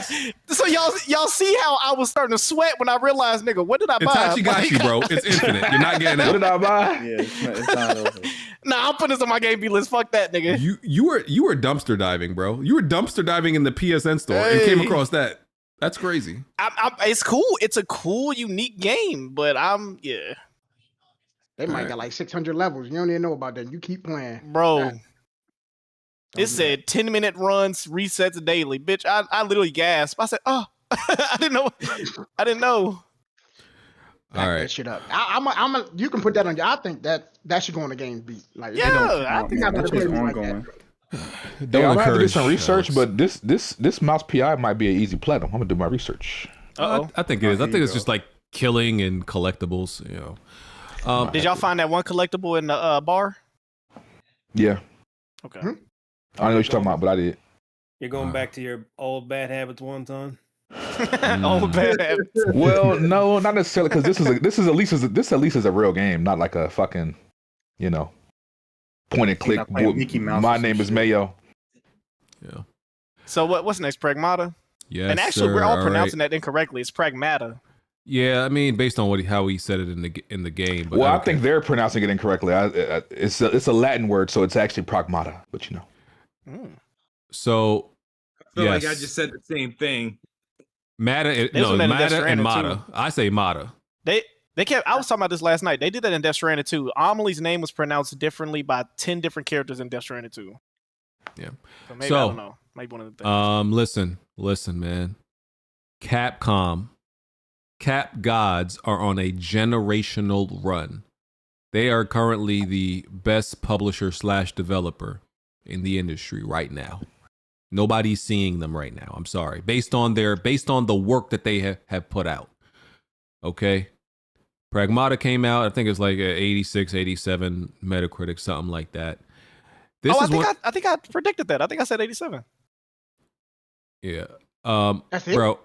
game. So y'all see how I was starting to sweat when I realized, nigga, what did I buy? Itachi got you, bro. It's infinite. You're not getting out. What did I buy? Yeah, it's not over. Nah, I'm putting this on my game B list. Fuck that, nigga. You were dumpster diving, bro. You were dumpster diving in the PSN store and came across that. That's crazy. It's cool. It's a cool, unique game, but They might got like 600 levels. You don't even know about that. You keep playing, bro. It said 10-minute runs, resets daily. Bitch, I literally gasped. I said, oh, I didn't know. All right, that shit up. You can put that on. I think that should go on the game beat. Like, I think I'm gonna play like that. I'm gonna have to do some research, but this mouse PI might be an easy platinum. I'm gonna do my research. I think it is. I think it's just like killing and collectibles. You know. Did y'all find that one collectible in the bar? Yeah. Okay. I don't know what you're talking about, but I did. You're going back to your old bad habits one time. Old bad habits. Well, no, not necessarily, because this at least is a real game, not like a fucking, point and click. My name is Mayo. Yeah. So what's next? Pragmata. Yeah. And actually, we're all pronouncing that incorrectly. It's Pragmata. Yeah, I mean, based on how he said it in the game. But I think they're pronouncing it incorrectly. It's a Latin word, so it's actually Pragmata. But So. I feel like I just said the same thing. Mata and Mata. I say Mata. They kept. I was talking about this last night. They did that in Death Stranding 2. Amelie's name was pronounced differently by 10 different characters in Death Stranding 2. Yeah. So maybe I don't know. Maybe one of the things. Listen, man. Capcom. Cap gods are on a generational run. They are currently the best publisher / developer in the industry right now. Nobody's seeing them right now. I'm sorry. Based on the work that they have put out. Okay. Pragmata came out. I think it's like 86, 87 Metacritic, something like that. I think I predicted that. I think I said 87. Yeah. That's it? Bro,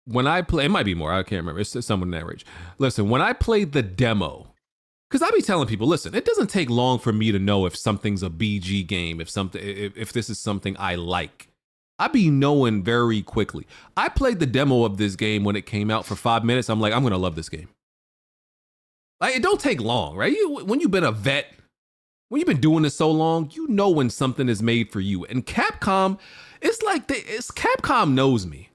when I play, it might be more. I can't remember. It's somewhere in that range. Listen, when I played the demo, because I be telling people, listen, it doesn't take long for me to know if something's a BG game, if this is something I like. I be knowing very quickly. I played the demo of this game when it came out for 5 minutes. I'm like, I'm gonna love this game. Like, it don't take long, right? When you've been a vet, when you've been doing this so long, you know when something is made for you. And Capcom, Capcom knows me.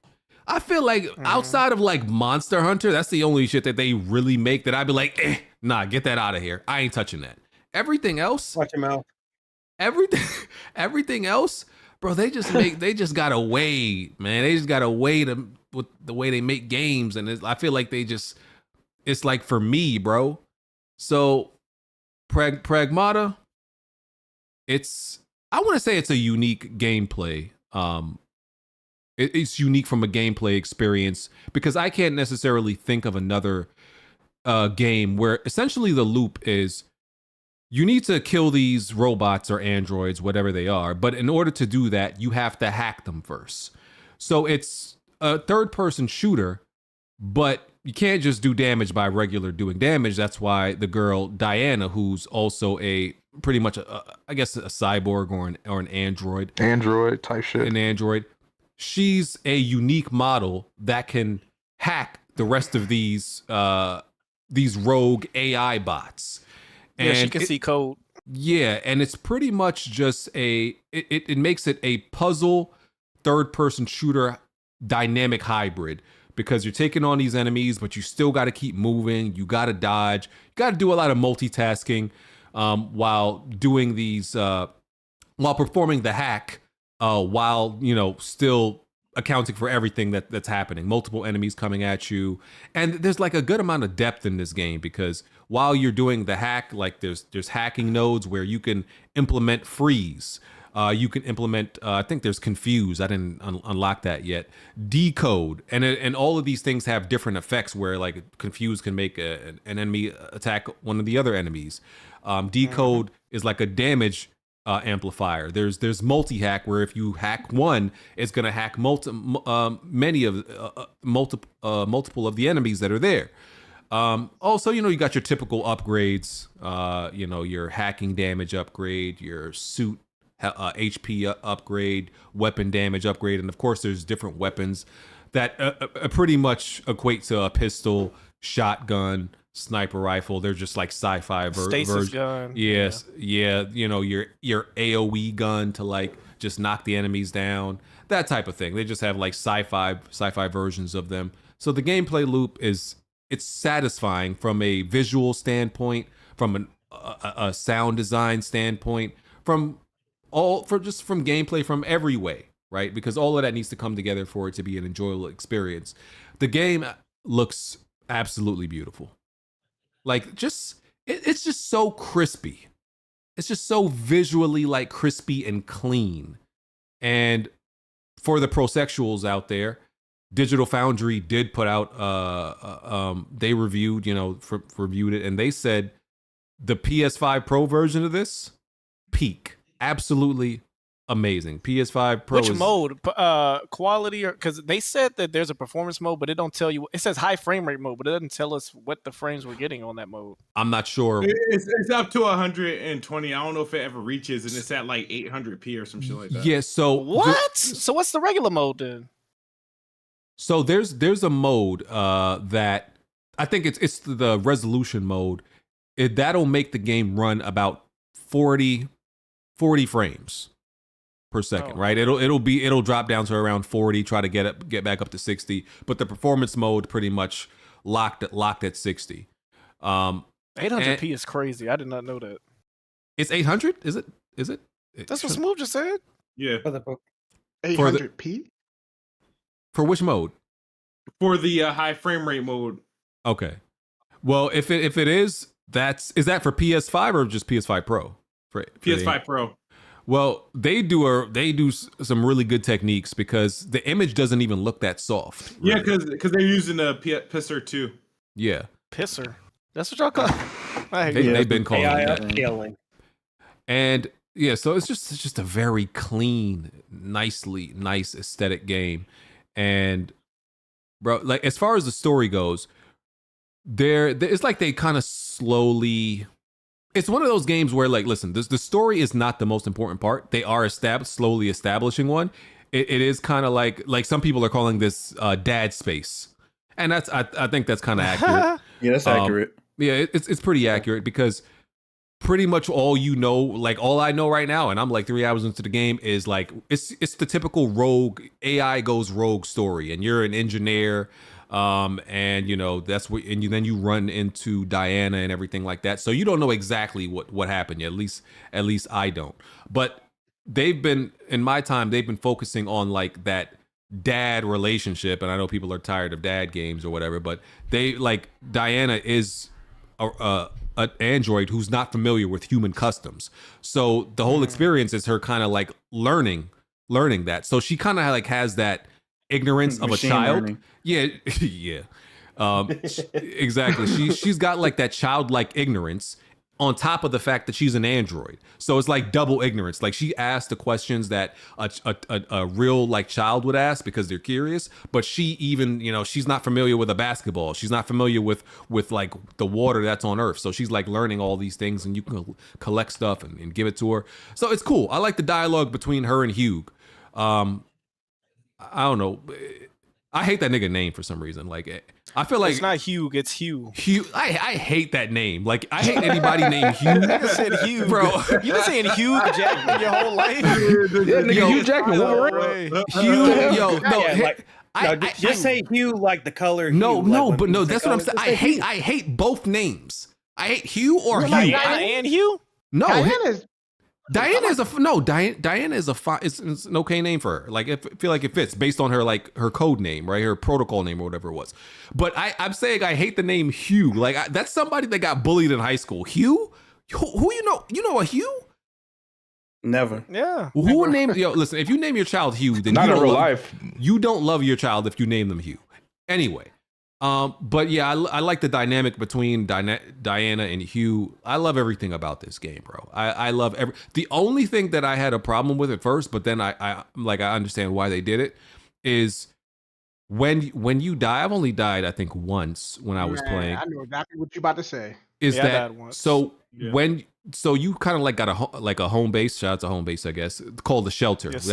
I feel like outside of like Monster Hunter, that's the only shit that they really make that I'd be like, nah, get that out of here. I ain't touching that. Everything else, watch your mouth. Everything else, bro. They just got a way, man. They just got a way with the way they make games, and I feel like it's like for me, bro. So, Pragmata, I want to say it's a unique gameplay. It's unique from a gameplay experience because I can't necessarily think of another game where essentially the loop is you need to kill these robots or androids, whatever they are. But in order to do that, you have to hack them first. So it's a third-person shooter, but you can't just do damage by regular doing damage. That's why the girl, Diana, who's also pretty much, I guess, a cyborg or an android. Android type shit. An android. She's a unique model that can hack the rest of these rogue AI bots. And she can see code. Yeah, and it's pretty much just it makes it a puzzle third-person shooter dynamic hybrid because you're taking on these enemies, but you still got to keep moving. You got to dodge. You got to do a lot of multitasking while doing these, while performing the hack. While still accounting for everything that's happening. Multiple enemies coming at you, and there's like a good amount of depth in this game because while you're doing the hack, like there's hacking nodes where you can implement freeze. You can implement. I think there's confuse. I didn't unlock that yet. Decode, and all of these things have different effects. Where like confuse can make an enemy attack one of the other enemies. Decode is like a damage amplifier. There's multi hack where if you hack one, it's gonna hack multiple of the enemies that are there. Also, you got your typical upgrades. Your hacking damage upgrade, your suit HP upgrade, weapon damage upgrade, and of course there's different weapons that pretty much equate to a pistol, shotgun, sniper rifle. They're just like sci-fi Stasis gun. Yes, yeah. Your AOE gun to like just knock the enemies down, that type of thing. They just have like sci-fi versions of them. So the gameplay loop it's satisfying from a visual standpoint, from a sound design standpoint, from gameplay, from every way, right? Because all of that needs to come together for it to be an enjoyable experience. The game looks absolutely beautiful. Like it's just so crispy. It's just so visually like crispy and clean. And for the prosexuals out there, Digital Foundry did put out they reviewed it, and they said the PS5 Pro version of this, peak. Absolutely amazing. PS5 Pro. Which mode? Quality, or because they said that there's a performance mode, but it don't tell you. It says high frame rate mode, but it doesn't tell us what the frames we're getting on that mode. I'm not sure. It's up to 120. I don't know if it ever reaches, and it's at like 800p or some shit like that. Yeah. So what? So what's the regular mode then? So there's a mode that I think it's the resolution mode. That'll make the game run about 40 frames per second, right? It'll drop down to around 40, try to get back up to 60, but the performance mode pretty much locked at 60. 800p is crazy. I did not know that. It's 800? Is it? That's what Smooth just said. Yeah. 800p? For which mode? For the high frame rate mode. Okay. Well, if it is that for PS5 or just PS5 Pro? For PS5 Pro. Well, they do some really good techniques because the image doesn't even look that soft. Really. Yeah, because they're using a Pisser too. Yeah. Pisser. That's what y'all call. They've been calling AI it upscaling. And yeah, so it's just a very clean, nice aesthetic game. And bro, like as far as the story goes, it's like they kind of slowly. It's one of those games where, like, listen, the story is not the most important part. They are slowly establishing one. It is kind of like some people are calling this dad space, and that's I think that's kind of accurate. Yeah, that's accurate. Yeah, it's pretty accurate because pretty much all I know right now, and I'm like 3 hours into the game, is like it's the typical rogue AI goes rogue story, and you're an engineer. And that's what, and then you run into Diana and everything like that. So you don't know exactly what happened yet. At least I don't. But in my time, they've been focusing on like that dad relationship. And I know people are tired of dad games or whatever, but Diana is an android who's not familiar with human customs. So the whole experience is her kind of like learning that. So she kind of like has that ignorance of a child. Learning. Yeah. Exactly. She's got like that childlike ignorance on top of the fact that she's an android. So it's like double ignorance. Like she asks the questions that a real like child would ask because they're curious, but she even, she's not familiar with a basketball. She's not familiar with like the water that's on Earth. So she's like learning all these things, and you can collect stuff and give it to her. So it's cool. I like the dialogue between her and Hugh. I don't know. I hate that nigga name for some reason. Like, I feel like it's not Hugh, it's Hugh. Hugh. I hate that name. Like, I hate anybody named Hugh. Nigga said Hugh, bro. You been saying Hugh Jackman your whole life. Hugh Jackman. Just say Hugh like the color. No, Hugh, but that's what I'm saying. I hate both names. I hate Hugh or Hugh. Diana and Hugh. No, Diana is Diana is it's an okay name for her. Like, I feel like it fits based on her her code name, right? Her protocol name or whatever it was. But I'm saying I hate the name Hugh. Like, that's somebody that got bullied in high school. Hugh? Who you know? You know a Hugh? Never. Yeah. Who named listen, if you name your child Hugh, then not in real life. You don't love your child if you name them Hugh. Anyway. But yeah, I like the dynamic between Diana and Hugh. I love everything about this game, bro. I love the only thing that I had a problem with at first, but then I understand why they did it, is when you die. I've only died, I think, once when I was playing. I know exactly what you're about to say. So you kind of like got a home base. Shout out to home base, I guess, called the shelter. Yes,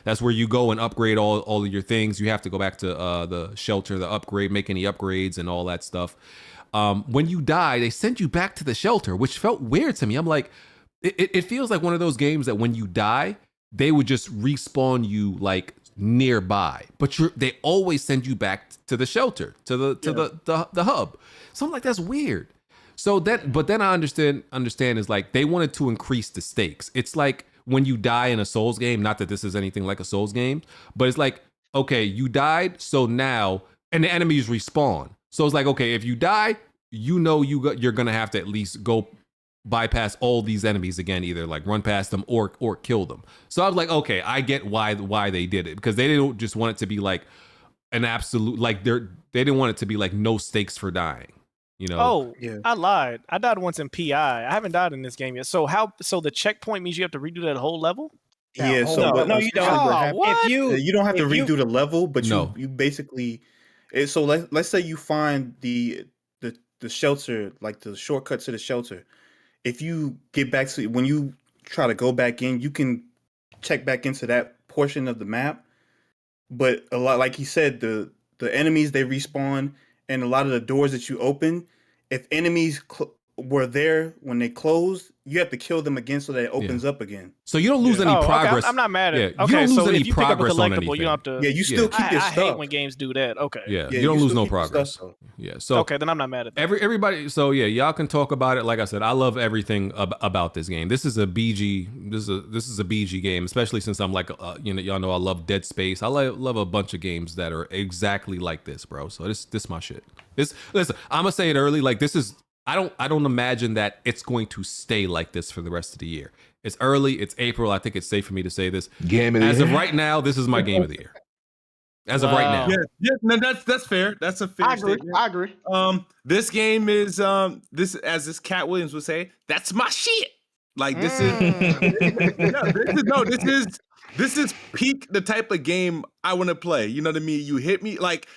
that's where you go and upgrade all of your things. You have to go back to the shelter, the upgrade, make any upgrades and all that stuff. When you die, they send you back to the shelter, which felt weird to me. I'm like, it feels like one of those games that when you die, they would just respawn you like nearby, but they always send you back to the shelter, to the hub. So I'm like, that's weird. But then I understand is like they wanted to increase the stakes. It's like when you die in a Souls game, not that this is anything like a Souls game, but it's like, okay, you died, so now, and the enemies respawn. So it's like, okay, if you die, you're gonna have to at least go bypass all these enemies again, either like run past them or kill them. So I was like, okay, I get why they did it, because they didn't just want it to be like an absolute, like they didn't want it to be like no stakes for dying. You know? Oh, yeah. I lied. I died once in PI. I haven't died in this game yet. So the checkpoint means you have to redo that whole level? Yeah, no, you don't. You don't have to redo the level, but you basically. So let's say you find the shelter, like the shortcut to the shelter. If you get back to, when you try to go back in, you can check back into that portion of the map. But a lot, like he said, the enemies, they respawn. And a lot of the doors that you open, if enemies were there when they closed, you have to kill them again so that it opens up again. So you don't lose any progress. Okay. I'm not mad at it. You don't lose any if you progress pick up a on collectible, anything. you don't have to. Yeah, you still keep your stuff. I hate when games do that. Okay. Yeah, you don't lose no progress. Yeah. So okay, then I'm not mad at that. Everybody. So yeah, y'all can talk about it. Like I said, I love everything about this game. This is a BG. This is a BG game, especially since I'm like, y'all know I love Dead Space. I love a bunch of games that are exactly like this, bro. So this my shit. Listen, I'm gonna say it early. Like, this is. I don't imagine that it's going to stay like this for the rest of the year. It's early. It's April. I think it's safe for me to say this. Game of the As year. of right now, this is my game of the year. As of right now. Yeah, no, that's fair. That's a fair statement. I agree. This game is this, as this Cat Williams would say, that's my shit. Like this this is peak the type of game I want to play. You know what I mean? You hit me like,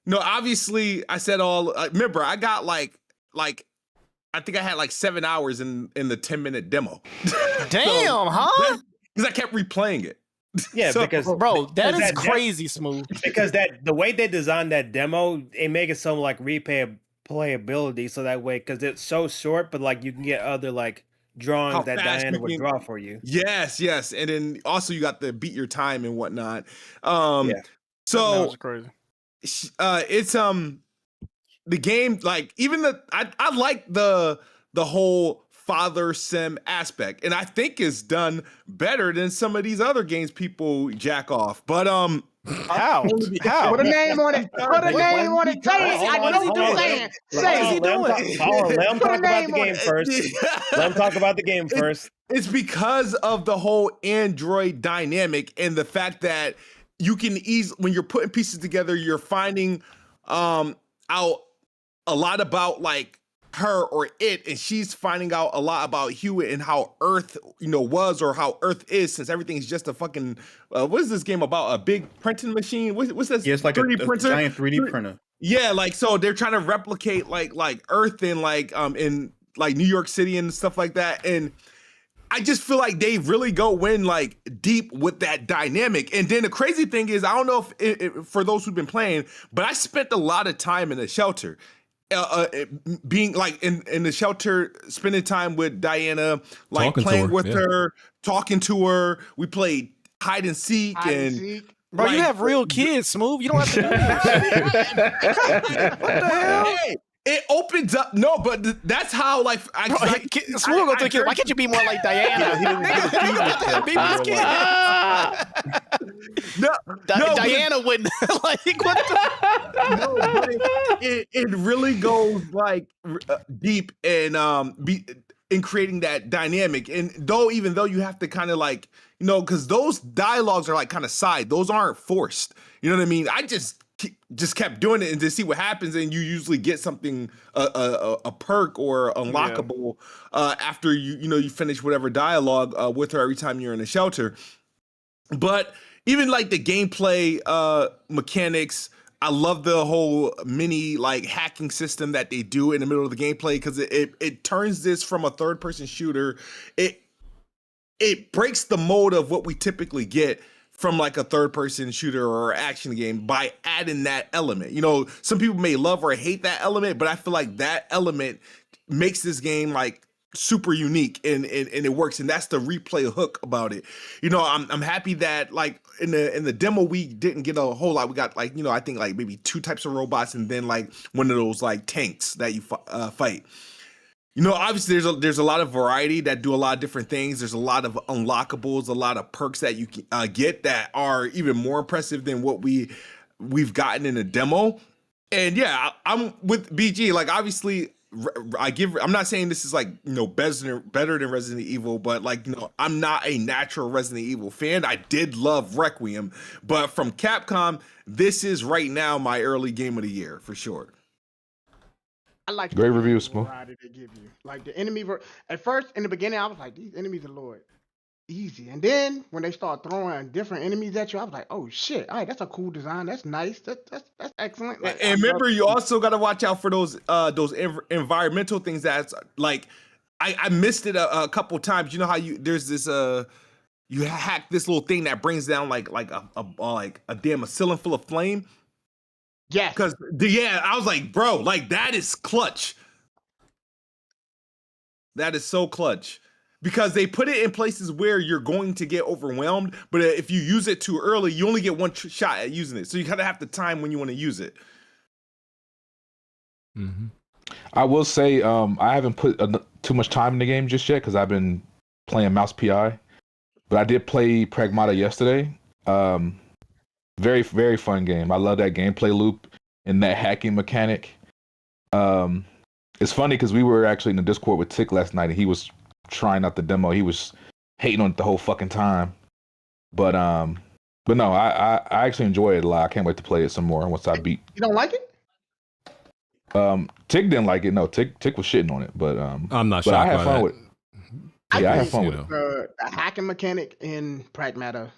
obviously I said remember I got like I think I had like 7 hours in the 10-minute demo. Damn, huh? Because I kept replaying it. Yeah, because bro, that is crazy smooth. Because the way they designed that demo, it make it so like replayability, so that way, because it's so short, but like you can get other like drawings that Diana would draw for you. Yes, and then also you got to beat your time and whatnot. So that's crazy. It's the game, like, even I like the whole father sim aspect, and I think it's done better than some of these other games people jack off. But how? Put a name on it. Put a name on it. Say it. I know what you're saying. Say it. Let him talk about the game first. Let him talk about the game first. It's because of the whole Android dynamic and the fact that you can when you're putting pieces together, you're finding out a lot about like her or it, and she's finding out a lot about Hewitt and how Earth, was, or how Earth is, since everything's just a fucking what is this game about? A big printing machine? What's this? Yeah, it's like 3D a giant 3D printer. Yeah, like, so they're trying to replicate like Earth in in like New York City and stuff like that, and I just feel like they really go in like deep with that dynamic. And then the crazy thing is, I don't know if for those who've been playing, but I spent a lot of time in the shelter. Being like in the shelter, spending time with Diana, like playing with her, talking to her. We played hide and seek. Bro, you have real kids, Smooth. You don't have to do that. What the hell? It opens up. No, but that's how like Why can't you be more like Diana? Be his kid. Diana wouldn't like what the no, but it really goes like deep and in creating that dynamic. And even though you have to kind of like, because those dialogues are like kind of side, those aren't forced. You know what I mean? I just kept doing it and to see what happens, and you usually get something a perk or unlockable after you finish whatever dialogue with her every time you're in a shelter. But even like the gameplay mechanics, I love the whole mini like hacking system that they do in the middle of the gameplay, because it turns this from a third person shooter. It breaks the mode of what we typically get from like a third person shooter or action game by adding that element. Some people may love or hate that element, but I feel like that element makes this game like super unique and it works. And that's the replay hook about it. I'm happy that like in the demo, we didn't get a whole lot. We got like, I think like maybe 2 types of robots and then like one of those like tanks that you fight. Obviously there's a lot of variety that do a lot of different things. There's a lot of unlockables, a lot of perks that you get that are even more impressive than what we've gotten in a demo. And yeah, I'm with BG. Like obviously, I'm not saying this is like better than Resident Evil, but like I'm not a natural Resident Evil fan. I did love Requiem, but from Capcom, this is right now my early game of the year for sure. I like great review, Smooth. They give you like the enemy. At first, in the beginning, I was like, these enemies are Lord easy, and then when they start throwing different enemies at you, I was like, oh shit! All right, that's a cool design. That's nice. That's excellent. Like, and remember, you also got to watch out for those environmental things. That's like, I missed it a couple times. You know how there's this you hack this little thing that brings down like a damn ceiling full of flame. Yeah, because I was like, bro, like that is clutch. That is so clutch, because they put it in places where you're going to get overwhelmed. But if you use it too early, you only get one shot at using it. So you kind of have the time when you want to use it. Mm-hmm. I will say I haven't put too much time in the game just yet because I've been playing Mouse PI. But I did play Pragmata yesterday. Very, very fun game. I love that gameplay loop and that hacking mechanic. It's funny because we were actually in the Discord with Tick last night and he was trying out the demo. He was hating on it the whole fucking time. But no, I actually enjoy it a lot. I can't wait to play it some more once I beat. You don't like it? Tick didn't like it. No, Tick was shitting on it. But I'm not but shocked I had by fun that. with it. Yeah, I had fun with it. The hacking mechanic in Pragmata,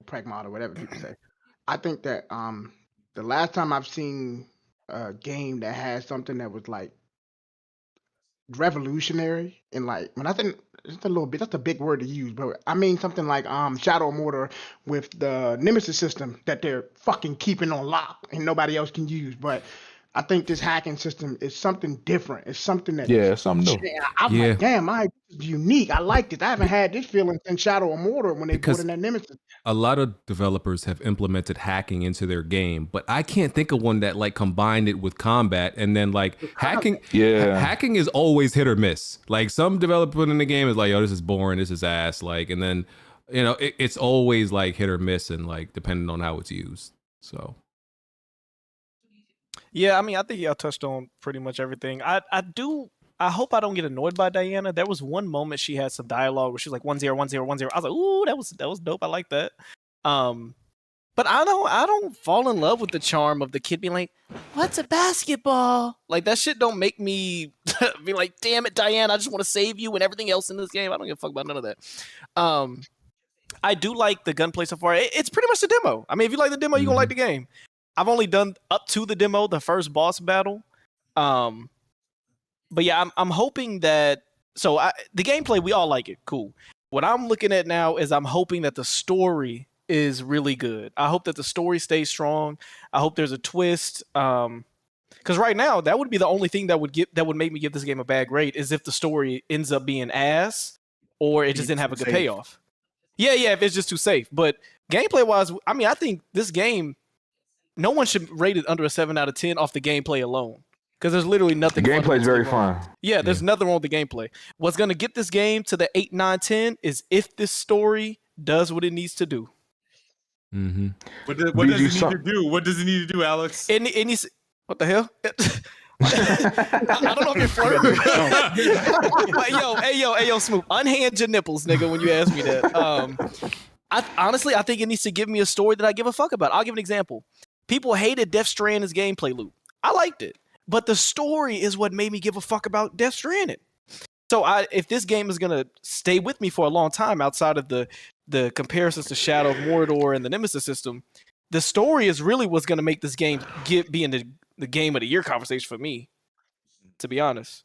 whatever people say. I think that the last time I've seen a game that had something that was like revolutionary and like when I think it's a little bit, that's a big word to use, but I mean something like Shadow Mortar with the Nemesis system that they're fucking keeping on lock and nobody else can use. But I think this hacking system is something different. It's something that it's something new. I'm like, damn, this is unique. I like this. I haven't had this feeling since Shadow of Mortar when they put in that Nemesis. A lot of developers have implemented hacking into their game, but I can't think of one that like combined it with combat and then like hacking. Yeah, hacking is always hit or miss. Like some developer in the game is like, "Yo, this is boring. This is ass." Like, and then it's always like hit or miss and like depending on how it's used. So. Yeah, I mean, I think y'all touched on pretty much everything. I hope I don't get annoyed by Diana. There was one moment she had some dialogue where she was like 101010. I was like, ooh, that was dope. I like that. But I don't fall in love with the charm of the kid being like, what's a basketball? Like that shit don't make me be like, damn it, Diana, I just want to save you and everything else in this game. I don't give a fuck about none of that. I do like the gunplay so far. It's pretty much the demo. I mean, if you like the demo, you're gonna like the game. I've only done up to the demo, the first boss battle. But yeah, I'm hoping that the gameplay, we all like it. Cool. What I'm looking at now is I'm hoping that the story is really good. I hope that the story stays strong. I hope there's a twist. Because right now, that would be the only thing that would make me give this game a bad grade is if the story ends up being ass or it just didn't have a good payoff. Yeah, if it's just too safe. But gameplay wise, I mean, I think this game, no one should rate it under a 7 out of 10 off the gameplay alone. because there's literally The nothing. gameplay is very fundamentally wrong. fun. Yeah, there's nothing wrong with the gameplay. What's gonna get this game to the 8, 9, 10 is if this story does what it needs to do. Mm-hmm. What does it need to do? What does it need to do, Alex? It needs. What the hell? I don't know if you're flirting. But hey yo, Smooth. Unhand your nipples, nigga, when you ask me that. I think it needs to give me a story that I give a fuck about. I'll give an example. People hated Death Stranding's gameplay loop. I liked it. But the story is what made me give a fuck about Death Stranding. So if this game is gonna stay with me for a long time outside of the comparisons to Shadow of Mordor and the Nemesis system, the story is really what's gonna make this game be in the game of the year conversation for me, to be honest.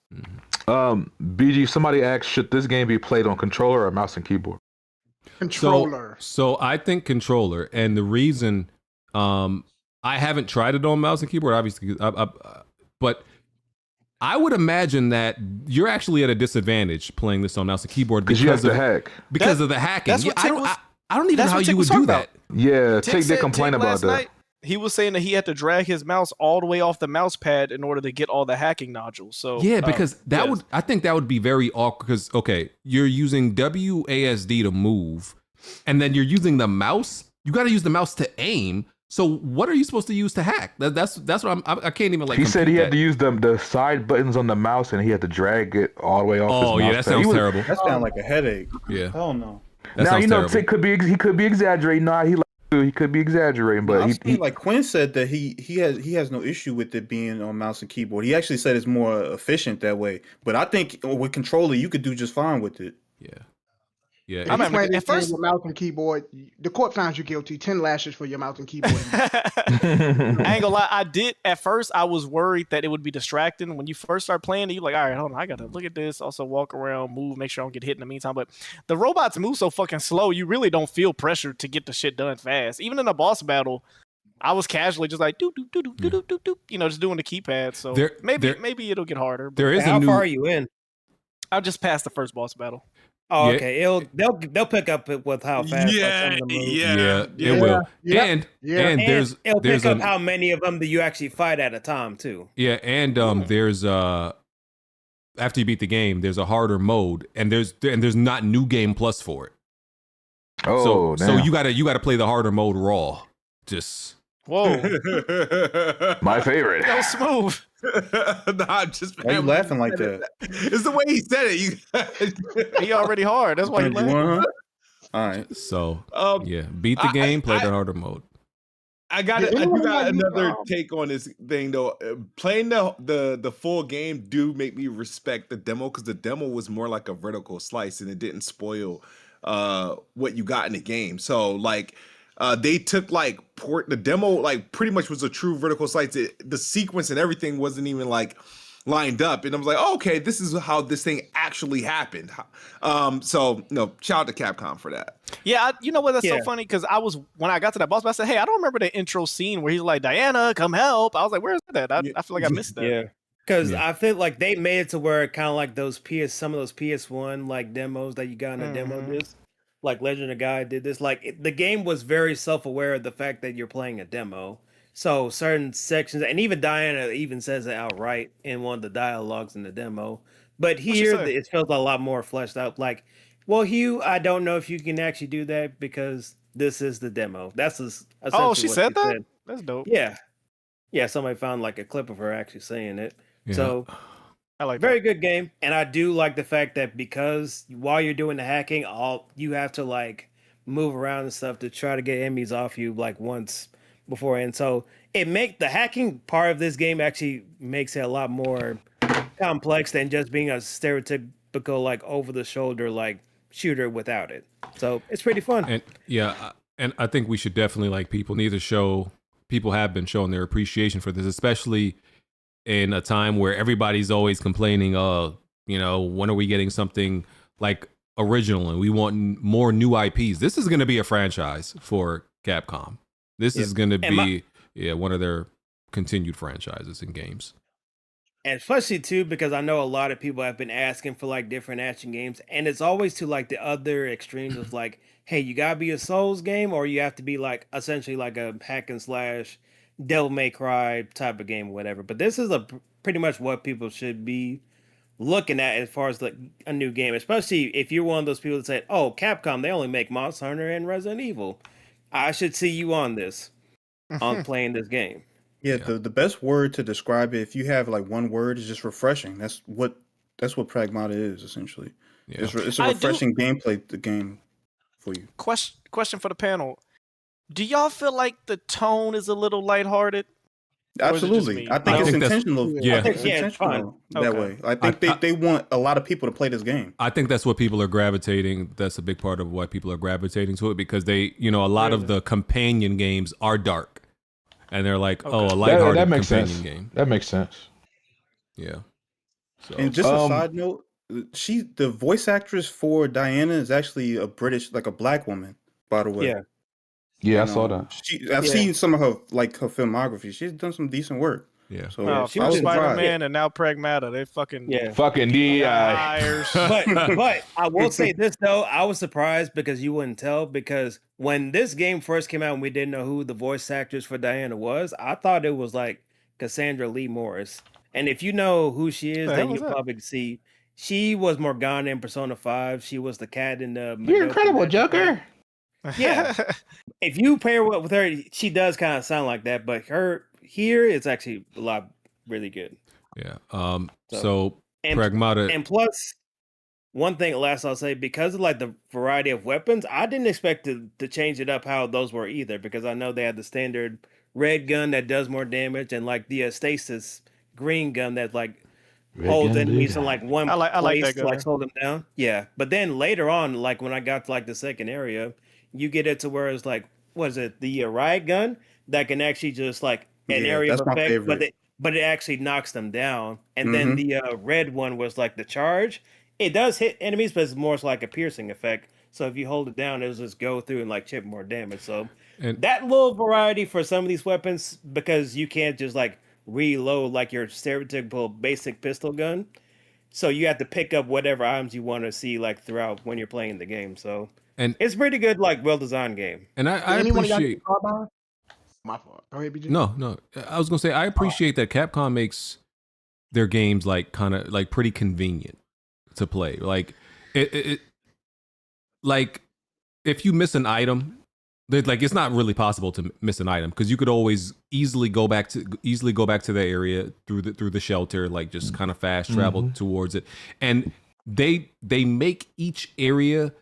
BG, somebody asked, should this game be played on controller or mouse and keyboard? Controller. So I think controller, and the reason I haven't tried it on mouse and keyboard, obviously, but I would imagine that you're actually at a disadvantage playing this on mouse and keyboard because you have to hack. Because of the hacking. That's what I don't even know how you would do that. Yeah, Tick did complain about that. Night, he was saying that he had to drag his mouse all the way off the mouse pad in order to get all the hacking nodules. So yeah, because I think that would be very awkward. Because you're using WASD to move, and then you're using the mouse. You got to use the mouse to aim. So what are you supposed to use to hack? That's what I can't even like. He said he had to use the side buttons on the mouse, and he had to drag it all the way off. Oh his yeah, mouse that sounds terrible. That sounds like a headache. Yeah. Hell no. Now Tick could be exaggerating. Nah, he could be exaggerating, but like Quinn said that he has no issue with it being on mouse and keyboard. He actually said it's more efficient that way. But I think with controller you could do just fine with it. Yeah. Yeah. I remember at first with mouse and keyboard, the court finds you guilty. 10 lashes for your mouse and keyboard. I ain't gonna lie, I did at first. I was worried that it would be distracting when you first start playing. You're like, all right, hold on, I gotta look at this. Also, walk around, move, make sure I don't get hit in the meantime. But the robots move so fucking slow, you really don't feel pressure to get the shit done fast. Even in a boss battle, I was casually just like do, just doing the keypad. So maybe it'll get harder. But how far are you in? I just passed the first boss battle. Oh, okay. They'll pick up with how fast. It will. And there's it'll pick up how many of them that you actually fight at a time too. Yeah, and there's after you beat the game, there's a harder mode, and there's not New Game Plus for it. Oh, so you gotta play the harder mode raw. Just whoa, my favorite. That was smooth. Nah, just why you laughing like that? It's the way he said it. He already hard. That's why he laughing. All right. So beat the game, play the harder mode. I got another take on this thing though. Playing the full game do make me respect the demo because the demo was more like a vertical slice and it didn't spoil what you got in the game. So like. They took the demo like pretty much was a true vertical slice. The sequence and everything wasn't even like lined up, and I was like, oh, okay, this is how this thing actually happened. So shout out to Capcom for that. Yeah, you know what? That's so funny because when I got to that boss, I said, hey, I don't remember the intro scene where he's like, Diana, come help. I was like, where's that? I feel like I missed that. Yeah. Because I feel like they made it to where kind of like some of those PS1 like demos that you got in the demo disc. Like Legend of Gaia did this. Like the game was very self-aware of the fact that you're playing a demo. So certain sections, and even Diana even says it outright in one of the dialogues in the demo. But here it feels a lot more fleshed out. Like, well, Hugh, I don't know if you can actually do that because this is the demo. That's essentially she said that? That's dope. Yeah. Yeah, somebody found like a clip of her actually saying it. Yeah. So I like very good game, and I do like the fact that because while you're doing the hacking, you have to like move around and stuff to try to get enemies off you like once before, and so the hacking part of this game actually makes it a lot more complex than just being a stereotypical like over the shoulder like shooter without it. So it's pretty fun. And I think we should definitely people have been showing their appreciation for this, especially in a time where everybody's always complaining, when are we getting something like original and we want more new IPs. This is going to be a franchise for Capcom. This is going to be one of their continued franchises in games. And especially too, because I know a lot of people have been asking for like different action games, and it's always to like the other extremes of like, hey, you gotta be a Souls game, or you have to be like essentially like a hack and slash Devil May Cry type of game or whatever. But this is pretty much what people should be looking at as far as like a new game, especially if you're one of those people that say, "Oh, Capcom, they only make Monster Hunter and Resident Evil." I should see you on this, on playing this game. Yeah, the best word to describe it, if you have like one word, is just refreshing. That's what Pragmata is essentially. Yeah. It's a refreshing gameplay the game for you. Question for the panel: do y'all feel like the tone is a little lighthearted? Absolutely, I think it's intentional. Yeah, I think it's intentional that way. I think they want a lot of people to play this game. I think that's what people are gravitating. That's a big part of why people are gravitating to it, because they, a lot of the companion games are dark, and they're like, oh, a lighthearted that makes companion sense. game. That makes sense. Yeah. So, And just a side note, the voice actress for Diana is actually a British, like a black woman, by the way. Yeah. Yeah, I saw that. I've seen some of her filmography. She's done some decent work. Yeah. So She was Spider-Man and now Pragmata. They fucking fucking liars. But I will say this though, I was surprised because you wouldn't tell, because when this game first came out and we didn't know who the voice actress for Diana was, I thought it was like Cassandra Lee Morris. And if you know who she is, then you'll probably see she was Morgana in Persona 5. She was the cat in the You're incredible, Joker. Yeah. If you pair with her, she does kind of sound like that, but her here it's actually a lot really good. Yeah. So Pragmata, and plus one thing last I'll say, because of like the variety of weapons, I didn't expect to change it up how those were either, because I know they had the standard red gun that does more damage and like the stasis green gun that like holds enemies in like one place that to like slow them down. Yeah. But then later on, like when I got to like the second area, you get it to where it's like, what is it, the riot gun that can actually just like an area of effect, but it actually knocks them down. And then the red one was like the charge. It does hit enemies, but it's more like a piercing effect. So if you hold it down, it'll just go through and like chip more damage. So that little variety for some of these weapons, because you can't just like reload like your stereotypical basic pistol gun. So you have to pick up whatever items you want to see like throughout when you're playing the game. So it's pretty good, like well-designed game. And I appreciate. My fault. Go ahead, BG. No. I was gonna say I appreciate that Capcom makes their games like kind of like pretty convenient to play. Like it like if you miss an item, like it's not really possible to miss an item because you could always easily go back to the area through the shelter, like just kind of fast travel towards it. And they make each area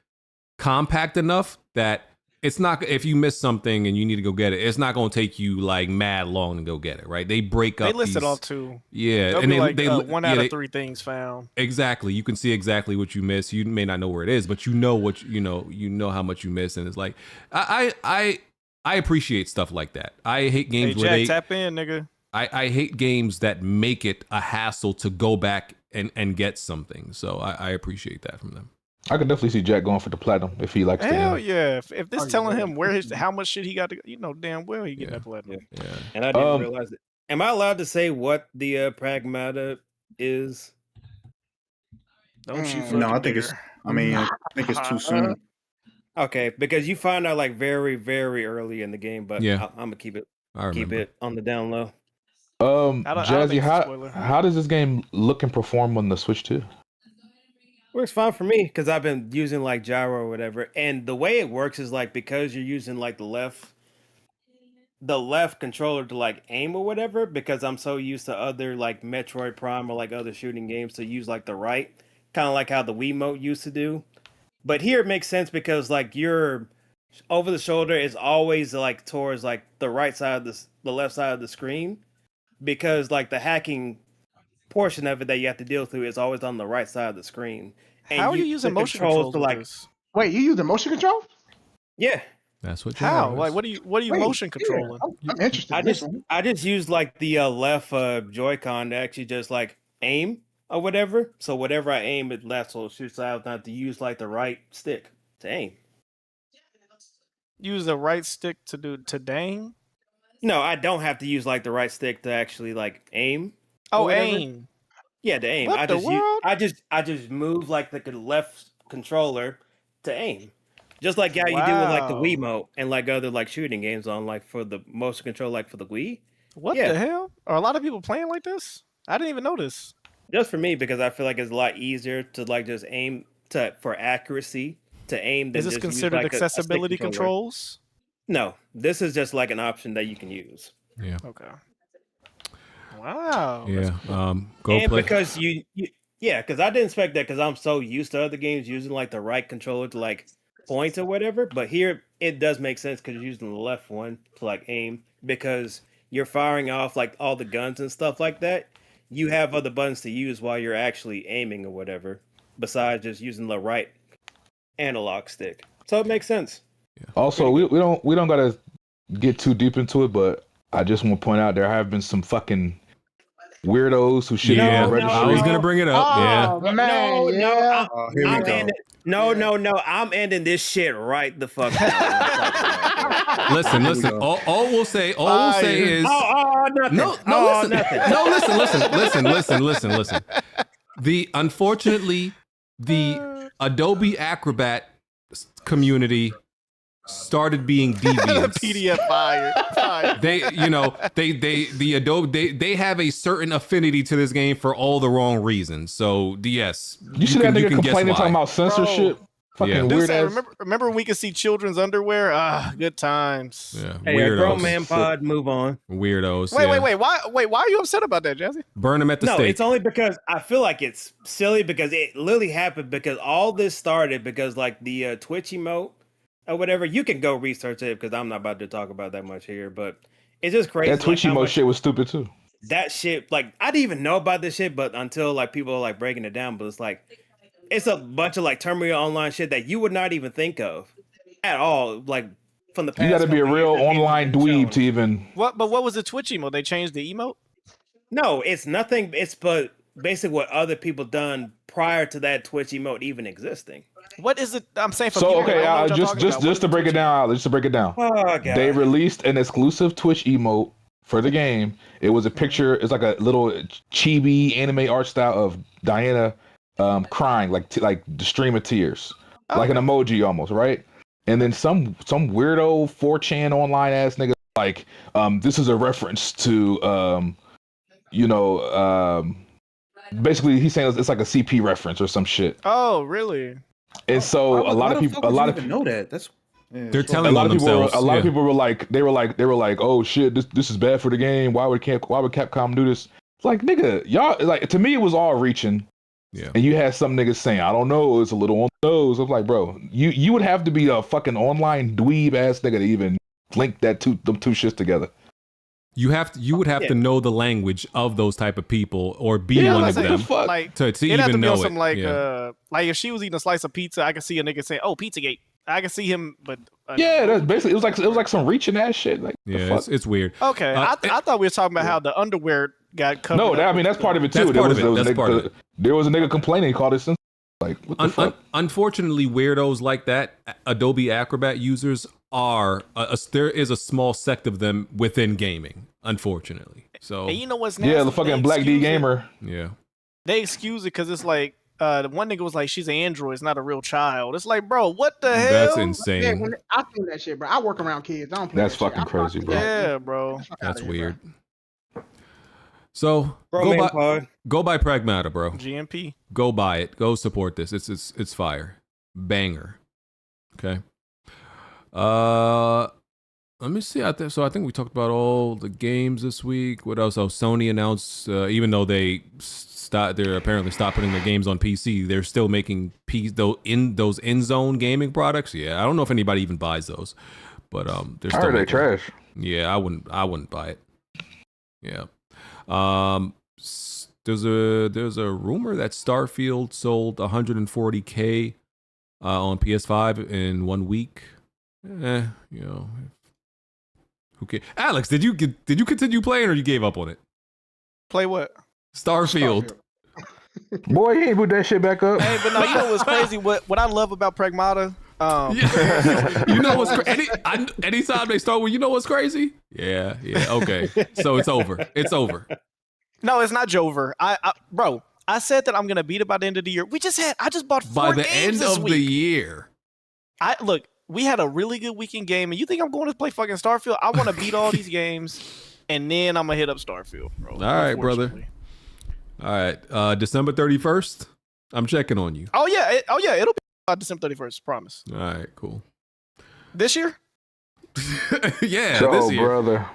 compact enough that it's not, if you miss something and you need to go get it, it's not going to take you like mad long to go get it, right? They break up. They list it all too. Yeah, they'll and be they like one out of 3 things found. Exactly, you can see exactly what you miss. You may not know where it is, but you know what you know how much you miss, and it's like I appreciate stuff like that. I hate games where they tap in, nigga. I hate games that make it a hassle to go back and get something. So I appreciate that from them. I could definitely see Jack going for the platinum if he likes Hell yeah. If this telling him how much shit he got to go, damn well he get that platinum. Yeah. And I didn't realize it. Am I allowed to say what the Pragmata is? Don't you No, I think it's too soon. Okay, because you find out like very, very early in the game, but yeah. I'm gonna keep it on the down low. Jazzy, how does this game look and perform on the Switch 2? Works fine for me because I've been using like gyro or whatever, and the way it works is like because you're using like the left controller to like aim or whatever, because I'm so used to other like Metroid Prime or like other shooting games to use like the right, kind of like how the Wiimote used to do. But here it makes sense because like your over the shoulder is always like towards like the right side of the left side of the screen, because like the hacking portion of it that you have to deal through is always on the right side of the screen. And how are you using motion controls to like this? Wait, you use the motion control? Yeah. That's what how? Like what are you motion controlling? I'm interested. I just use like the left Joy-Con to actually just like aim or whatever. So whatever I aim it left, so it shoots out, not to use like the right stick to aim. Use the right stick to dang? No, I don't have to use like the right stick to actually like aim. Oh, aim. Yeah, to aim. What the world? I just move like the left controller to aim. Just like how you do with like the Wow. Wiimote and like other like shooting games on like for the motion control, like for the Wii. What Yeah. the hell? Are a lot of people playing like this? I didn't even notice. Just for me, because I feel like it's a lot easier to like just aim for accuracy to aim than Is this just use, considered like, a stick accessibility controller. controls? No, this is just like an option that you can use. Yeah. Okay. Wow. Yeah. Go And play. because yeah, because I didn't expect that because I'm so used to other games using like the right controller to like point or whatever. But here it does make sense because you're using the left one to like aim because you're firing off like all the guns and stuff like that. You have other buttons to use while you're actually aiming or whatever, besides just using the right analog stick. So it makes sense. Also, we don't gotta get too deep into it, but I just want to point out there have been some fucking weirdos who shit Yeah, on registry. I was gonna bring it up. Oh, Yeah. man, yeah. I'm ending, no, I'm ending this shit right the fuck down. Listen. All we'll say is nothing. Listen. Unfortunately, the Adobe Acrobat community started being deviant. PDF fire. The Adobe they have a certain affinity to this game for all the wrong reasons. So yes, You see that nigga complaining talking about censorship? Fucking Yeah. Dude weird said, ass. remember when we could see children's underwear? Ah, good times. Yeah, Hey, a grown man pod, move on. Weirdos. Wait, yeah. why are you upset about that, Jazzy? Burn them at the No, stake. it's only because I feel like it's silly because it literally happened because all this started because like the Twitch emote or whatever. You can go research it because I'm not about to talk about that much here, but it's just crazy. That Twitch like, how emo much shit was stupid too. that shit, like I didn't even know about this shit, but until like people are like breaking it down, but it's like it's a bunch of like terminal online shit that you would not even think of at all. Like from the past, You got to be a couple real years that online people have dweeb shown. to even. What was the Twitch emote? They changed the emote? No, it's nothing. It's but basically what other people done prior to that Twitch emote even existing. What is it? I'm saying for So people okay, that don't know what y'all talking about. What just is to the break it Twitch down, just to break it down. Oh god. They released an exclusive Twitch emote for the game. It was a picture. It's like a little chibi anime art style of Diana crying, like the stream of tears, like an emoji almost, right? And then some weirdo 4chan online ass nigga like, this is a reference to basically he's saying it's like a CP reference or some shit. Oh, really? And so a lot of people know that. That's They're telling on themselves. A lot of people were like, they were like, oh shit, this is bad for the game. Why would Capcom do this? It's like, nigga, y'all, like, to me it was all reaching. Yeah. And you had some niggas saying, I don't know, it's a little on the nose. I was like, bro, you would have to be a fucking online dweeb ass nigga to even link them two shits together. You would have to know the language of those type of people or be Yeah, one like, of what the them fuck? Like, to It'd have even to be know on it. some like Yeah. like if she was eating a slice of pizza, I could see a nigga saying, "Oh, Pizzagate." I could see him, but Yeah, that's basically it was like some reaching ass shit. Like, the Yeah, fuck? it's weird. okay. I thought we were talking about how the underwear got covered. No, up. that's part of it too. That's part of it. That's part of it. There was a nigga complaining. He called it sensitive. Like, what the fuck? Unfortunately, weirdos like that, Adobe Acrobat users are there is a small sect of them within gaming. Unfortunately, so And you know what's nasty? Yeah, the fucking Black D gamer. Yeah, They excuse it because it's like the one nigga was like, "She's an android, it's not a real child." It's like, bro, what the hell? that's Yeah, insane. when I feel that shit, bro. I work around kids. I don't play That's that shit. fucking crazy, bro. Yeah, bro. That's weird. So Bro, go man, buy pod. go buy Pragmata, bro. GMP. Go buy it. Go support this. It's fire. Banger. Okay. Let me see out there. So I think we talked about all the games this week. What else? Oh, Sony announced, even though they're apparently stopped putting their games on PC, they're still making those INZONE gaming products. Yeah, I don't know if anybody even buys those, but they're still. I heard they making- trash. Yeah, I wouldn't buy it. Yeah. There's a rumor that Starfield sold 140K on PS5 in 1 week. Who cares? Alex, did you continue playing or you gave up on it? Play what? Starfield. Boy, he ain't put that shit back up. Hey, but no, you know what's crazy? What I love about Pragmata? You know what's crazy? Anytime they start with, you know what's crazy? Yeah, okay. So it's over. It's over. No, it's not Jover. Bro, I said that I'm gonna beat it by the end of the year. I just bought 4 By the games end this of week. the year. look. We had a really good weekend game, and you think I'm going to play fucking Starfield? I want to beat all these games, and then I'm gonna hit up Starfield, bro. All right, brother. All right, December 31st. I'm checking on you. Oh yeah, it'll be December 31st. Promise. All right, cool. This year? Yeah, Joe, this year, brother.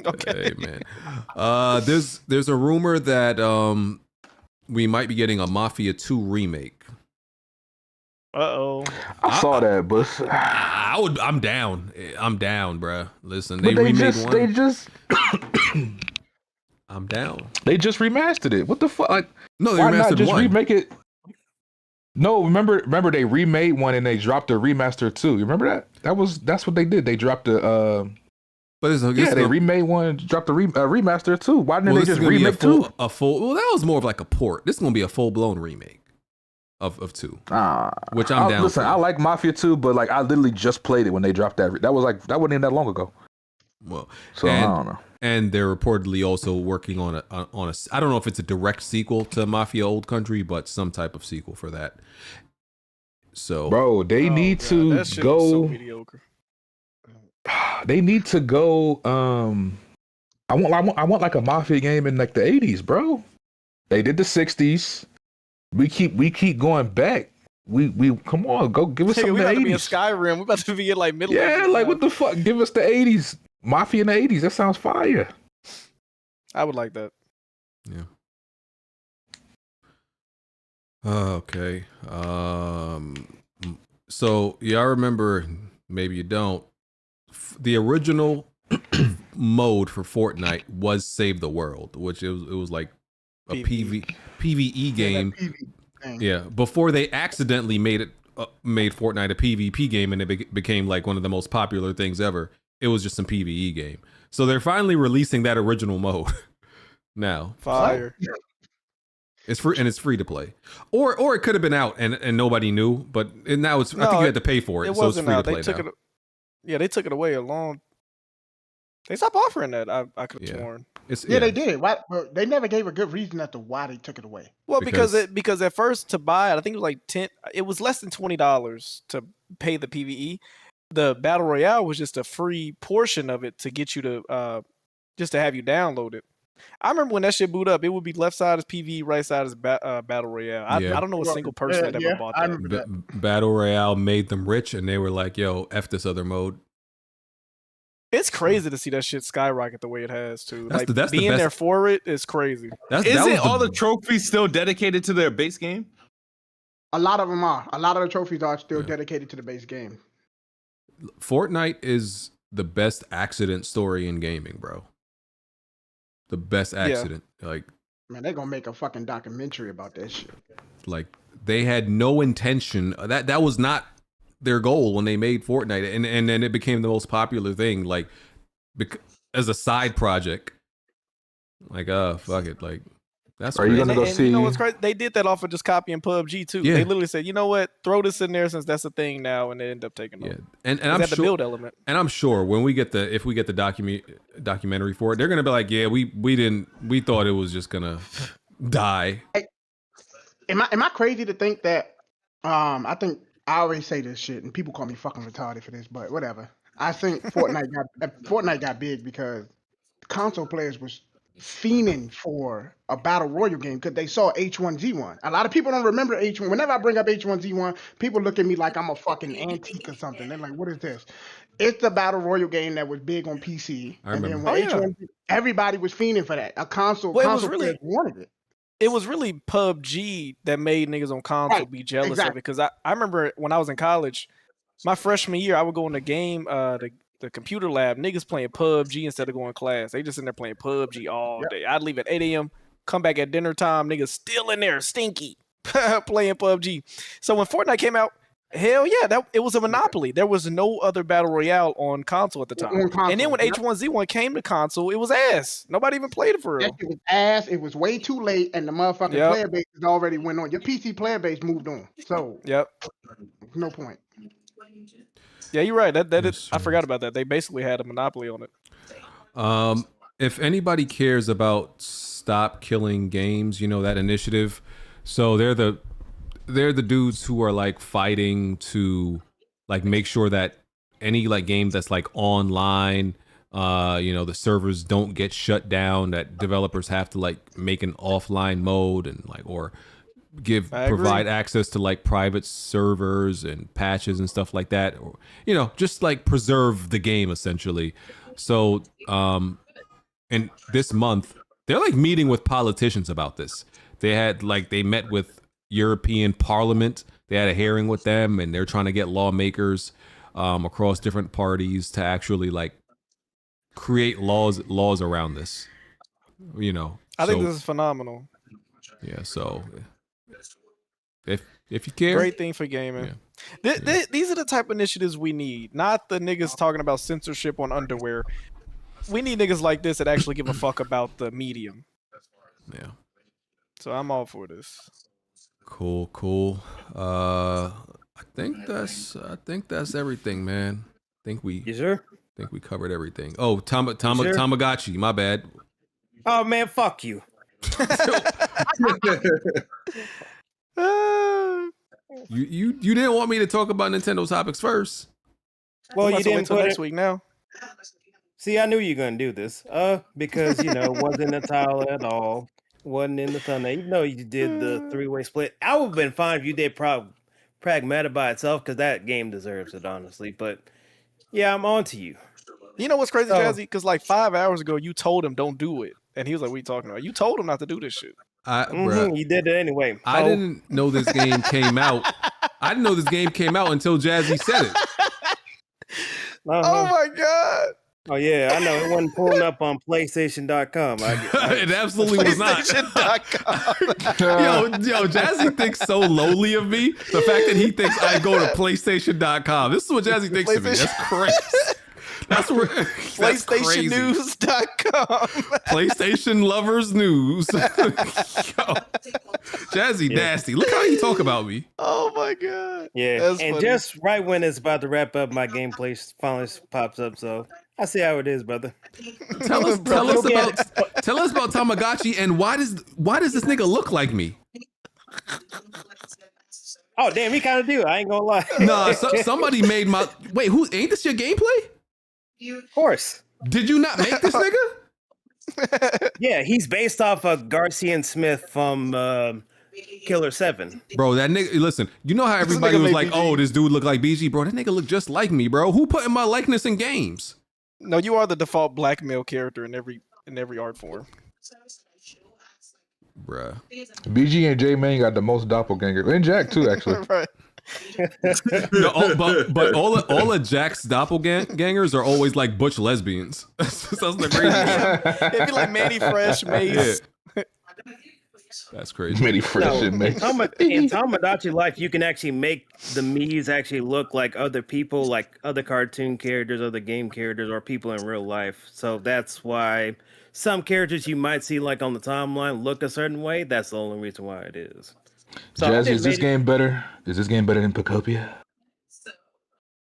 Okay, hey, man. There's a rumor that we might be getting a Mafia 2 remake. Uh-oh. I saw that, but I'm down. I'm down, bruh. Listen, they remade just, one. They just I'm down. They just remastered it. What the fuck? Like, no, they why remastered not just one. remake it? No, remember they remade one and they dropped a remaster too. You remember that? That's what they did. They dropped a but they remade one, dropped a remaster too. Why didn't they just remake two? A full. Well, that was more of like a port. This is gonna be a full blown remake of 2. Which I'm down. Listen, for. I like Mafia 2, but like I literally just played it when they dropped that. That wasn't even that long ago. Well, so I don't know. And they're reportedly also working on a. I don't know if it's a direct sequel to Mafia Old Country, but some type of sequel for that. So, bro, they need to go. So mediocre. They need to go. I want like a Mafia game in like the 80s, bro. They did the 60s. We keep going back. We come on, go give us some of the 80s. We about to be in Skyrim. We about to be in like middle. Yeah, like what the fuck? Give us the 80s. Mafia in the 80s. That sounds fire. I would like that. Yeah. Okay. So y'all remember? Maybe you don't. The original mode for Fortnite was Save the World, which it was like a PvE game. Yeah, before they accidentally made Fortnite a PvP game and it became like one of the most popular things ever. It was just some PvE game. So they're finally releasing that original mode now. Fire. It's free and it's free to play, or it could have been out and nobody knew, but now it's. I think you had to pay for it, so it's free to play now. Yeah, they took it away a long. They stopped offering that. I could have sworn. They did. Why? They never gave a good reason as to why they took it away. Well, because at first to buy it, I think it was like $10. It was less than $20 to pay the PVE. The Battle Royale was just a free portion of it to get you to just to have you download it. I remember when that shit boot up, it would be left side as PvE, right side as Battle Royale. I don't know a single person that ever bought that. I remember that. Battle Royale made them rich, and they were like, "Yo, f this other mode." It's crazy to see that shit skyrocket the way it has too. That's like being there for it is crazy. Isn't all the trophies still dedicated to their base game? A lot of them are. A lot of the trophies are still dedicated to the base game. Fortnite is the best accident story in gaming, bro. The best accident. Like, man, they're gonna make a fucking documentary about that shit. Like, they had no intention. That was not their goal when they made Fortnite, and then it became the most popular thing, like, as a side project. Like, fuck it, like, that's. Are you gonna go see? You know what's crazy? They did that off of just copying PUBG too. Yeah. They literally said, you know what, throw this in there since that's a thing now, and they end up taking it. And I'm sure the build element. And I'm sure when if we get the documentary for it, they're gonna be like, yeah, we thought it was just gonna die. Am I crazy to think that? I think I always say this shit, and people call me fucking retarded for this, but whatever. I think Fortnite got big because console players was fiending for a battle royal game because they saw H1Z1. A lot of people don't remember H1. Whenever I bring up H1Z1, people look at me like I'm a fucking antique or something. They're like, "What is this?" It's the battle royal game that was big on PC. I remember. And then when H1Z, everybody was fiending for that. A console players wanted it. It was really PUBG that made niggas on console be jealous of it. Because I remember when I was in college, my freshman year, I would go in the game, the computer lab, niggas playing PUBG instead of going to class. They just in there playing PUBG all day. I'd leave at 8 a.m., come back at dinner time, niggas still in there, stinky, playing PUBG. So when Fortnite came out, hell yeah, it was a monopoly. There was no other battle royale on console at the time. And then when H1Z1 came to console, it was ass. Nobody even played it for real. It was ass. It was way too late, and the motherfucking player base has already went on. Your PC player base moved on. So no point. Yeah, you're right. That is. I forgot about that. They basically had a monopoly on it. If anybody cares about Stop Killing Games, you know that initiative. So they're the dudes who are like fighting to like make sure that any like game that's like online, the servers don't get shut down, that developers have to like make an offline mode and like, or provide access to like private servers and patches and stuff like that, or just like preserve the game essentially. So and this month they're like meeting with politicians about this. They met with European Parliament. They had a hearing with them, and they're trying to get lawmakers across different parties to actually like create laws around this. I think this is phenomenal. Yeah, so if you care, great thing for gaming. Yeah. These are the type of initiatives we need, not the niggas talking about censorship on underwear. We need niggas like this that actually give a fuck about the medium. Yeah. So I'm all for this. Cool. I think that's everything, man. You sure? I think we covered everything. Oh, Tamagotchi, my bad. Oh man, fuck you. You didn't want me to talk about Nintendo topics first. Well, you didn't until next week now. See, I knew you were gonna do this. Because wasn't in the title at all. Wasn't in the thumbnail. Even though you did the 3-way split, I would have been fine if you did Pragmata by itself, because that game deserves it, honestly. But yeah, I'm on to you. You know what's crazy, Jazzy? Because like 5 hours ago, you told him don't do it, and he was like, "What are you talking about?" You told him not to do this shit. You did it anyway. I didn't know this game came out. I didn't know this game came out until Jazzy said it. Oh my god. Oh yeah, I know it wasn't pulling up on PlayStation.com. It absolutely was not. PlayStation.com. yo, Jazzy thinks so lowly of me. The fact that he thinks I go to PlayStation.com. This is what Jazzy thinks of me. That's crazy. That's where PlayStationNews.com. PlayStation Lovers News. Yo, Jazzy nasty. Look how you talk about me. Oh my god. Yeah, that's and funny. just right when it's about to wrap up, my gameplay finally pops up. So I see how it is, brother. Tell us about Tamagotchi, and why does this nigga look like me? Oh damn, he kind of do. I ain't gonna lie. Nah, somebody made my. Wait, ain't this your gameplay? Of course. Did you not make this nigga? Yeah, he's based off of Garcia and Smith from Killer 7. Bro, that nigga, listen, you know how everybody was like, oh, this dude look like BG? Bro, that nigga look just like me, bro. Who put in my likeness in games? No, you are the default black male character in every art form. Bruh. BG and J Man got the most doppelganger. And Jack too, actually. Right. No, but all of Jack's doppelgangers are always like butch lesbians. That's the crazy. It'd be like Manny Fresh, Mace. Yeah. That's crazy. Manny Fresh and Mace. In Tomodachi Life, you can actually make the Miis actually look like other people, like other cartoon characters, other game characters, or people in real life. So that's why some characters you might see like on the timeline look a certain way. That's the only reason why it is. So Jazzy, is this game better? Is this game better than Pocopia?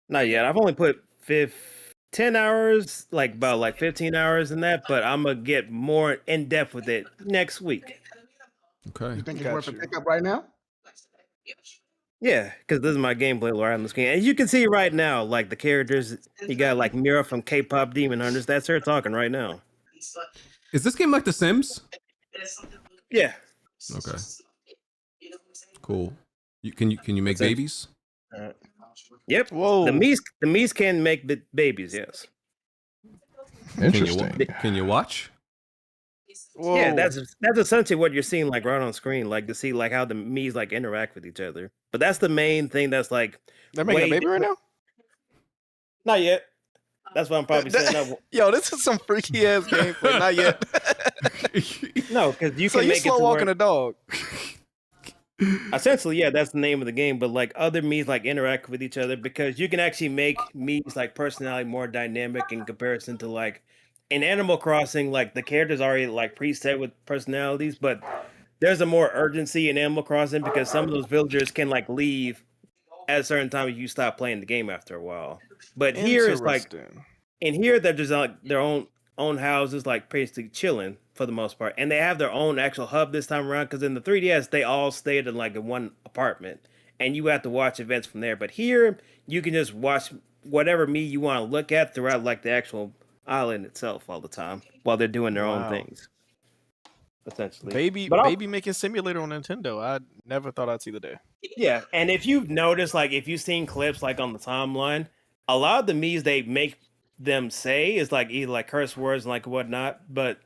Not yet. I've only put 10 hours, about 15 hours in that, but I'm gonna get more in depth with it next week. Okay. You think it's worth a pickup right now? Yeah, because this is my gameplay right on the screen. And you can see right now, like the characters, you got like Mira from K-pop Demon Hunters. That's her talking right now. Is this game like The Sims? Yeah. Okay. Cool. Can you make babies? Yep. Whoa. The Miis can make babies. Yes. Interesting. Can you watch? Whoa. Yeah, that's essentially what you're seeing like right on screen, like to see like how the Miis like interact with each other. But that's the main thing. That's like They're making a baby right now? Not yet. That's what I'm probably setting up. Yo, this is some freaky ass gameplay. Not yet. No, because you so can you make slow it walking a dog. Essentially, yeah, that's the name of the game. But like other Miis like interact with each other because you can actually make Miis like personality more dynamic in comparison to like in Animal Crossing. Like the characters already like preset with personalities, but there's a more urgency in Animal Crossing because some of those villagers can like leave at a certain time if you stop playing the game after a while. But here it's like in here they're just like their own houses, like basically chilling for the most part, and they have their own actual hub this time around. Because in the 3DS they all stayed in like one apartment, and you have to watch events from there. But here, you can just watch whatever Mii you want to look at throughout like the actual island itself all the time while they're doing their own things. Essentially, baby making simulator on Nintendo. I never thought I'd see the day. Yeah, and if you've noticed, like if you've seen clips like on the timeline, a lot of the Miis they make them say is like either like curse words and like whatnot, but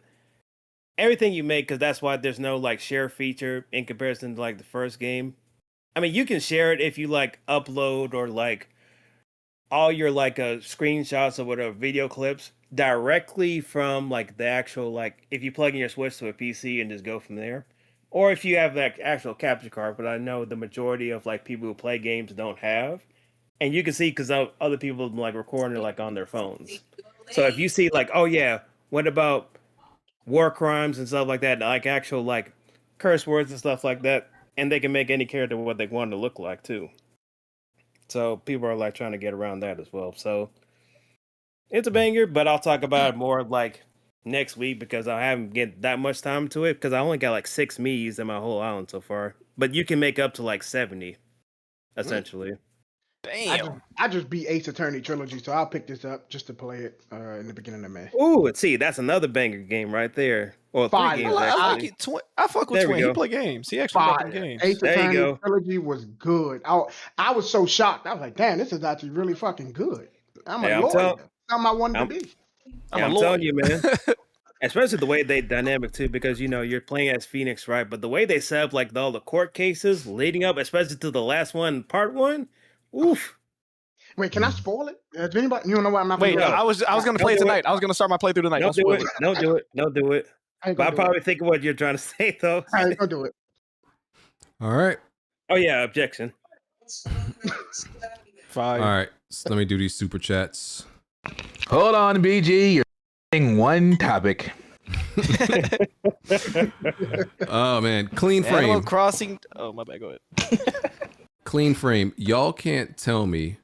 everything you make, because that's why there's no like share feature in comparison to like the first game. I mean, you can share it if you like upload or like all your like screenshots or whatever video clips directly from like the actual like if you plug in your Switch to a PC and just go from there, or if you have that actual capture card. But I know the majority of like people who play games don't have, and you can see because other people like recording it like on their phones. So if you see like, oh yeah, what about war crimes and stuff like that, like actual like curse words and stuff like that, and they can make any character what they want to look like too. So people are like trying to get around that as well. So it's a banger, but I'll talk about it more like next week because I haven't get that much time to it because I only got like 6 Miis in my whole island so far. But you can make up to like 70, essentially. Damn. I just beat Ace Attorney Trilogy, so I'll pick this up just to play it in the beginning of May. Ooh, see, that's another banger game right there. Or 3 games, actually. I fuck with There we Twin. He go. play games. He actually got them games. Ace There you Attorney go. Trilogy was good. I was so shocked. I was like, damn, this is actually really fucking good. I'm a Yeah, lawyer. Something I wanted to be. I'm telling you, man. Especially the way they dynamic too, because you know you're playing as Phoenix, right? But the way they set up like all the court cases leading up, especially to the last one, part 1, oof. Wait, can I spoil it? Does anybody? You don't know what I'm not? Wait, I was gonna play it tonight. I was gonna start my playthrough tonight. Don't do it. Don't do it. Don't do it. I ain't But gonna I do probably think of what you're trying to say though. I ain't gonna do it. All right. Oh yeah, objection. Fire. All right. So let me do these super chats. Hold on, BG. You're saying one topic. Oh man, clean Animal frame. Crossing. Oh my bad. Go ahead. Clean frame. Y'all can't tell me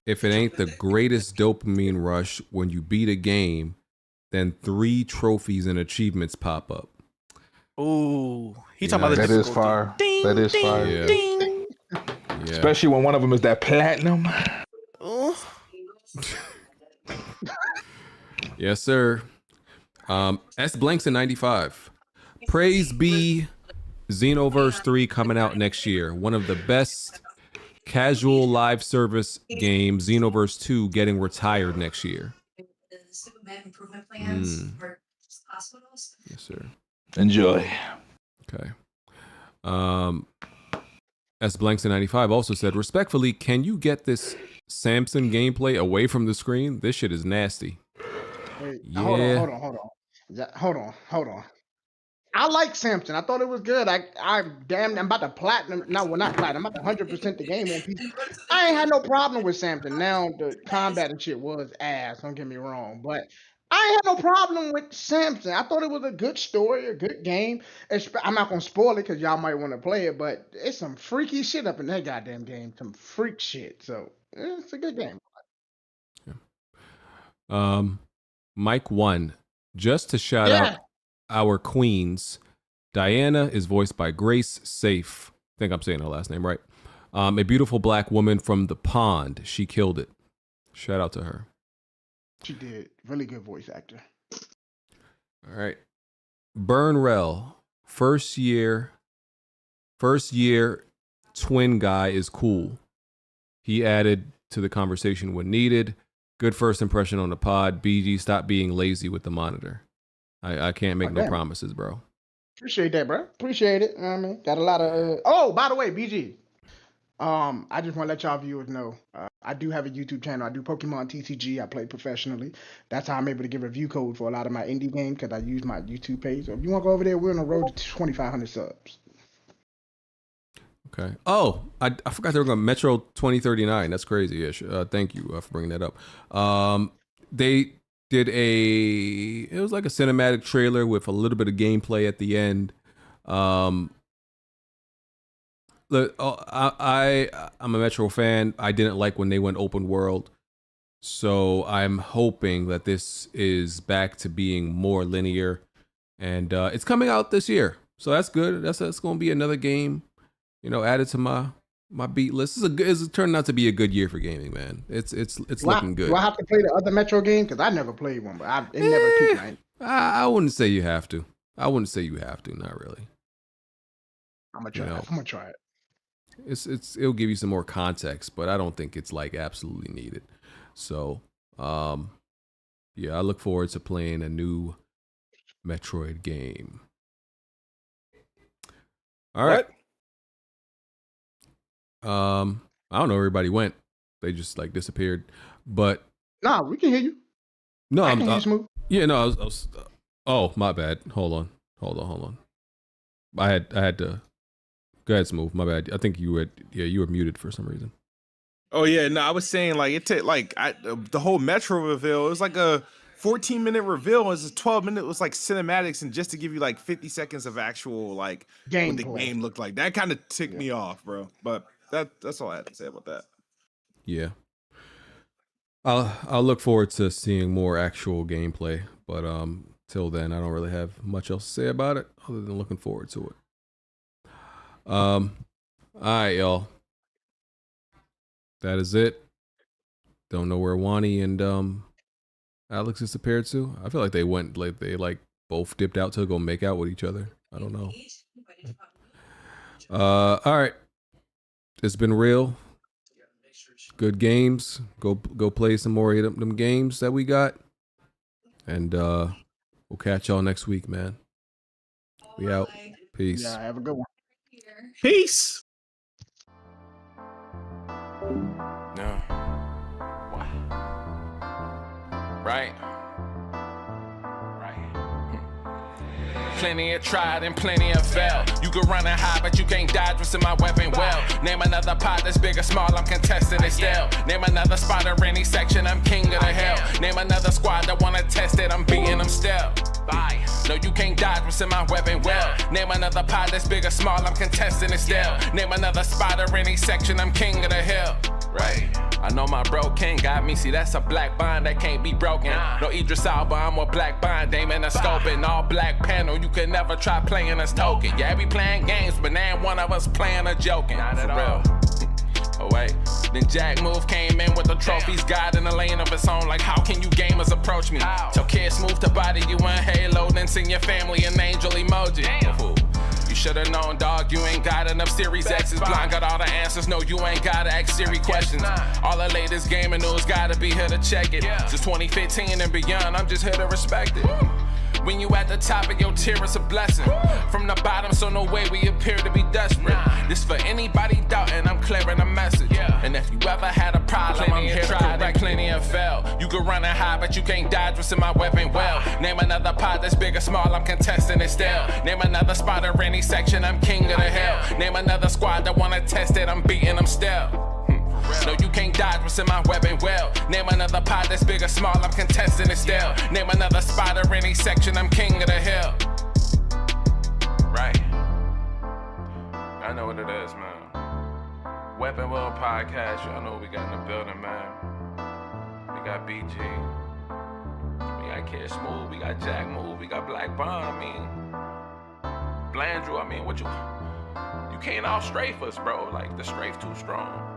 if it ain't the greatest dopamine rush when you beat a game, then 3 trophies and achievements pop up. Ooh, he talking about the that is difficulty. fire. Ding, That is ding, fire. Yeah. ding. Yeah. Especially when one of them is that platinum. Ooh. Yes, sir. S blanks in 95. Praise be Xenoverse 3 coming out next year. One of the best casual live service games. Xenoverse 2 getting retired next year. Yes, sir. Enjoy. Okay. S blanks in 95 also said, respectfully, can you get this Samson gameplay away from the screen? This shit is nasty. Wait, Yeah. Hold on. I like Samson. I thought it was good. I'm about to platinum. No, well, not platinum. I'm about to 100% the game on PC. I ain't had no problem with Samson. Now the combat and shit was ass. Don't get me wrong, but I ain't had no problem with Samson. I thought it was a good story, a good game. I'm not gonna spoil it because y'all might want to play it, but it's some freaky shit up in that goddamn game. Some freak shit. So it's a good game. Mike 1, just to shout out our queens. Diana is voiced by Grace Safe. I think I'm saying her last name right. A beautiful black woman from the pond. She killed it. Shout out to her. She did. Really good voice actor. All right. Burnrell, first year twin guy is cool. He added to the conversation when needed. Good first impression on the pod. BG, stop being lazy with the monitor. I can't make no promises, bro. Appreciate that, bro. Appreciate it. I mean, got a lot of. Oh, by the way, BG. I just want to let y'all viewers know. I do have a YouTube channel. I do Pokemon TCG. I play professionally. That's how I'm able to give review code for a lot of my indie games because I use my YouTube page. So if you want to go over there, we're on the road to 2,500 subs. Okay. Oh, I forgot they were going Metro 2039. That's crazy. Yeah, thank you for bringing that up. They did it was like a cinematic trailer with a little bit of gameplay at the end. I'm a Metro fan. I didn't like when they went open world. So I'm hoping that this is back to being more linear. And it's coming out this year. So that's good. That's going to be another game, added to my my beat list. It's turned out to be a good year for gaming, man. It's looking good. Do I have to play the other Metro game? Because I never played one, but it never peaked. Right? I wouldn't say you have to. I wouldn't say you have to. Not really. I'm gonna try it. I'm gonna try it. It'll give you some more context, but I don't think it's like absolutely needed. So, yeah, I look forward to playing a new Metroid game. All right. I don't know. Everybody went. They just like disappeared. But nah, we can hear you. No, I can hear you smooth. Yeah, no. I was oh, my bad. Hold on. I had to. Go ahead, Smooth. My bad. I think you were muted for some reason. Oh yeah, no, I was saying like it took like the whole Metro reveal. It was like a 14-minute reveal. It was 12 minutes. It was like cinematics, and just to give you like 50 seconds of actual like what the game looked like. That kind of ticked me off, bro. But that's all I had to say about that. Yeah. I'll look forward to seeing more actual gameplay, but till then I don't really have much else to say about it other than looking forward to it. All right, y'all. That is it. Don't know where Wani and Alex disappeared to. I feel like they both dipped out to go make out with each other. I don't know. All right. It's been real. Good games. Go play some more of them games that we got. And we'll catch y'all next week, man. We out. Peace. Yeah, have a good one. Peace. No. Right. Plenty of tried and plenty of failed. You can run and hide, but you can't dodge what's in my weapon well. Name another pot that's big or small, I'm contesting it still. Name another spot or any section, I'm king of the hill. Name another squad that wanna test it, I'm beating them still. Bye. No, you can't dodge what's in my weapon well. Name another pot that's big or small, I'm contesting it still. Name another spot or any section, I'm king of the hill. Right. I know my bro King got me, see that's a black bond that can't be broken. No Idris Alba, I'm a black bond, aim in a scope and all black panel, you can never try playing us token. Yeah, we playing games, but now one of us playing or joking. Not at all. Oh wait, then Jack Move came in with the trophies, God in a lane of its own, like how can you gamers approach me? Tell kids move to body you in Halo, then sing your family an angel emoji. You should've known, dog, you ain't got enough Series X's. Blind got all the answers, no, you ain't gotta ask Siri questions. All the latest gaming news gotta be here to check it. Since 2015 and beyond, I'm just here to respect it. When you at the top of your tier, it's a blessing. From the bottom, so no way we appear to be desperate. This for anybody doubting, I'm clearing a message. And if you ever had a problem, I'm here to correct. Plenty of fail. You can run and hide, but you can't dodge what's in my weapon well. Name another pot that's big or small, I'm contesting it still. Name another spot or any section, I'm king of the hill. Name another squad that wanna test it, I'm beating them still. No, you can't dodge what's in my weapon well. Name another pot that's big or small, I'm contesting it still. Name another spot or any section, I'm king of the hill. Right. I know what it is, man. Weapon World Podcast, y'all know what we got in the building, man. We got BG. We got Kid Smooth, we got Jack Move, we got Black Bond, I mean. Blandrew, I mean, what you can't out strafe us, bro. Like, the strafe too strong.